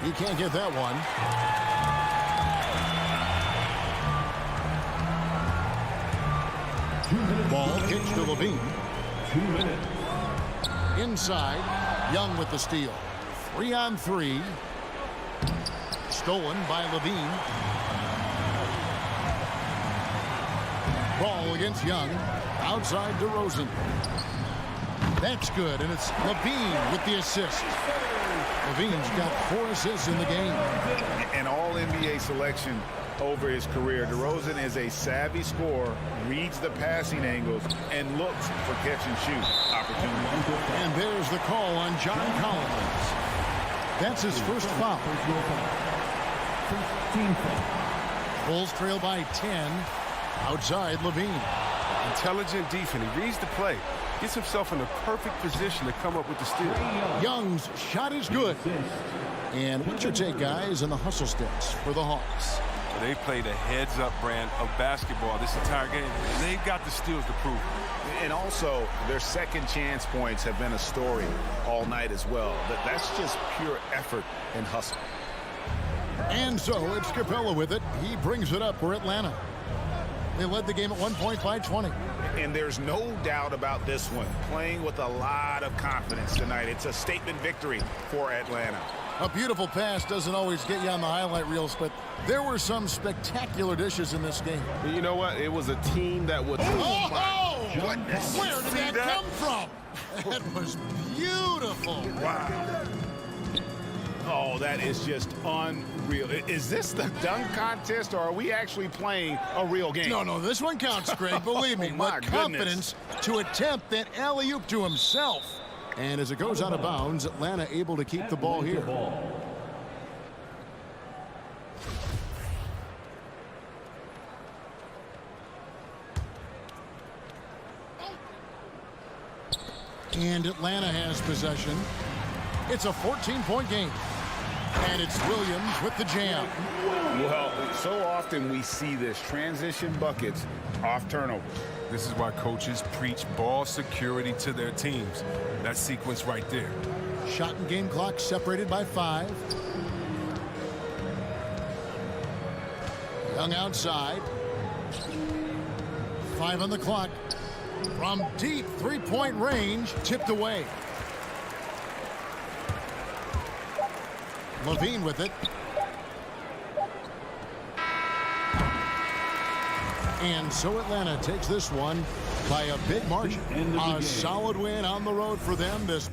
He can't get that one. Ball kicks to Levine. 2 minutes. Inside, Young with the steal. 3-on-3. Stolen by Levine. Ball against Young. Outside DeRozan. That's good, and it's Levine with the assist. Levine's got 4 assists in the game. An all-NBA selection over his career. DeRozan is a savvy scorer, reads the passing angles, and looks for catch-and-shoot opportunities. And there's the call on John Collins. That's his first foul. First team foul. Bulls trail by 10. Outside Levine. Intelligent defense. He reads the play. Gets himself in the perfect position to come up with the steal. Young's shot is good. And what's your take, guys, on the hustle stats for the Hawks? They played a heads-up brand of basketball this entire game, and they've got the steals to prove it. And also, their second chance points have been a story all night as well. That's just pure effort and hustle. And so it's Capella with it. He brings it up for Atlanta. They led the game at one point by 20. And there's no doubt about this one. Playing with a lot of confidence tonight. It's a statement victory for Atlanta. A beautiful pass doesn't always get you on the highlight reels, but there were some spectacular dishes in this game. You know what? It was a team that was... Oh, goodness. where did that come from? That was beautiful. Wow. Oh, that is just unreal. Is this the dunk contest, or are we actually playing a real game? No, this one counts, Greg. Believe me. My With confidence to attempt that alley-oop to himself. And as it goes out of bounds, Atlanta able to keep the ball here. And Atlanta has possession. It's a 14-point game. And it's Williams with the jam. Well, so often we see this. Transition buckets off turnovers. This is why coaches preach ball security to their teams. That sequence right there. Shot and game clock separated by 5. Young outside. 5 on the clock. From deep three-point range, tipped away. Levine with it. And so Atlanta takes this one by a big margin. A solid win on the road for them this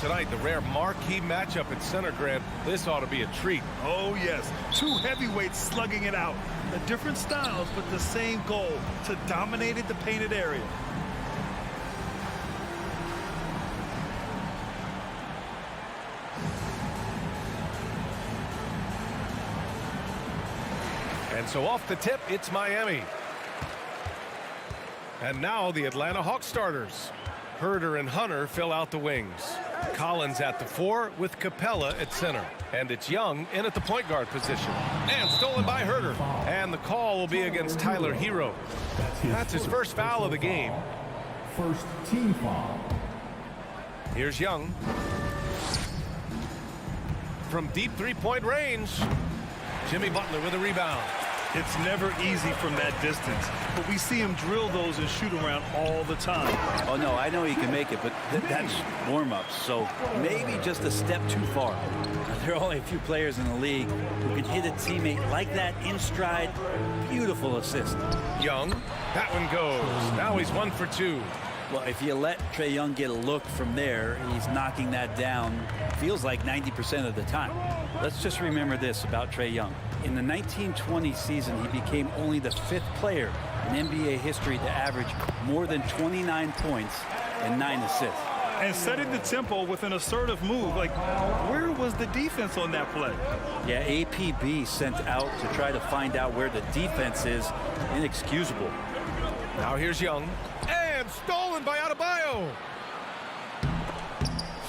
tonight. The rare marquee matchup at center, Grant. This ought to be a treat. Oh, yes. Two heavyweights slugging it out. The different styles, but the same goal, to dominate the painted area. And so off the tip, it's Miami. And now the Atlanta Hawks starters. Herder and Hunter fill out the wings. Collins at the 4 with Capella at center. And it's Young in at the point guard position. And stolen by Herder. And the call will be against Tyler Hero. That's his first foul of the game. First team foul. Here's Young. From deep three-point range. Jimmy Butler with a rebound. It's never easy from that distance, but we see him drill those and shoot around all the time. Oh, no, I know he can make it, but that's warm-ups, so maybe just a step too far. There are only a few players in the league who can hit a teammate like that in stride. Beautiful assist. Young, that one goes. Now he's 1 for 2. Well, if you let Trae Young get a look from there, he's knocking that down, feels like 90% of the time. Let's just remember this about Trae Young. In the 1920 season, he became only the 5th player in NBA history to average more than 29 points and 9 assists. And setting the tempo with an assertive move. Like, where was the defense on that play? Yeah, APB sent out to try to find out where the defense is. Inexcusable. Now here's Young. And stolen by Adebayo.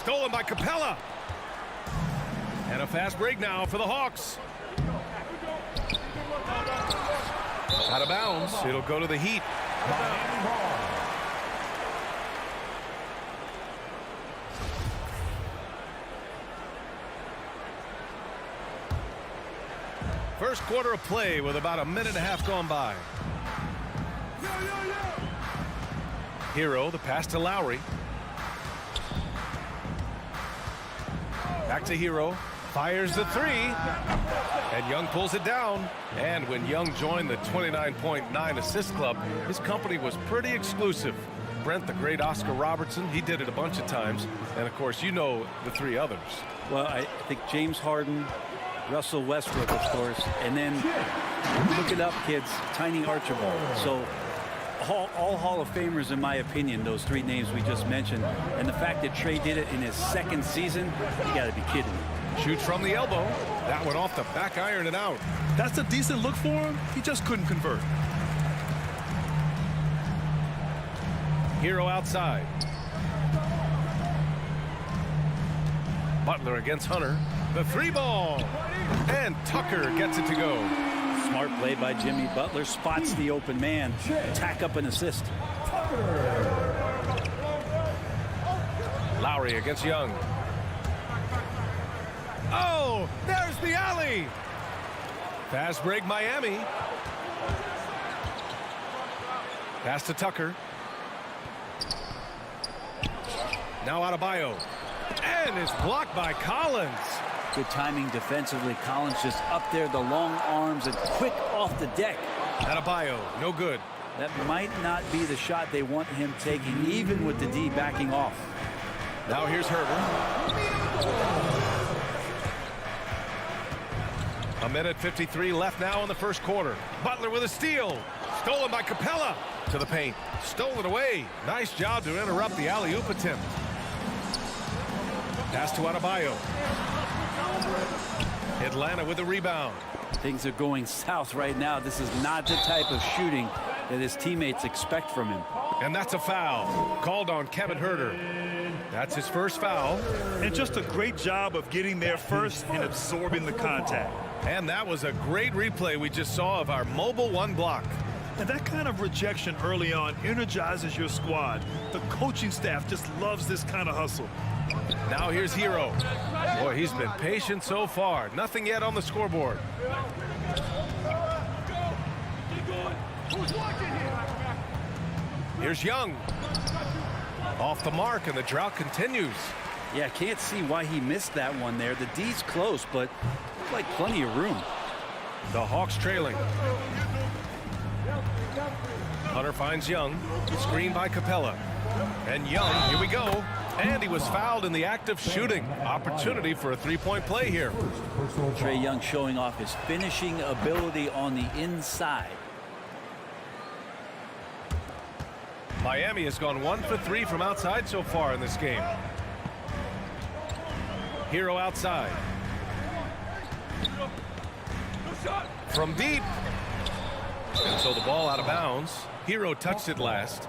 Stolen by Capella. And a fast break now for the Hawks. Out of bounds. It'll go to the Heat. First quarter of play with about a minute and a half gone by. Hero, the pass to Lowry. Back to Hero. Fires the 3. And Young pulls it down. And when Young joined the 29.9 assist club, his company was pretty exclusive. Brent, the great Oscar Robertson, he did it a bunch of times. And, of course, you know the 3 others. Well, I think James Harden, Russell Westbrook, of course, and then look it up, kids, Tiny Archibald. So all Hall of Famers, in my opinion, those 3 names we just mentioned. And the fact that Trae did it in his 2nd season, you got to be kidding me. Shoots from the elbow. That one off the back iron and out. That's a decent look for him. He just couldn't convert. Hero outside. Butler against Hunter. The 3 ball. And Tucker gets it to go. Smart play by Jimmy Butler. Spots the open man. Tack up an assist. Lowry against Young. Oh, there's the alley. Fast break Miami. Pass to Tucker. Now Adebayo. And it's blocked by Collins. Good timing defensively. Collins just up there, the long arms, and quick off the deck. Adebayo, no good. That might not be the shot they want him taking, even with the D backing off. Now here's Herder. A minute 53 left now in the first quarter. Butler with a steal. Stolen by Capella. To the paint. Stolen away. Nice job to interrupt the alley-oop attempt. Pass to Adebayo. Atlanta with the rebound. Things are going south right now. This is not the type of shooting that his teammates expect from him. And that's a foul. Called on Kevin Herder. That's his first foul. And just a great job of getting there first and absorbing the contact. And that was a great replay we just saw of our mobile 1 block. And that kind of rejection early on energizes your squad. The coaching staff just loves this kind of hustle. Now here's Hero. Boy, he's been patient so far. Nothing yet on the scoreboard. Here's Young. Off the mark, and the drought continues. Yeah, can't see why he missed that one there. The D's close, but like plenty of room. The Hawks trailing. Hunter finds Young. Screen by Capella. And Young, here we go. And he was fouled in the act of shooting. Opportunity for a three-point play here. Trae Young showing off his finishing ability on the inside. Miami has gone 1 for 3 from outside so far in this game. Hero outside. From deep. And so the ball out of bounds. Hero touched it last.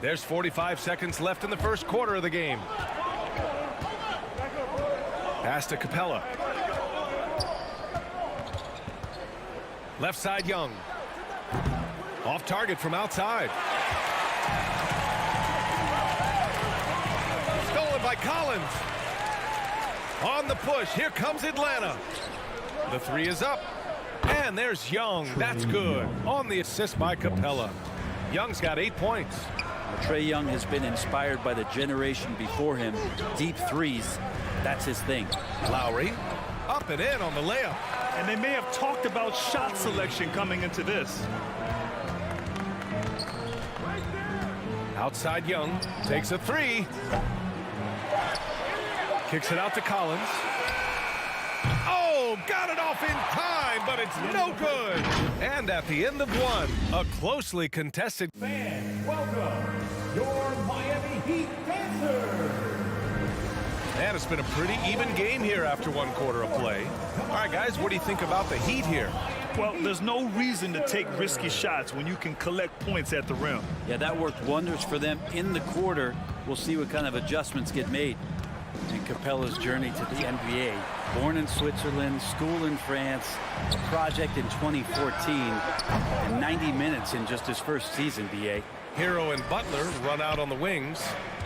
There's 45 seconds left in the first quarter of the game. Pass to Capella. Left side Young. Off target from outside. Stolen by Collins. On the push. Here comes Atlanta. The three is up. And there's Young. That's good. On the assist by Capella. Young's got 8 points. Trae Young has been inspired by the generation before him. Deep threes, that's his thing. Lowry up and in on the layup. And they may have talked about shot selection coming into this. Outside Young takes a three. Kicks it out to Collins. Oh, got it off in time, but it's no good. And at the end of one, a closely contested. Fans, welcome your Miami Heat dancers. And it's been a pretty even game here after one quarter of play. All right, guys, what do you think about the Heat here? Well, there's no reason to take risky shots when you can collect points at the rim. Yeah, that worked wonders for them in the quarter. We'll see what kind of adjustments get made. And Capella's journey to the NBA. Born in Switzerland, school in France, a project in 2014, and 90 minutes in just his first season, BA. Hero and Butler run out on the wings.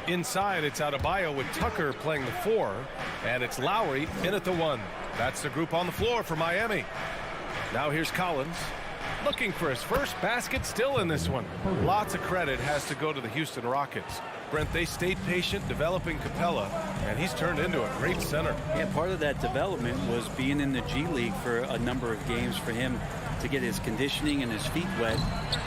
Inside, it's Adebayo with Tucker playing the 4, and it's Lowry in at the 1. That's the group on the floor for Miami. Now here's Collins, looking for his first basket still in this one. Lots of credit has to go to the Houston Rockets. Brent, they stayed patient developing Capella, and he's turned into a great center. Yeah, part of that development was being in the G League for a number of games for him to get his conditioning and his feet wet.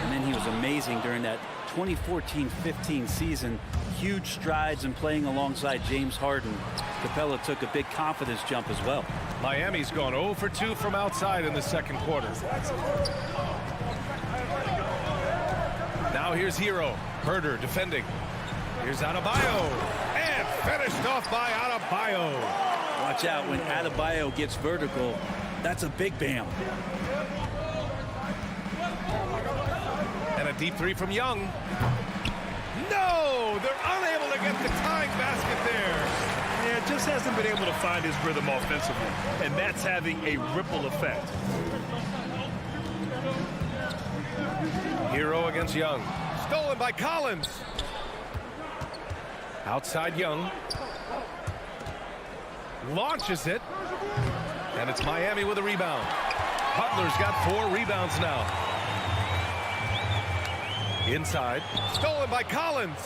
And then he was amazing during that 2014-15 season. Huge strides in playing alongside James Harden. Capella took a big confidence jump as well. Miami's gone 0 for 2 from outside in the second quarter. Now here's Hero. Herder defending. Here's Adebayo. And finished off by Adebayo. Watch out when Adebayo gets vertical. That's a big bam. And a deep three from Young. No! They're unable to get the tying basket there. Yeah, just hasn't been able to find his rhythm offensively. And that's having a ripple effect. Hero against Young. Stolen by Collins. Outside Young. Launches it. And it's Miami with a rebound. Butler's got 4 rebounds now. Inside. Stolen by Collins.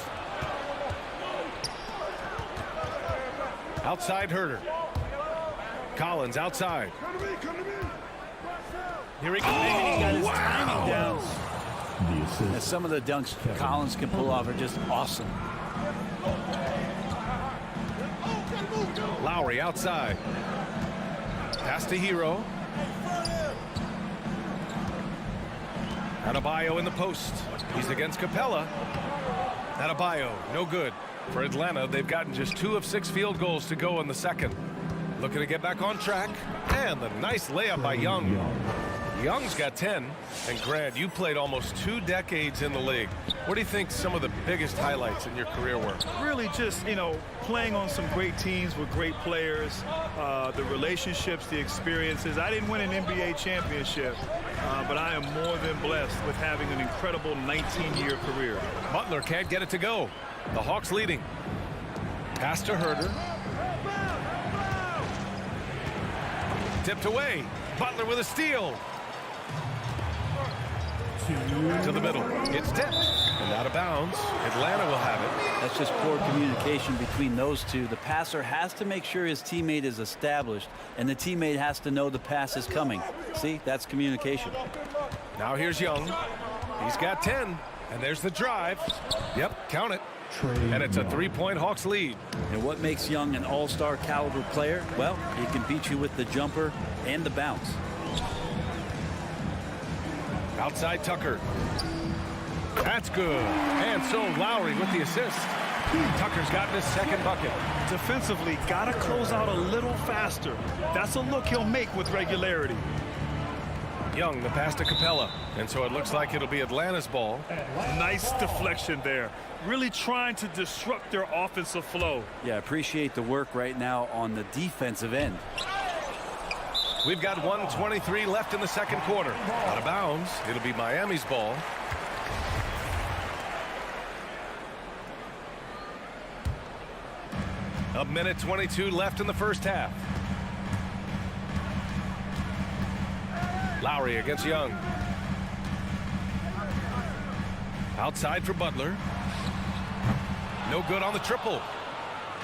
Outside Herder. Collins outside. Here he goes. He got his Wow. timing down. And some of the dunks Collins can pull off are just awesome. Lowry outside. Pass to Hero. Adebayo in the post. He's against Capella. Adebayo, no good. For Atlanta, they've gotten just 2 of 6 field goals to go in the second. Looking to get back on track. And the nice layup by Young. Young's got 10. And Grant, you played almost 2 decades in the league. What do you think some of the biggest highlights in your career were? Really just, playing on some great teams with great players, the relationships, the experiences. I didn't win an NBA championship, but I am more than blessed with having an incredible 19-year career. Butler can't get it to go. The Hawks leading. Pass to Herder. Tipped away. Butler with a steal. To the middle. It's tipped. And out of bounds. Atlanta will have it. That's just poor communication between those two. The passer has to make sure his teammate is established, and the teammate has to know the pass is coming. See, that's communication. Now here's Young. He's got 10. And there's the drive. Yep, count it. And it's a 3-point Hawks lead. And what makes Young an all-star caliber player? Well, he can beat you with the jumper and the bounce. Outside Tucker. That's good. And so Lowry with the assist. Tucker's gotten his second bucket. Defensively, got to close out a little faster. That's a look he'll make with regularity. Young, the pass to Capella. And so it looks like it'll be Atlanta's ball. Nice deflection there. Really trying to disrupt their offensive flow. Yeah, appreciate the work right now on the defensive end. We've got 1:23 left in the second quarter. Out of bounds. It'll be Miami's ball. A minute 22 left in the first half. Lowry against Young. Outside for Butler. No good on the triple.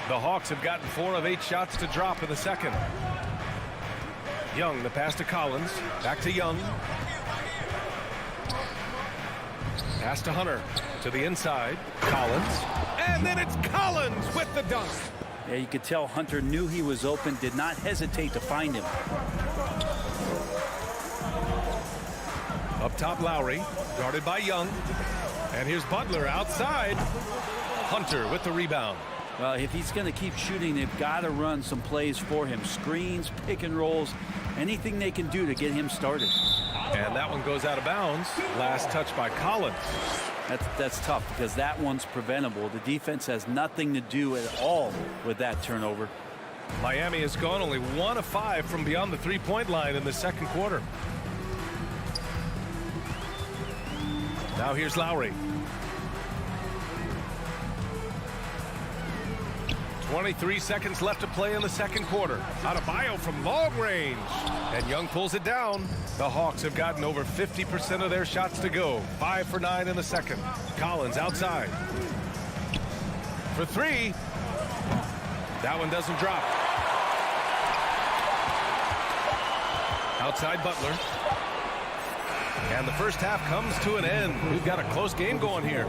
The Hawks have gotten 4 of 8 shots to drop in the second. Young, the pass to Collins. Back to Young. Pass to Hunter. To the inside. Collins. And then it's Collins with the dunk. Yeah, you could tell Hunter knew he was open, did not hesitate to find him. Up top, Lowry. Guarded by Young. And here's Butler outside. Hunter with the rebound. Well, if he's going to keep shooting, they've got to run some plays for him. Screens, pick and rolls, anything they can do to get him started. And that one goes out of bounds. Last touch by Collins. That's tough because that one's preventable. The defense has nothing to do at all with that turnover. Miami has gone only 1 of 5 from beyond the 3-point line in the second quarter. Now here's Lowry. 23 seconds left to play in the second quarter. Adebayo from long range. And Young pulls it down. The Hawks have gotten over 50% of their shots to go. 5 for 9 in the second. Collins outside. For 3. That one doesn't drop. Outside Butler. And the first half comes to an end. We've got a close game going here.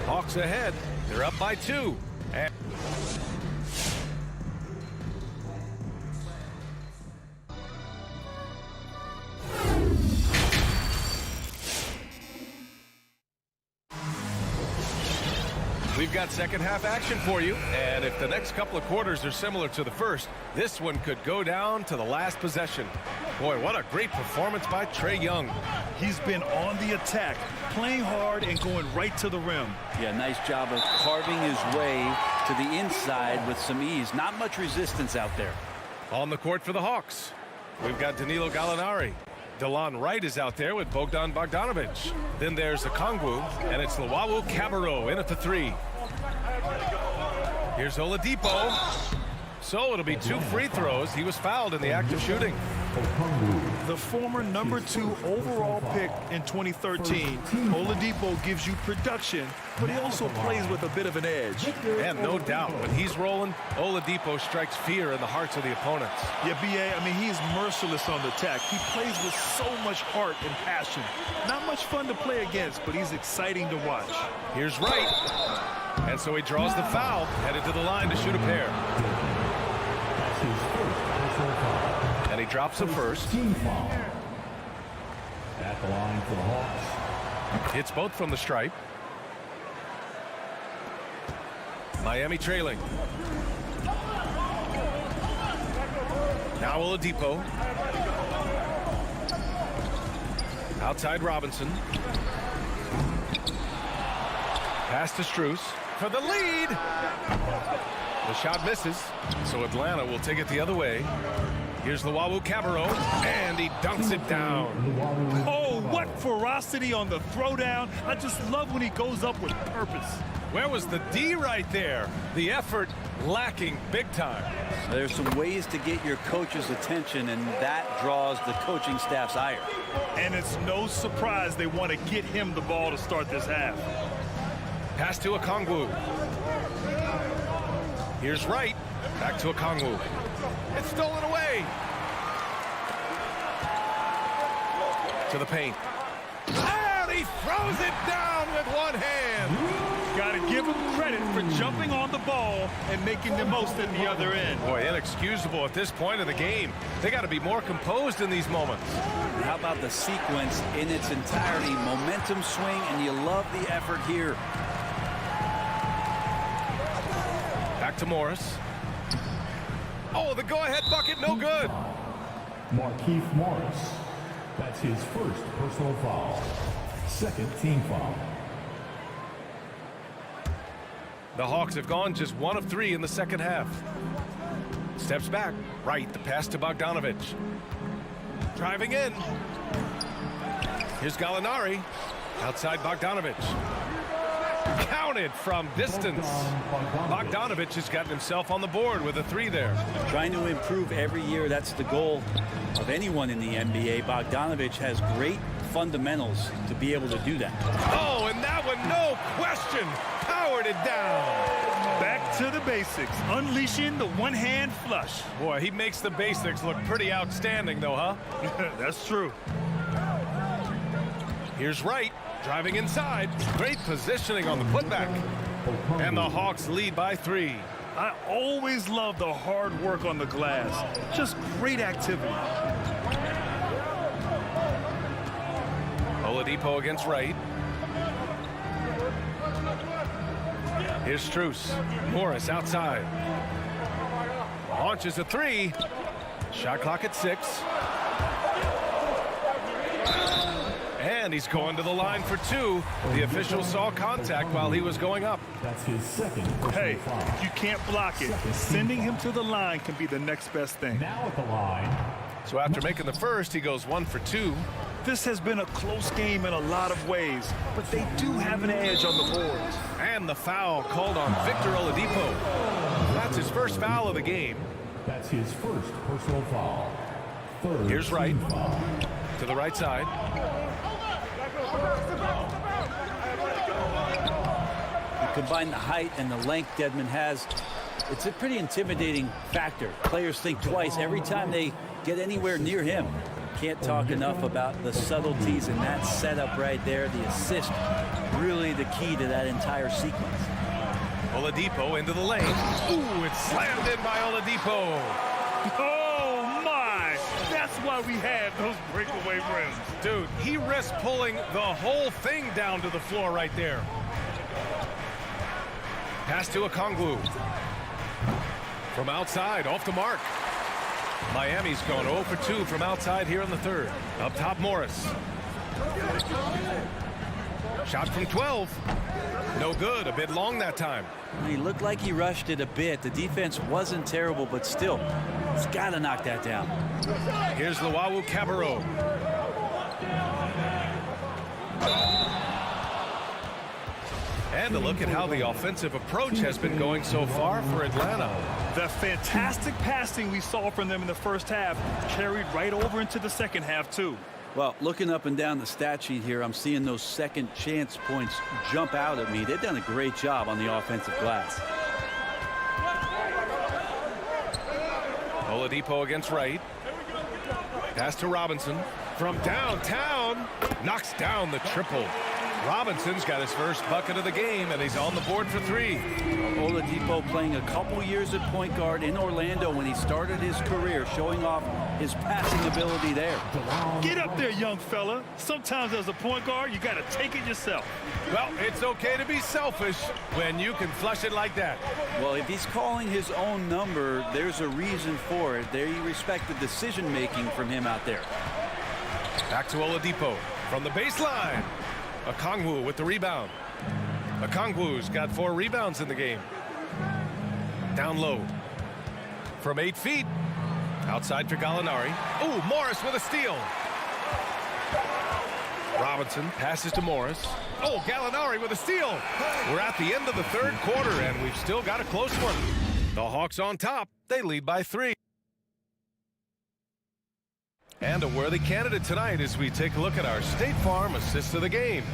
Hawks ahead. They're up by 2. And we've got second half action for you. And if the next couple of quarters are similar to the first, this one could go down to the last possession. Boy, what a great performance by Trae Young. He's been on the attack, playing hard and going right to the rim. Yeah, nice job of carving his way to the inside with some ease. Not much resistance out there. On the court for the Hawks, we've got Danilo Gallinari. DeLon Wright is out there with Bogdan Bogdanovic. Then there's Okongwu, and it's Luwawu Cabarrot in at the 3. Here's Oladipo. So it'll be 2 free throws. He was fouled in the act of shooting. The former number 2 overall pick in 2013, Oladipo gives you production, but he also plays with a bit of an edge. And no doubt, when he's rolling, Oladipo strikes fear in the hearts of the opponents. Yeah, B.A., I mean, he's merciless on the attack. He plays with so much heart and passion. Not much fun to play against, but he's exciting to watch. Here's Wright. And so he draws the foul, headed to the line to shoot a pair. And he drops the first. Team foul. At the line for the Hawks. Hits both from the stripe. Miami trailing. Now Oladipo. Outside Robinson. Pass to Strus for the lead. The shot misses, so Atlanta will take it the other way. Here's Luwawu Cabarrot, and he dunks it down. Oh, what ferocity on the throwdown. I just love when he goes up with purpose. Where was the D right there? The effort lacking big time. There's some ways to get your coach's attention, and that draws the coaching staff's ire. And it's no surprise they want to get him the ball to start this half. Pass to Okongwu. Here's Wright. Back to Okongwu. It's stolen away. To the paint. And he throws it down with one hand. Got to give him credit for jumping on the ball and making the most at the other end. Boy, inexcusable at this point of the game. They got to be more composed in these moments. How about the sequence in its entirety? Momentum swing, and you love the effort here. Back to Morris. Oh, the go-ahead bucket, no good. Markieff Morris. That's his first personal foul. Second team foul. The Hawks have gone just 1 of 3 in the second half. Steps back. Right, the pass to Bogdanovic. Driving in. Here's Gallinari. Outside Bogdanovic. Counted from distance. Bogdanovic has gotten himself on the board with a 3 there. Trying to improve every year. That's the goal of anyone in the NBA. Bogdanovic has great fundamentals to be able to do that. Oh, and that one, no question, powered it down. Back to the basics, unleashing the one-hand flush. Boy, he makes the basics look pretty outstanding, though, huh? That's true. Here's Wright, driving inside. Great positioning on the putback. And the Hawks lead by 3. I always love the hard work on the glass. Just great activity. Oladipo against Wright. Here's Strus. Morris outside. Launches a 3. Shot clock at 6. And he's going to the line for 2. The official saw contact while he was going up. That's his second. Hey, if you can't block it, sending him to the line can be the next best thing. Now at the line. So after making the first, he goes 1 for 2. This has been a close game in a lot of ways, but they do have an edge on the boards. And the foul called on Victor Oladipo. That's his first foul of the game. That's his first personal foul. Third. Here's Wright. Foul. To the right side. You combine the height and the length Dedmon has, it's a pretty intimidating factor. Players think twice every time they get anywhere near him. Can't talk enough about the subtleties in that setup right there. The assist, really the key to that entire sequence. Oladipo into the lane. Ooh, it's slammed in by Oladipo. Oh, my! That's why we have those breakaway rims. Dude, he risked pulling the whole thing down to the floor right there. Pass to Okongwu. From outside, off the mark. Miami's going 0 for 2 from outside here in the third. Up top, Morris. Shot from 12. No good. A bit long that time. He looked like he rushed it a bit. The defense wasn't terrible, but still, he's got to knock that down. Here's Luau Cabarrot. And a look at how the offensive approach has been going so far for Atlanta. The fantastic passing we saw from them in the first half carried right over into the second half, too. Well, looking up and down the stat sheet here, I'm seeing those second chance points jump out at me. They've done a great job on the offensive glass. Oladipo against Wright. Pass to Robinson. From downtown, knocks down the triple. Robinson's got his first bucket of the game, and he's on the board for 3. Oladipo playing a couple years at point guard in Orlando when he started his career, showing off his passing ability there. Get up there, young fella. Sometimes as a point guard, you got to take it yourself. Well, it's okay to be selfish when you can flush it like that. Well, if he's calling his own number, there's a reason for it. They respect the decision-making from him out there. Back to Oladipo from the baseline. Okongwu with the rebound. Okongwu's got 4 rebounds in the game. Down low. From 8 feet. Outside for Gallinari. Ooh, Morris with a steal. Robinson passes to Morris. Oh, Gallinari with a steal. We're at the end of the third quarter, and we've still got a close one. The Hawks on top. They lead by 3. And a worthy candidate tonight as we take a look at our State Farm assist of the game.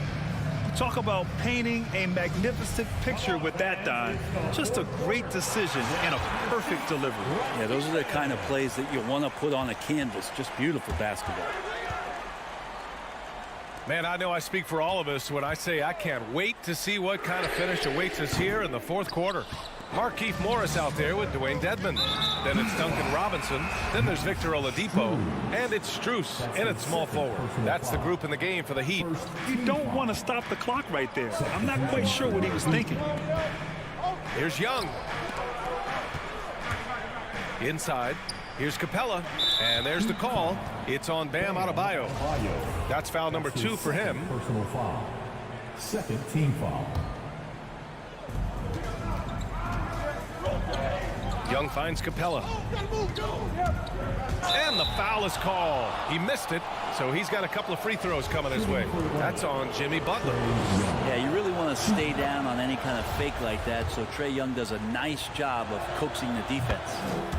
Talk about painting a magnificent picture with that, Don. Just a great decision and a perfect delivery. Yeah, those are the kind of plays that you want to put on a canvas. Just beautiful basketball. Man, I know I speak for all of us when I say I can't wait to see what kind of finish awaits us here in the fourth quarter. Markieff Morris out there with Dwayne Dedmon. Then it's Duncan Robinson. Then there's Victor Oladipo. And it's Strus in at small forward. That's the group in the game for the Heat. You don't want to stop the clock right there. I'm not quite sure what he was thinking. Here's Young. Inside. Here's Capella. And there's the call. It's on Bam Adebayo. That's foul number 2 for him. Personal foul. Second team foul. Young finds Capella. And the foul is called. He missed it, so he's got a couple of free throws coming his way. That's on Jimmy Butler. Yeah, you really want to stay down on any kind of fake like that, so Trae Young does a nice job of coaxing the defense.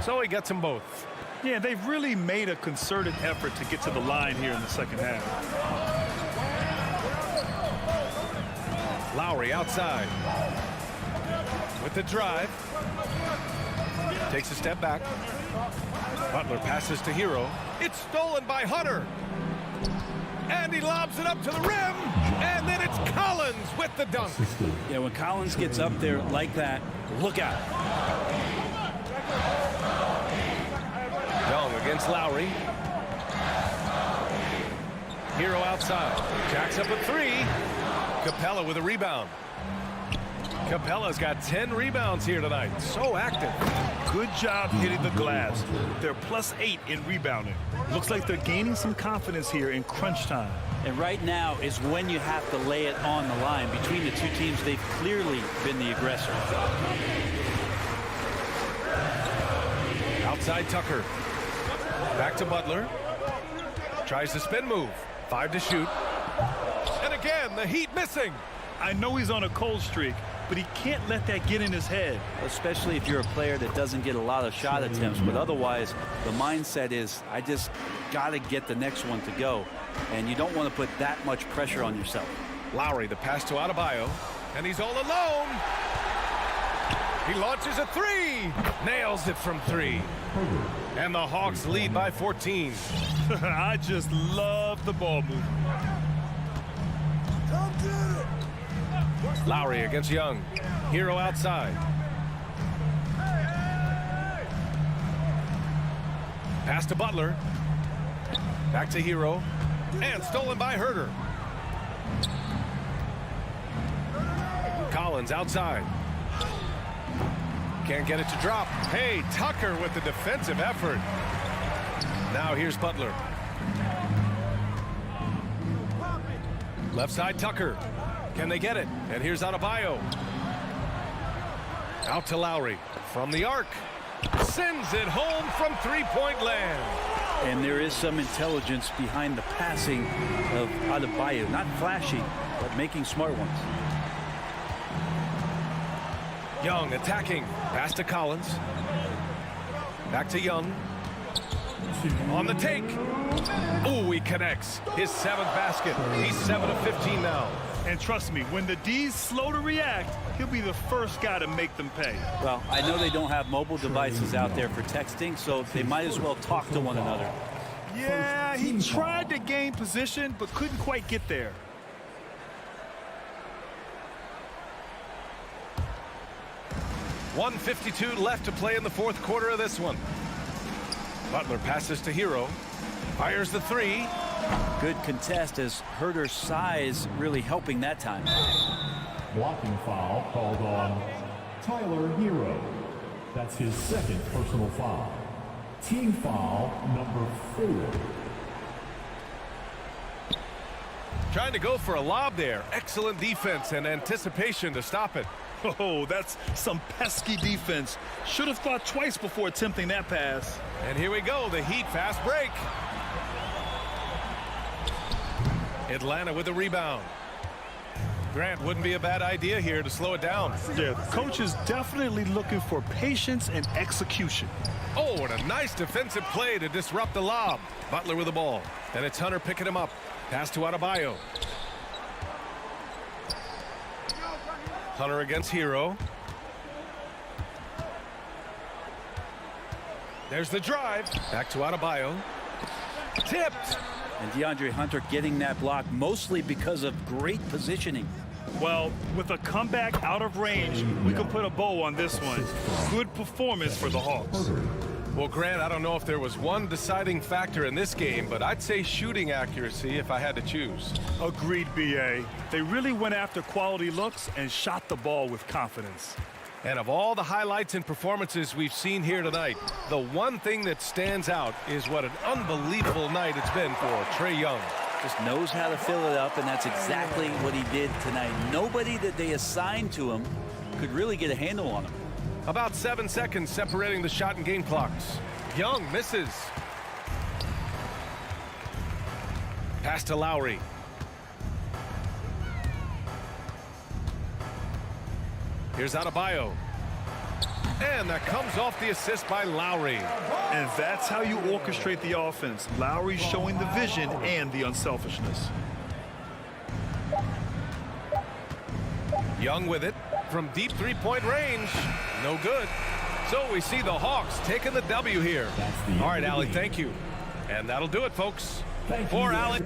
So he gets them both. Yeah, they've really made a concerted effort to get to the line here in the second half. Lowry outside. With the drive. Takes a step back. Butler passes to Hero. It's stolen by Hunter. And he lobs it up to the rim. And then it's Collins with the dunk. Yeah, when Collins gets up there like that, look out. Young against Lowry. Hero outside. Jacks up a 3. Capella with a rebound. Capella's got 10 rebounds here tonight. So active. Good job hitting the glass. They're +8 in rebounding. Looks like they're gaining some confidence here in crunch time. And right now is when you have to lay it on the line. Between the two teams, they've clearly been the aggressor. Outside Tucker. Back to Butler. Tries the spin move. 5 to shoot. And again, the Heat missing. I know he's on a cold streak, but he can't let that get in his head. Especially if you're a player that doesn't get a lot of shot attempts. But otherwise, the mindset is, I just got to get the next one to go. And you don't want to put that much pressure on yourself. Lowry, the pass to Adebayo. And he's all alone. He launches a 3. Nails it from 3. And the Hawks lead by 14. I just love the ball movement. Lowry against Young. Hero outside. Pass to Butler. Back to Hero. And stolen by Herter. Collins outside. Can't get it to drop. Hey, Tucker with the defensive effort. Now here's Butler. Left side Tucker. Can they get it? And here's Adebayo. Out to Lowry. From the arc. Sends it home from three-point land. And there is some intelligence behind the passing of Adebayo. Not flashy, but making smart ones. Young attacking. Pass to Collins. Back to Young. On the take. Ooh, he connects. His 7th basket. He's 7 of 15 now. And trust me, when the D's slow to react, he'll be the first guy to make them pay. Well, I know they don't have mobile devices out there for texting, so they might as well talk to one another. Yeah, he tried to gain position, but couldn't quite get there. .152 left to play in the fourth quarter of this one. Butler passes to Hero. Fires the 3. Good contest as Herter's size really helping that time. Blocking foul called on Tyler Hero. That's his 2nd personal foul. Team foul number 4. Trying to go for a lob there. Excellent defense and anticipation to stop it. Oh, that's some pesky defense. Should have thought twice before attempting that pass. And here we go, the Heat fast break. Atlanta with the rebound. Grant, wouldn't be a bad idea here to slow it down. Yeah, the coach is definitely looking for patience and execution. Oh, and a nice defensive play to disrupt the lob. Butler with the ball. And it's Hunter picking him up. Pass to Adebayo. Hunter against Hero. There's the drive. Back to Adebayo. Tipped. And DeAndre Hunter getting that block mostly because of great positioning. Well, with a comeback out of range, we can put a bow on this one. Good performance for the Hawks. Well, Grant, I don't know if there was one deciding factor in this game, but I'd say shooting accuracy if I had to choose. Agreed, B.A. They really went after quality looks and shot the ball with confidence. And of all the highlights and performances we've seen here tonight, the one thing that stands out is what an unbelievable night it's been for Trae Young. Just knows how to fill it up, and that's exactly what he did tonight. Nobody that they assigned to him could really get a handle on him. About 7 seconds separating the shot and game clocks. Young misses. Pass to Lowry. Here's Adebayo. And that comes off the assist by Lowry. And that's how you orchestrate the offense. Lowry showing the vision and the unselfishness. Young with it from deep three-point range. No good. So we see the Hawks taking the W here. All right, Allie, thank you. And that'll do it, folks. For Allie.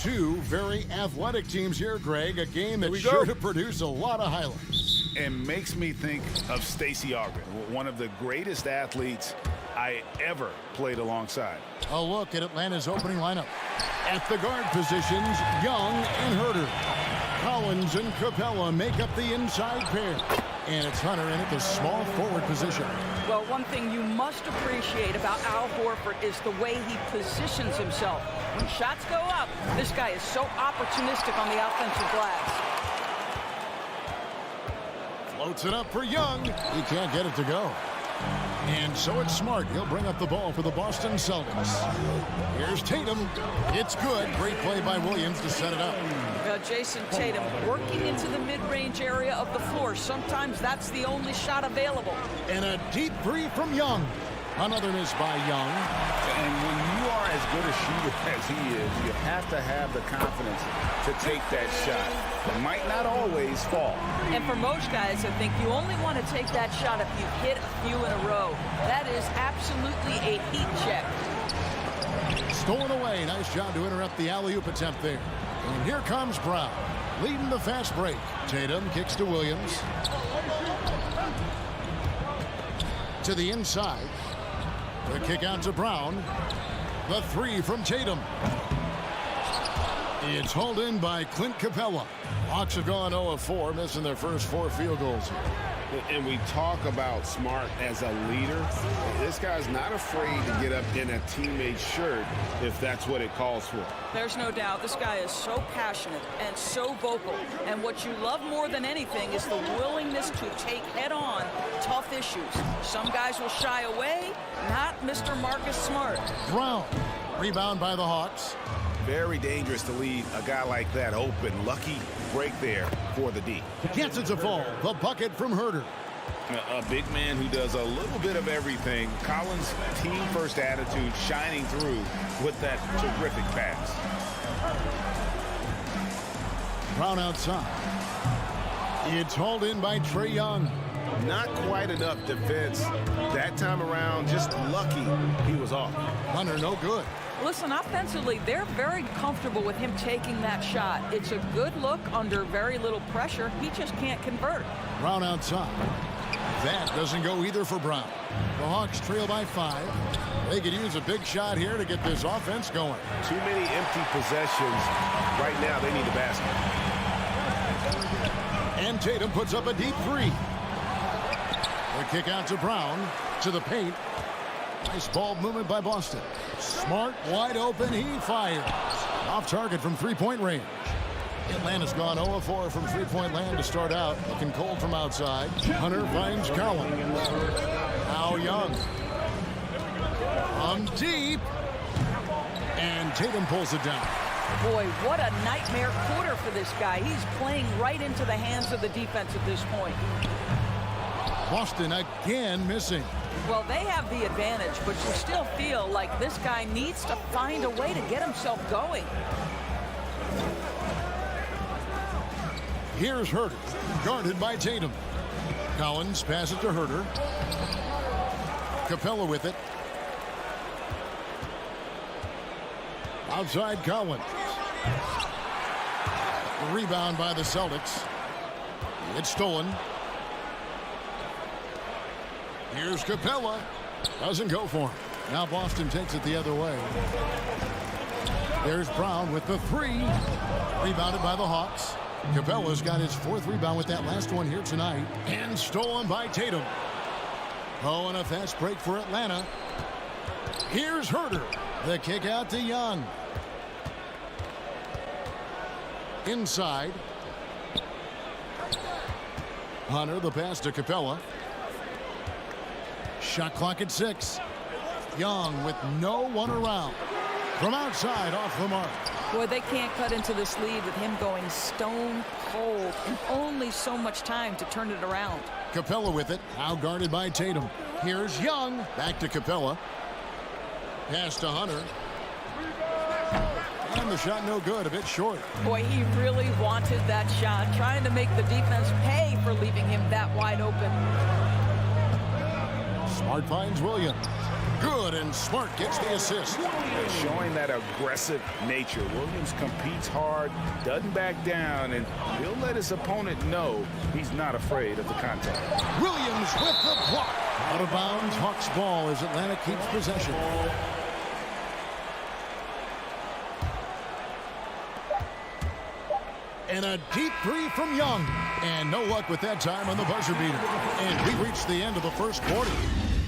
Two very athletic teams here, Greg. A game that's sure to produce a lot of highlights. And makes me think of Stacey Ogren, one of the greatest athletes I ever played alongside. A look at Atlanta's opening lineup. At the guard positions, Young and Herter. Collins and Capella make up the inside pair. And it's Hunter in at the small forward position. Well, one thing you must appreciate about Al Horford is the way he positions himself. When shots go up, this guy is so opportunistic on the offensive glass. Floats it up for Young. He can't get it to go. And so it's Smart. He'll bring up the ball for the Boston Celtics. Here's Tatum. It's good. Great play by Williams to set it up. Jason Tatum working into the mid-range area of the floor. Sometimes that's the only shot available. And a deep three from Young. Another miss by Young. And when you are as good a shooter as he is, you have to have the confidence to take that shot. It might not always fall. And for most guys, I think you only want to take that shot if you hit a few in a row. That is absolutely a heat check. Stolen away. Nice job to interrupt the alley-oop attempt there. And here comes Brown, leading the fast break. Tatum kicks to Williams. To the inside. The kick out to Brown. The three from Tatum. It's hauled in by Clint Capella. Hawks have gone 0 of 4, missing their first 4 field goals here. And we talk about Smart as a leader. This guy's not afraid to get up in a teammate's shirt if that's what it calls for. There's no doubt this guy is so passionate and so vocal. And what you love more than anything is the willingness to take head-on tough issues. Some guys will shy away, not Mr. Marcus Smart. Brown, rebound by the Hawks. Very dangerous to leave a guy like that open. Lucky break there for the D. Gets it to fall. The bucket from Herter. A big man who does a little bit of everything. Collins' team-first attitude shining through with that terrific pass. Brown outside. It's hauled in by Trae Young. Not quite enough defense that time around. Just lucky he was off. Hunter, no good. Listen, offensively, they're very comfortable with him taking that shot. It's a good look under very little pressure. He just can't convert. Brown outside. That doesn't go either for Brown. The Hawks trail by 5. They could use a big shot here to get this offense going. Too many empty possessions. Right now, they need the basket. And Tatum puts up a deep 3. The kick out to Brown. To the paint. Nice ball movement by Boston. Smart, wide open, he fires. Off target from three-point range. Atlanta's gone 0 of 4 from three-point land to start out. Looking cold from outside. Hunter finds Collins. Now Young. From deep. And Tatum pulls it down. Boy, what a nightmare quarter for this guy. He's playing right into the hands of the defense at this point. Boston again missing. Well, they have the advantage, but you still feel like this guy needs to find a way to get himself going. Here's Herter, guarded by Tatum. Collins passes to Herter. Capella with it. Outside Collins. Rebound by the Celtics. It's stolen. Here's Capella. Doesn't go for him. Now Boston takes it the other way. There's Brown with the 3. Rebounded by the Hawks. Capella's got his 4th rebound with that last one here tonight. And stolen by Tatum. Oh, and a fast break for Atlanta. Here's Herter. The kick out to Young. Inside. Hunter, the pass to Capella. Shot clock at 6. Young with no one around. From outside, off the mark. Boy, they can't cut into this lead with him going stone cold and only so much time to turn it around. Capella with it, now guarded by Tatum. Here's Young, back to Capella. Pass to Hunter. And the shot no good, a bit short. Boy, he really wanted that shot, trying to make the defense pay for leaving him that wide open. Smart finds Williams. Good, and Smart gets the assist. Showing that aggressive nature. Williams competes hard, doesn't back down, and he'll let his opponent know he's not afraid of the contact. Williams with the block. Out of bounds, Hawks ball as Atlanta keeps possession. And a deep three from Young. And no luck with that time on the buzzer beater. And we reach the end of the first quarter.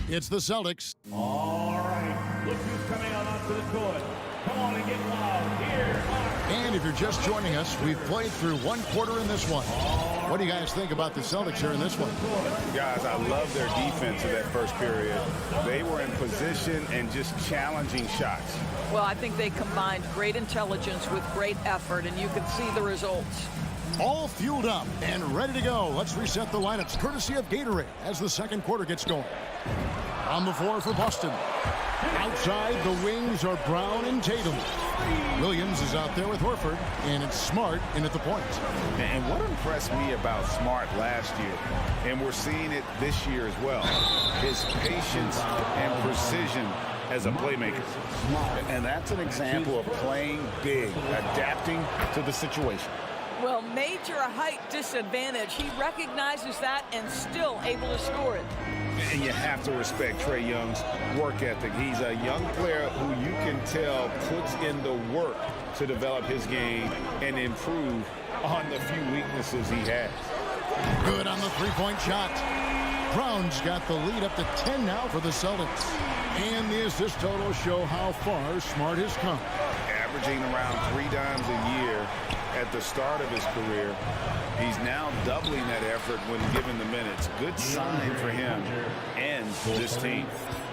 It's the Celtics. All right, look who's coming on onto the court. Come on and get loud. Here. And if you're just joining us, we've played through one quarter in this one. What do you guys think about the Celtics here in this one? Guys, I love their defense in that first period. They were in position and just challenging shots. Well, I think they combined great intelligence with great effort, and you can see the results. All fueled up and ready to go. Let's reset the lineups courtesy of Gatorade as the second quarter gets going. On the floor for Boston. Outside, the wings are Brown and Tatum. Williams is out there with Horford, and it's Smart in at the point. And what impressed me about Smart last year, and we're seeing it this year as well, his patience and precision as a playmaker. And that's an example of playing big, adapting to the situation. Well, major height disadvantage. He recognizes that and still able to score it. And you have to respect Trae Young's work ethic. He's a young player who you can tell puts in the work to develop his game and improve on the few weaknesses he has. Good on the three-point shot. Brown's got the lead up to 10 now for the Celtics. And the assist totals show how far Smart has come. Averaging around 3 dimes a year at the start of his career. He's now doubling that effort when given the minutes. Good sign for him and this team.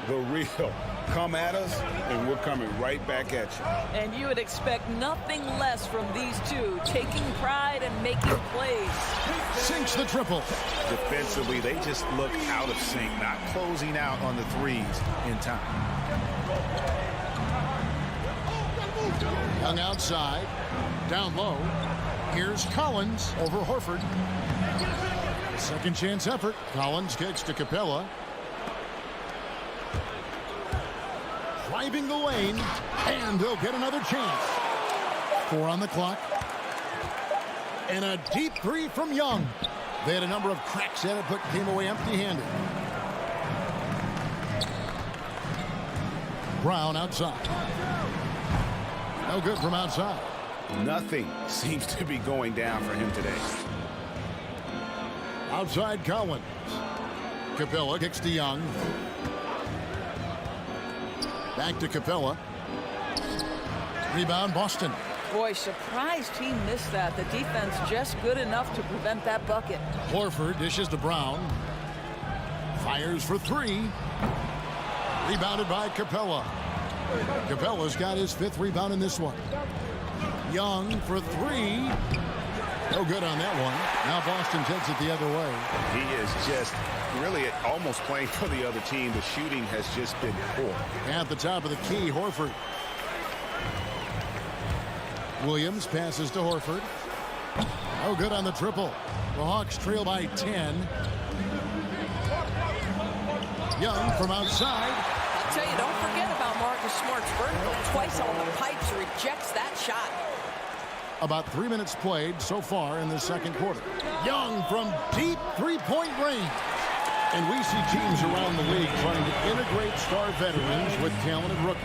The real come at us, and we're coming right back at you. And you would expect nothing less from these two, taking pride and making plays. Sinks the triple. Defensively, they just look out of sync, not closing out on the threes in time. Young outside. Down low. Here's Collins over Horford. Second chance effort. Collins kicks to Capella. Driving the lane. And they'll get another chance. 4 on the clock. And a deep three from Young. They had a number of cracks at it, but came away empty-handed. Brown outside. No good from outside. Nothing seems to be going down for him today. Outside Collins. Capella kicks to Young. Back to Capella. Rebound Boston. Boy, surprised he missed that. The defense just good enough to prevent that bucket. Horford dishes to Brown. Fires for 3. Rebounded by Capella. Capella's got his 5th rebound in this one. Young for 3. No good on that one. Now Boston takes it the other way. He is just really almost playing for the other team. The shooting has just been poor. At the top of the key, Horford. Williams passes to Horford. No good on the triple. The Hawks trail by 10. Young from outside. I'll tell you, don't forget about Marcus Smart's vertical. Twice on the pipes, rejects that shot. About 3 minutes played so far in the second quarter. Young from deep three-point range. And we see teams around the league trying to integrate star veterans with talented rookies.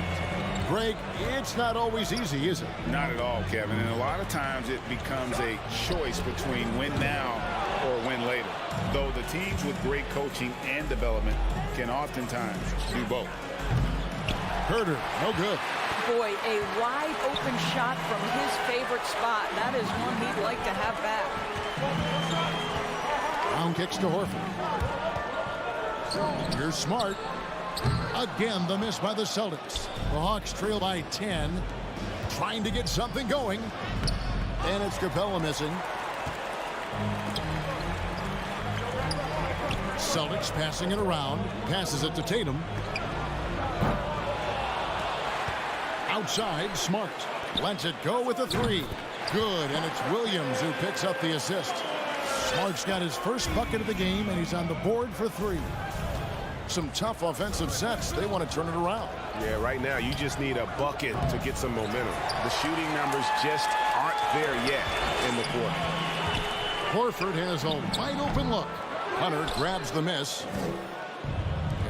Greg, it's not always easy, is it? Not at all, Kevin. And a lot of times it becomes a choice between win now or win later. Though the teams with great coaching and development can oftentimes do both. Herter, no good. Boy, a wide open shot from his favorite spot. That is one he'd like to have back. Brown kicks to Horford. Here's Smart. Again, the miss by the Celtics. The Hawks trail by 10. Trying to get something going. And it's Capella missing. Celtics passing it around. Passes it to Tatum. Outside, Smart. Lets it go with a 3. Good, and it's Williams who picks up the assist. Smart's got his first bucket of the game, and he's on the board for 3. some tough offensive sets. They want to turn it around. Yeah, right now you just need a bucket to get some momentum. The shooting numbers just aren't there yet in the quarter. Horford has a wide open look. Hunter grabs the miss.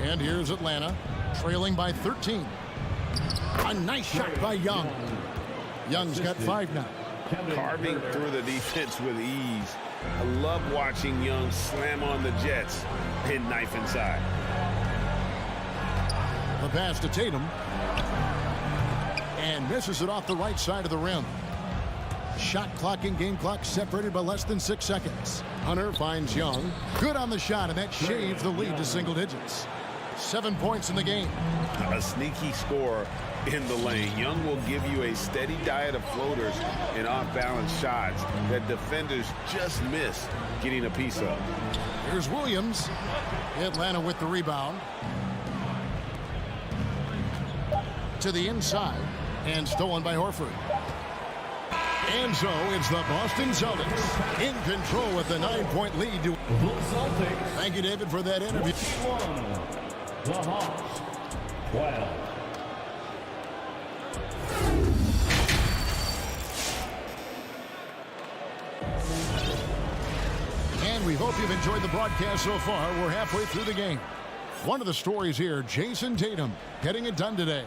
And here's Atlanta, trailing by 13. A nice shot by Young. Young's got 5 now. Carving through the defense with ease. I love watching Young slam on the Jets, hit knife inside. The pass to Tatum. And misses it off the right side of the rim. Shot clock and game clock separated by less than 6 seconds. Hunter finds Young. Good on the shot, and that shaves the lead to single digits. 7 points in the game. A sneaky score in the lane. Young will give you a steady diet of floaters and off-balance shots that defenders just miss getting a piece of. Here's Williams. Atlanta with the rebound. To the inside. And stolen by Horford. And so it's the Boston Celtics in control with the 9-point lead. Thank you, David, for that interview. The Hawks, 12. And we hope you've enjoyed the broadcast so far. We're halfway through the game. One of the stories here, Jason Tatum getting it done today.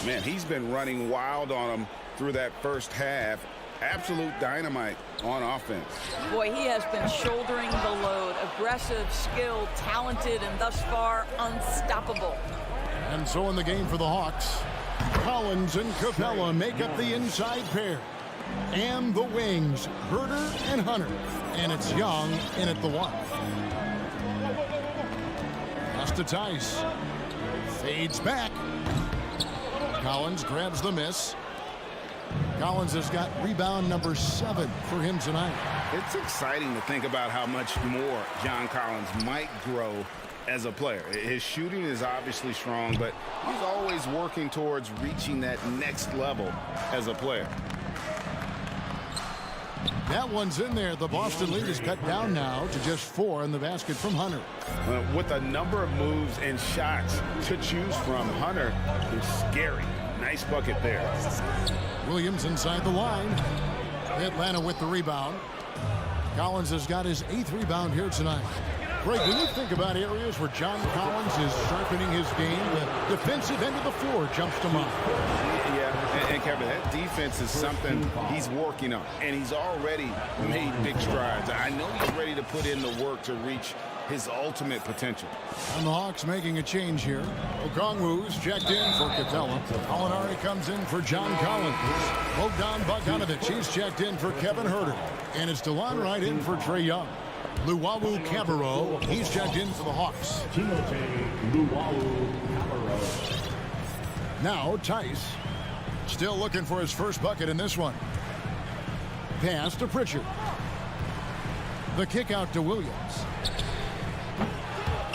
Man, he's been running wild on him through that first half. Absolute dynamite on offense. Boy, he has been shouldering the load. Aggressive, skilled, talented, and thus far unstoppable. And so in the game for the Hawks, Collins and Capella make up the inside pair. And the wings, Herter and Hunter. And it's Young in at the 1. Pass to Tice. Fades back. Collins grabs the miss. Collins has got rebound number 7 for him tonight. It's exciting to think about how much more John Collins might grow as a player. His shooting is obviously strong, but he's always working towards reaching that next level as a player. That one's in there. The Boston lead is cut down now to just 4 in the basket from Hunter. With a number of moves and shots to choose from, Hunter is scary. Nice bucket there. Williams inside the line. Atlanta with the rebound. Collins has got his 8th rebound here tonight. Greg, when you think about areas where John Collins is sharpening his game, the defensive end of the floor jumps to mind. Yeah, and Kevin, that defense is something he's working on, and he's already made big strides. I know he's ready to put in the work to reach his ultimate potential. And the Hawks making a change here. Okongwu's checked in for Capella. Alinari comes in for John Collins. Bogdan Bogdanovic, he's checked in for Kevin Herter. And it's DeLon Wright in for Trae Young. Luwawu Cabarro, he's checked in for the Hawks. Now Tice, still looking for his first bucket in this one. Pass to Pritchard. The kick out to Williams.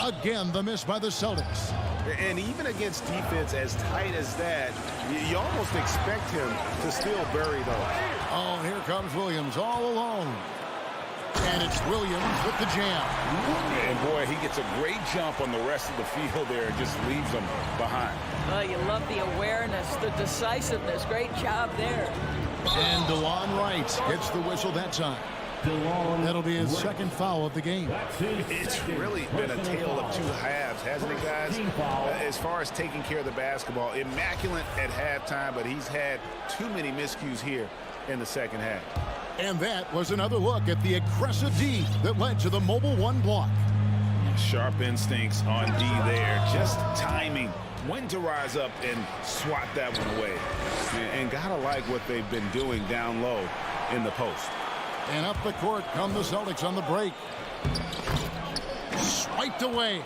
Again, the miss by the Celtics. And even against defense as tight as that, you almost expect him to still bury those. Oh, here comes Williams all alone. And it's Williams with the jam. And boy, he gets a great jump on the rest of the field there and just leaves them behind. Well, you love the awareness, the decisiveness. Great job there. And DeLon Wright gets the whistle that time. That'll be his second foul of the game. It's really been a tale of 2 halves, hasn't it, guys? As far as taking care of the basketball, immaculate at halftime, but he's had too many miscues here in the second half. And that was another look at the aggressive D that led to the mobile 1 block. Sharp instincts on D there. Just timing when to rise up and swat that one away. And gotta like what they've been doing down low in the post. And up the court come the Celtics on the break. Swiped away.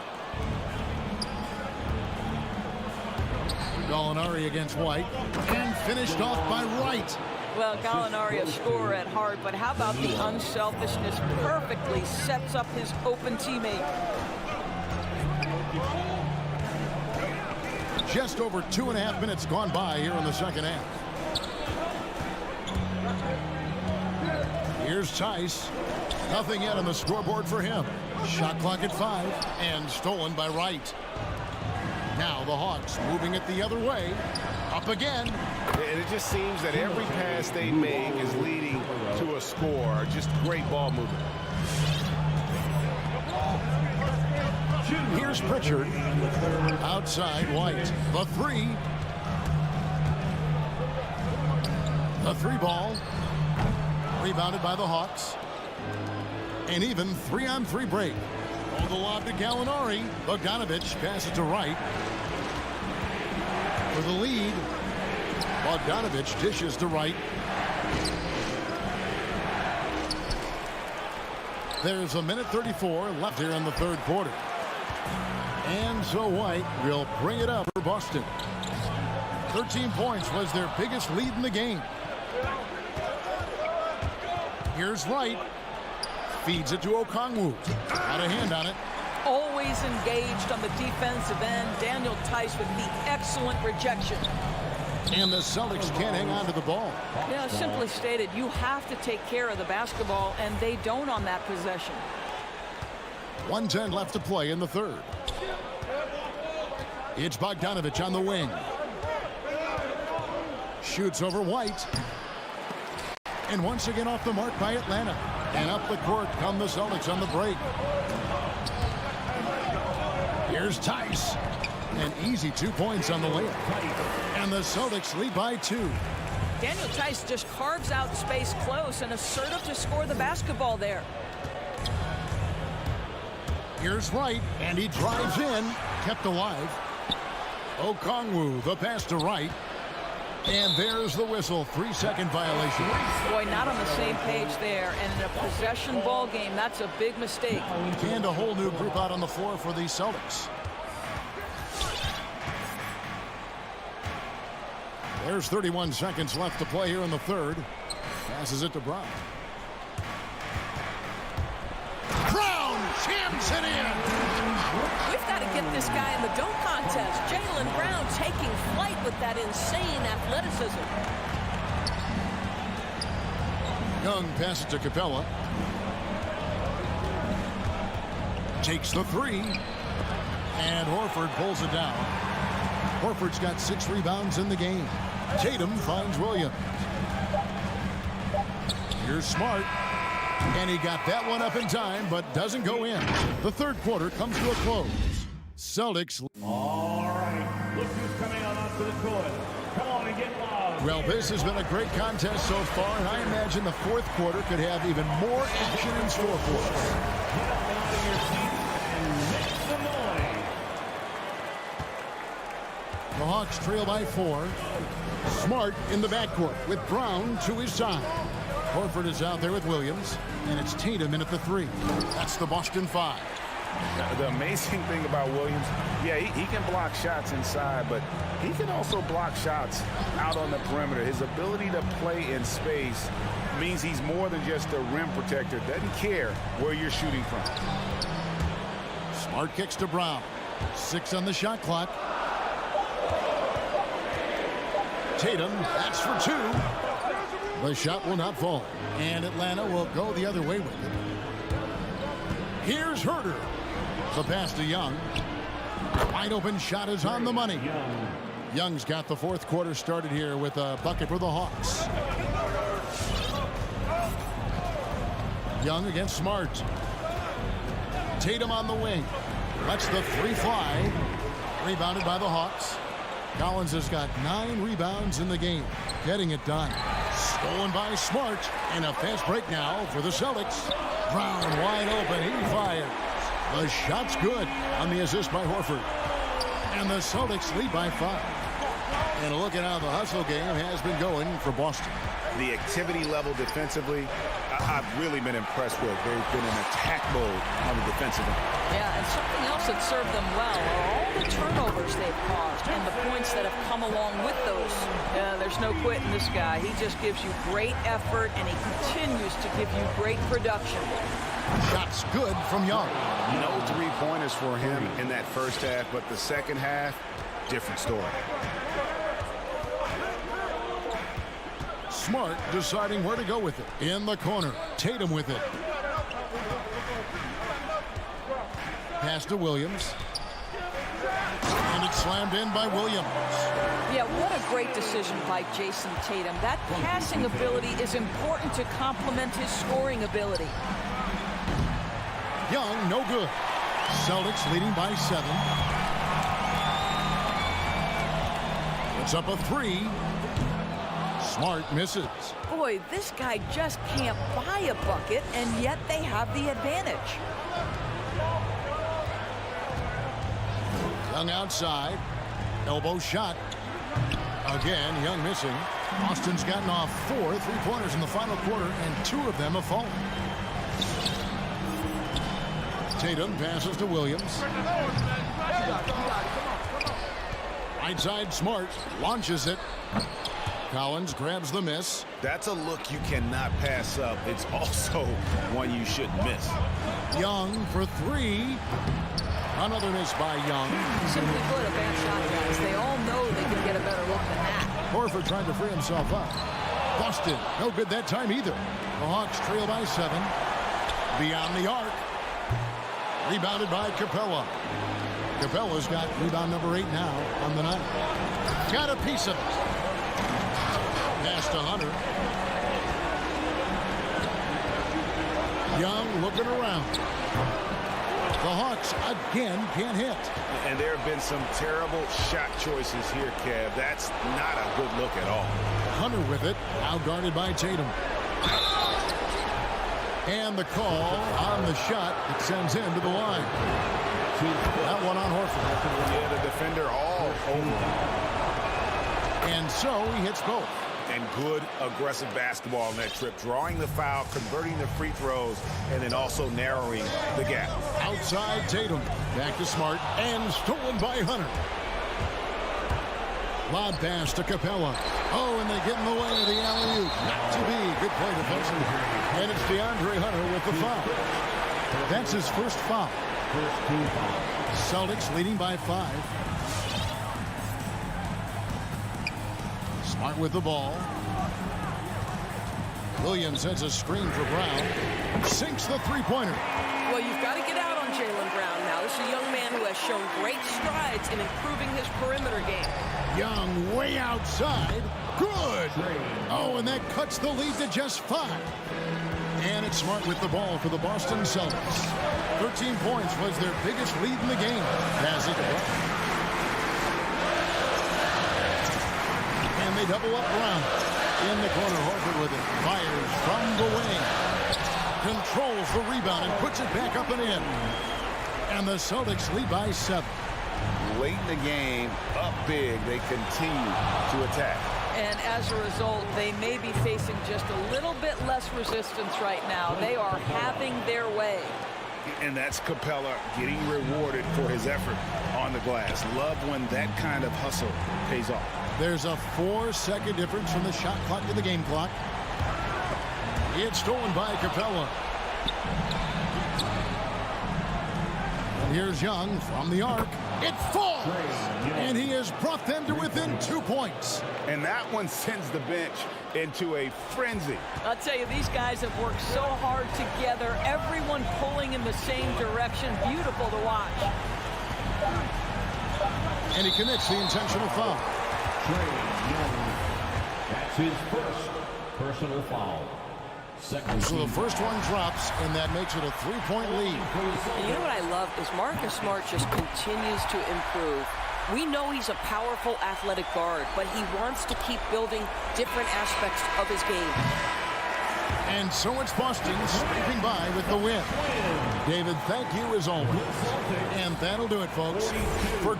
Gallinari against White. And finished off by Wright. Well, Gallinari a scorer at heart, but how about the unselfishness? Perfectly sets up his open teammate. Just over 2.5 minutes gone by here in the second half. Here's Tice. Nothing yet on the scoreboard for him. Shot clock at 5 and stolen by Wright. Now the Hawks moving it the other way. Up again. And it just seems that every pass they make is leading to a score. Just great ball movement. Here's Pritchard. Outside White. The three. The three ball. Rebounded by the Hawks. An even 3-on-3 break. Oh, the lob to Gallinari. Bogdanovich passes to Wright. For the lead. Bogdanovich dishes to Wright. There's a minute 34 left here in the third quarter. And so White will bring it up for Boston. 13 points was their biggest lead in the game. Here's Wright. Feeds it to Okongwu. Got a hand on it. Always engaged on the defensive end. Daniel Tice with the excellent rejection. And the Celtics can't hang on to the ball. Yeah, simply stated, you have to take care of the basketball, and they don't on that possession. 1:10 left to play in the third. It's Bogdanovich on the wing. Shoots over White. And once again off the mark by Atlanta. And up the court come the Celtics on the break. Here's Tice. An easy 2 points on the layup. And the Celtics lead by 2. Daniel Tice just carves out space close and assertive to score the basketball there. Here's Wright, and he drives in. Kept alive. Okongwu, the pass to Wright. And there's the whistle. 3-second violation. Boy, not on the same page there. And in a possession ball game, that's a big mistake. And a whole new group out on the floor for the Celtics. There's 31 seconds left to play here in the third. Passes it to Brown. Brown jams it in. We've got to get this guy in the dunk contest. Jaylen Brown taking flight with that insane athleticism. Young passes to Capella. Takes the three. And Horford pulls it down. Horford's got 6 rebounds in the game. Tatum finds Williams. Here's Smart. And he got that one up in time, but doesn't go in. The third quarter comes to a close. Celtics. All right, look who's coming on onto the court. Come on and get loud. Well, this has been a great contest so far, and I imagine the fourth quarter could have even more action in store for us. Get up and out of your seats and make some noise. The Hawks trail by 4. Smart in the backcourt with Brown to his side. Horford is out there with Williams, and it's Tatum in at the 3. That's the Boston 5. The amazing thing about Williams, yeah, he can block shots inside, but he can also block shots out on the perimeter. His ability to play in space means he's more than just a rim protector. Doesn't care where you're shooting from. Smart kicks to Brown. 6 on the shot clock. Tatum, that's for 2. The shot will not fall, and Atlanta will go the other way with it. Here's Herter. The pass to Young. Wide open shot is on the money. Young's got the fourth quarter started here with a bucket for the Hawks. Young against Smart. Tatum on the wing. Lets the 3 fly. Rebounded by the Hawks. Collins has got 9 rebounds in the game. Getting it done. Stolen by Smart. And a fast break now for the Celtics. Brown wide open. He fires. The shot's good on the assist by Horford. And the Celtics lead by 5. And look at how the hustle game has been going for Boston. The activity level defensively, I've really been impressed with. They've been in attack mode on the defensive end. Yeah, and something else that served them well are all the turnovers they've caused and the points that have come along with those. There's no quitting this guy. He just gives you great effort, and he continues to give you great production. Shots good from Young. No 3-pointers for him in that first half, but the second half, different story. Smart deciding where to go with it. In the corner. Tatum with it. pass to Williams. And it's slammed in by Williams. Yeah, what a great decision by Jason Tatum. That passing ability is important to complement his scoring ability. Young, no good. Celtics leading by 7. It's up a 3. Smart misses. Boy, this guy just can't buy a bucket, and yet they have the advantage. Young outside. Elbow shot. Again, Young missing. Boston's gotten off 4 3-pointers in the final quarter, and 2 of them have fallen. Tatum passes to Williams. Right side, Smart launches it. Collins grabs the miss. That's a look you cannot pass up. It's also one you shouldn't miss. Young for 3. Another miss by Young. Simply put, a bad shot, guys. They all know they can get a better look than that. Horford trying to free himself up. Boston, no good that time either. The Hawks trail by 7. Beyond the arc. Rebounded by Capella. Capella's got rebound number 8 now on the night. Got a piece of it. Pass to Hunter. Young looking around. The Hawks again can't hit. And there have been some terrible shot choices here, Kev. That's not a good look at all. Hunter with it, out guarded by Tatum. And the call on the shot that sends him to the line. That one on Horford. Yeah, the defender all over. And so he hits both. And good aggressive basketball on that trip, drawing the foul, converting the free throws, and then also narrowing the gap. Outside Tatum, back to Smart, and stolen by Hunter. Lob pass to Capella. Oh, and they get in the way of the alley-oop. Not to be. Good play defensively. And it's DeAndre Hunter with the foul. That's his first foul. Celtics leading by 5. Smart with the ball. Williams sends a screen for Brown. Sinks the three-pointer. Well, you've got to get out on Jaylen Brown now. This is a young man who has shown great strides in improving his perimeter game. Young way outside. Good. Oh, and that cuts the lead to just 5. And it's Smart with the ball for the Boston Celtics. 13 points was their biggest lead in the game. Pass it to Brown. And they double up Brown. In the corner, Horford with it. Fires from the wing. Controls the rebound and puts it back up and in. And the Celtics lead by 7. Late in the game, up big, they continue to attack. And as a result, they may be facing just a little bit less resistance right now. They are having their way. And that's Capella getting rewarded for his effort on the glass. Love when that kind of hustle pays off. There's a 4-second difference from the shot clock to the game clock. It's stolen by Capella. And here's Young from the arc. It falls! And he has brought them to within 2 points. And that one sends the bench into a frenzy. I'll tell you, these guys have worked so hard together. Everyone pulling in the same direction. Beautiful to watch. And he commits the intentional foul. That's his first personal foul. Second. So the first one drops, and that makes it a 3-point lead. And you know what I love is Marcus Smart just continues to improve. We know he's a powerful athletic guard, but he wants to keep building different aspects of his game. And so it's Boston scraping by with the win. David, thank you as always. And that'll do it, folks. For